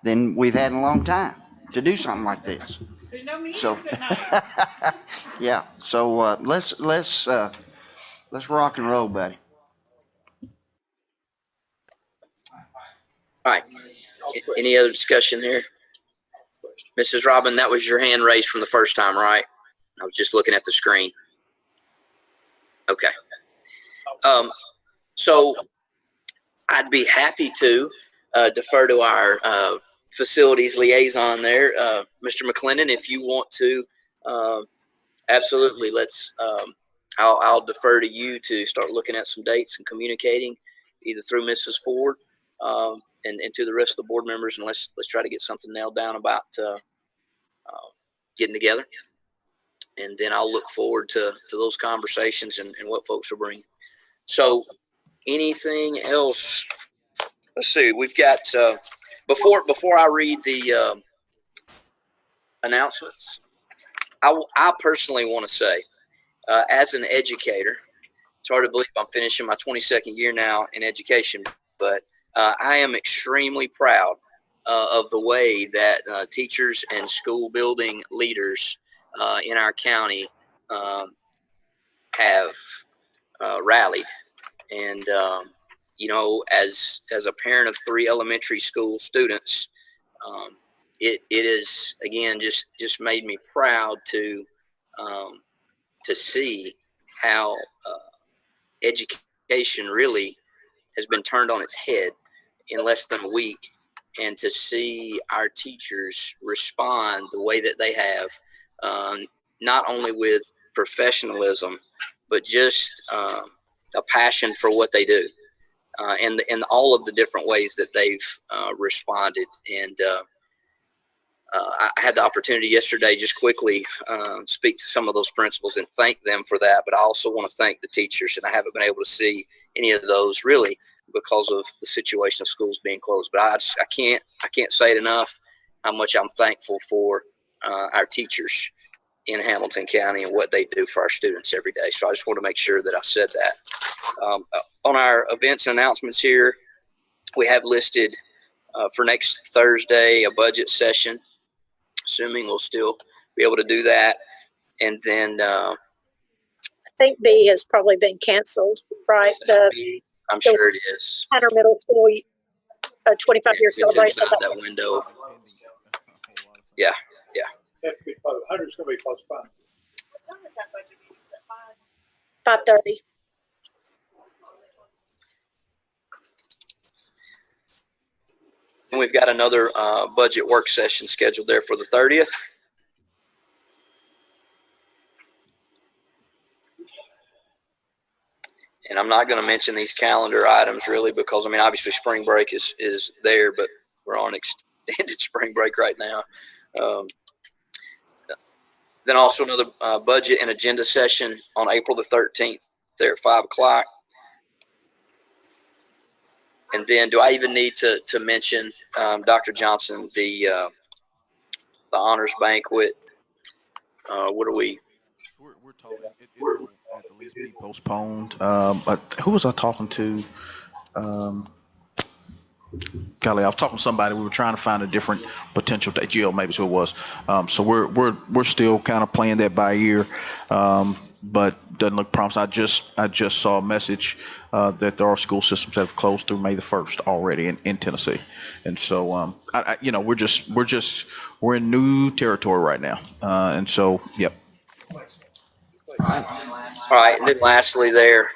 than we've had in a long time to do something like this. There's no meetings at night. Yeah. So let's rock and roll, buddy. All right. Any other discussion here? Mrs. Robin, that was your hand raised from the first time, right? I was just looking at the screen. Okay. So I'd be happy to defer to our facilities liaison there, Mr. McClendon, if you want to. Absolutely. I'll defer to you to start looking at some dates and communicating either through Mrs. Ford and to the rest of the board members, and let's try to get something nailed down about getting together. And then I'll look forward to those conversations and what folks will bring. So anything else? Let's see. We've got before I read the announcements, I personally want to say, as an educator, it's hard to believe I'm finishing my 22nd year now in education, but I am extremely proud of the way that teachers and school building leaders in our county have rallied. And, as a parent of 3 elementary school students, it is, again, just made me proud to see how education really has been turned on its head in less than a week, and to see our teachers respond the way that they have, not only with professionalism, but just a passion for what they do, and all of the different ways that they've responded. And I had the opportunity yesterday just quickly speak to some of those principals and thank them for that. But I also want to thank the teachers, and I haven't been able to see any of those really because of the situation of schools being closed. But I can't say it enough how much I'm thankful for our teachers in Hamilton County and what they do for our students every day. So I just want to make sure that I said that. On our events and announcements here, we have listed for next Thursday a budget session, assuming we'll still be able to do that. And then I think B has probably been canceled, right? I'm sure it is. Hatter Middle School, 25-year It's celebration. inside that window. Yeah, yeah. Hunter's going to be postponed. 5:30. And we've got another budget work session scheduled there for the 30th. And I'm not going to mention these calendar items really because, I mean, obviously spring break is there, but we're on extended spring break right now. Then also another budget and agenda session on April the 13th there at 5 o'clock. And then do I even need to mention, Dr. Johnson, the honors banquet? What are we? We're talking, it will at the least be postponed. But who was I talking to? Golly, I was talking to somebody. We were trying to find a different potential date. Jill, maybe so it was. So we're still kind of playing that by ear, but doesn't look promising. I just saw a message that there are school systems that have closed through May the 1st already in Tennessee, and so we're in new territory right now, and so yep. All right, and then lastly there,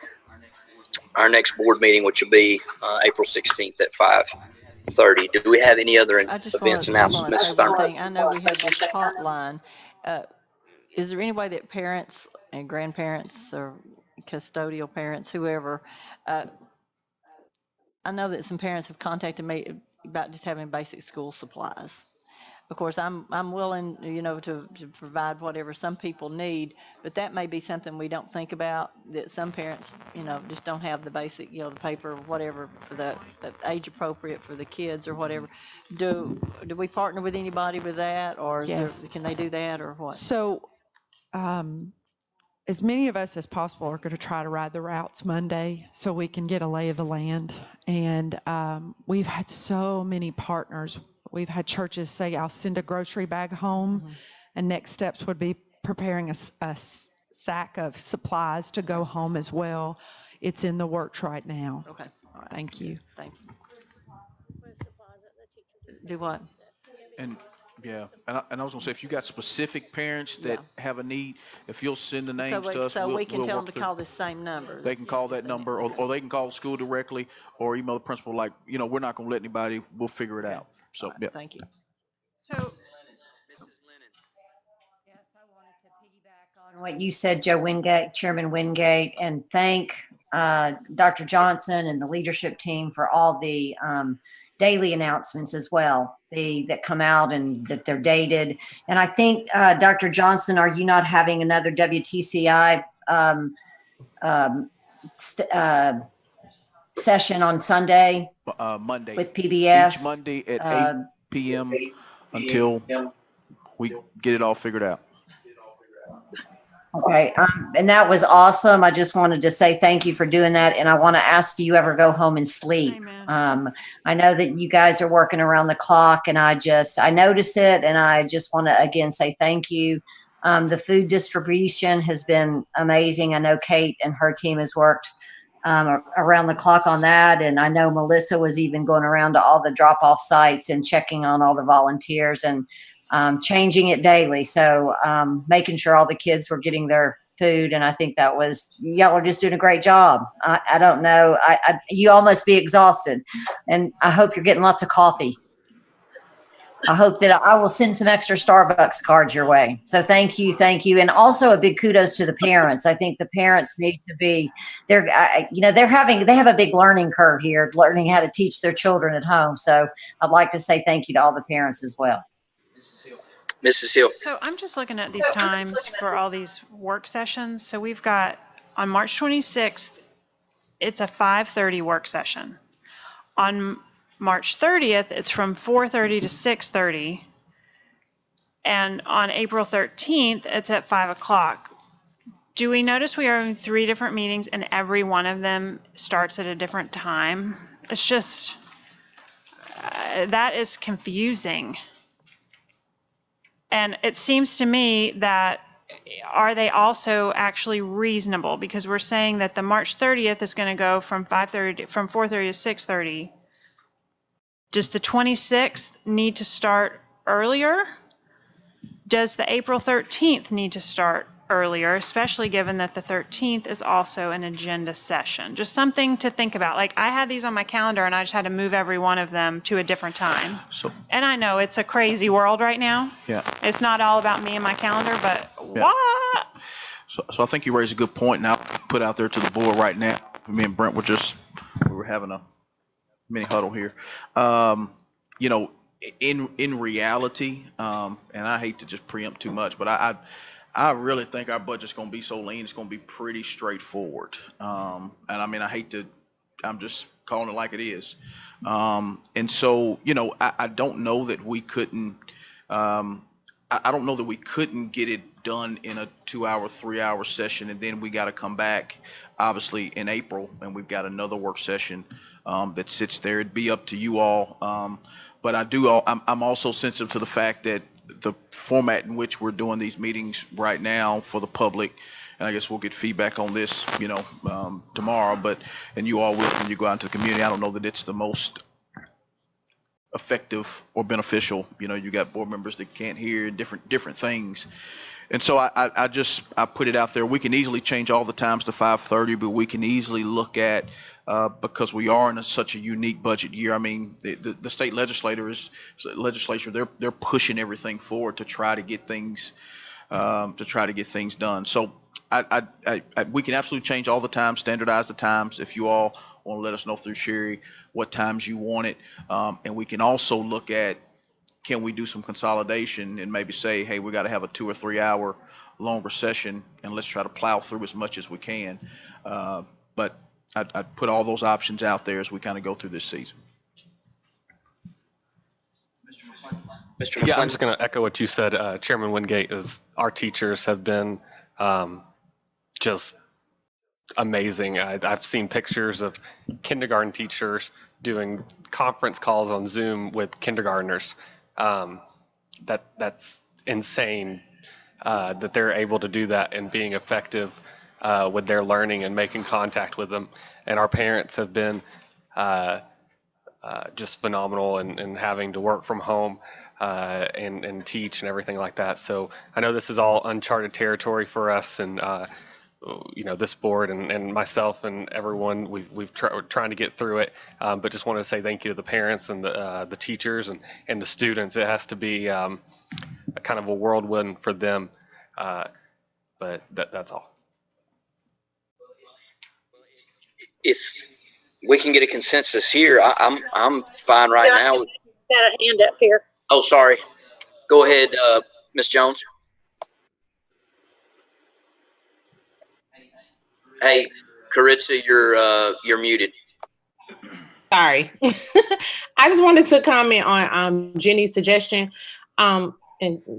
our next board meeting, which will be April 16th at 5:30. Do we have any other events announcements, Mrs. Thurman? I know we have this hotline. Is there any way that parents and grandparents or custodial parents, whoever, I know that some parents have contacted me about just having basic school supplies. Of course, I'm willing, to provide whatever some people need, but that may be something we don't think about, that some parents, just don't have the basic, the paper, whatever, for the age appropriate for the kids or whatever. Do we partner with anybody with that, or Yes. can they do that, or what? So, as many of us as possible are going to try to ride the routes Monday so we can get a lay of the land. And we've had so many partners. We've had churches say, I'll send a grocery bag home. Mm-hmm. And next steps would be preparing a sack of supplies to go home as well. It's in the works right now. Okay. All right. Thank you. Thank you. Do what? And yeah, and I was gonna say, if you got specific parents that have a need, if you'll send the names to us, so we can we'll tell work them to through. call this same number. They can call that number, or they can call the school directly, or email the principal. Like, we're not gonna let anybody. We'll figure it out. So right, yeah. Thank you. So, Yes, I wanted to piggyback on what you said, Joe Wingate, Chairman Wingate, and thank Dr. Johnson and the leadership team for all the daily announcements as well, that come out and that they're dated. And I think, Dr. Johnson, are you not having another WTCI session on Sunday? Monday. With PBS? Each Monday at 8 p.m. until we get it all figured out. Okay, and that was awesome. I just wanted to say thank you for doing that. And I want to ask, do you ever go home and sleep? I know that you guys are working around the clock, and I notice it, and I just want to again say thank you. The food distribution has been amazing. I know Kate and her team has worked around the clock on that. And I know Melissa was even going around to all the drop-off sites and checking on all the volunteers and changing it daily. So making sure all the kids were getting their food. And I think y'all are just doing a great job. I don't know. You all must be exhausted. And I hope you're getting lots of coffee. I hope that I will send some extra Starbucks cards your way. So thank you. And also a big kudos to the parents. I think the parents need to be, they have a big learning curve here, learning how to teach their children at home. So I'd like to say thank you to all the parents as well. Mrs. Hill. So I'm just looking at these times for all these work sessions. So we've got on March 26th, it's a 5:30 work session. On March 30th, it's from 4:30 to 6:30. And on April 13th, it's at 5 o'clock. Do we notice we are in 3 different meetings and every one of them starts at a different time? It's just, that is confusing. And it seems to me that, are they also actually reasonable? Because we're saying that the March 30th is going to go from 4:30 to 6:30. Does the 26th need to start earlier? Does the April 13th need to start earlier, especially given that the 13th is also an agenda session? Just something to think about. Like, I had these on my calendar and I just had to move every one of them to a different time. And I know it's a crazy world right now. Yeah. It's not all about me and my calendar, but Yeah. what? So I think you raised a good point, and I'll put out there to the board right now. Me and Brent we were having a mini huddle here. You know, in reality, and I hate to just preempt too much, but I really think our budget's going to be so lean, it's going to be pretty straightforward. And I mean, I'm just calling it like it is. And so, you know, I don't know that we couldn't, I don't know that we couldn't get it done in a 2-hour, 3-hour session, and then we got to come back, obviously, in April, and we've got another work session that sits there. It'd be up to you all. But I'm also sensitive to the fact that the format in which we're doing these meetings right now for the public, and I guess we'll get feedback on this, you know, tomorrow, and you all will when you go out into the community. I don't know that it's the most effective or beneficial. You know, you got board members that can't hear different things. And so I put it out there. We can easily change all the times to 5:30, but we can easily look at, because we are in such a unique budget year. I mean, the state legislature, they're pushing everything forward to try to get things done. So we can absolutely change all the times, standardize the times. If you all want to let us know through Sherry what times you want it, and we can also look at, can we do some consolidation and maybe say, hey, we got to have a 2 or 3 hour longer session, and let's try to plow through as much as we can. But I'd put all those options out there as we kind of go through this season. Mr. Yeah, I'm just going to echo what you said, Chairman Wingate. Is our teachers have been just amazing. I've seen pictures of kindergarten teachers doing conference calls on Zoom with kindergartners. That's insane that they're able to do that and being effective with their learning and making contact with them. And our parents have been just phenomenal in having to work from home and teach and everything like that. So I know this is all uncharted territory for us, and you know, this board and myself and everyone, we're trying to get through it. But just want to say thank you to the parents and the teachers and the students. It has to be a kind of a whirlwind for them. But that's all. If we can get a consensus here, I'm fine right now. Got a hand up here. Oh, sorry. Go ahead, Ms. Jones. Hey, Caritza, you're muted. Sorry. I just wanted to comment on Jenny's suggestion. And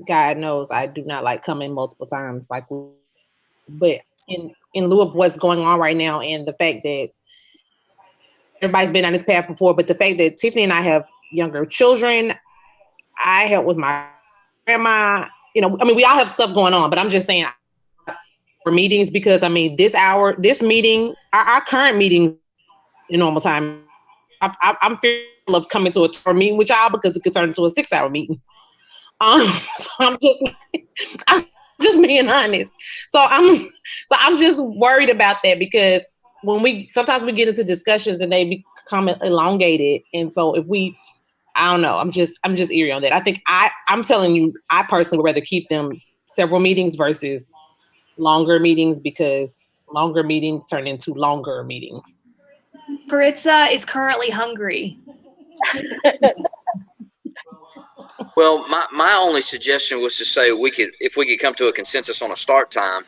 God knows I do not like coming multiple times, but in lieu of what's going on right now and the fact that everybody's been on this path before, but the fact that Tiffany and I have younger children, I help with my grandma, you know, I mean, we all have stuff going on, but I'm just saying for meetings, because I mean, this meeting, our current meeting in normal time, I'm fearful of coming to a meeting with y'all because it could turn into a 6-hour meeting. So I'm just being honest. So I'm just worried about that, because sometimes we get into discussions and they become elongated. And so I don't know, I'm just eerie on that. I think I'm telling you, I personally would rather keep them several meetings versus longer meetings, because longer meetings turn into longer meetings. Caritza is currently hungry. Well, my only suggestion was to say if we could come to a consensus on a start time,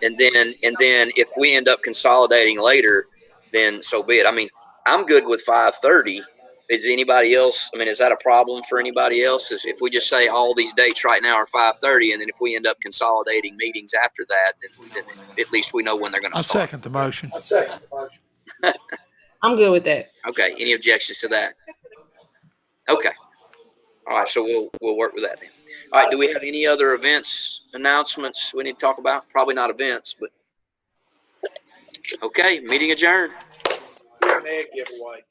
and then if we end up consolidating later, then so be it. I mean, I'm good with 5:30 Is anybody else, I mean, is that a problem for anybody else? If we just say all these dates right now are 5:30, and then if we end up consolidating meetings after that, then at least we know when they're going I to start. second the motion. I'm good with that. Okay, any objections to that? Okay. All right, so we'll work with that then. All right, do we have any other events, announcements we need to talk about? Probably not events, but okay, meeting adjourned. An egg giveaway.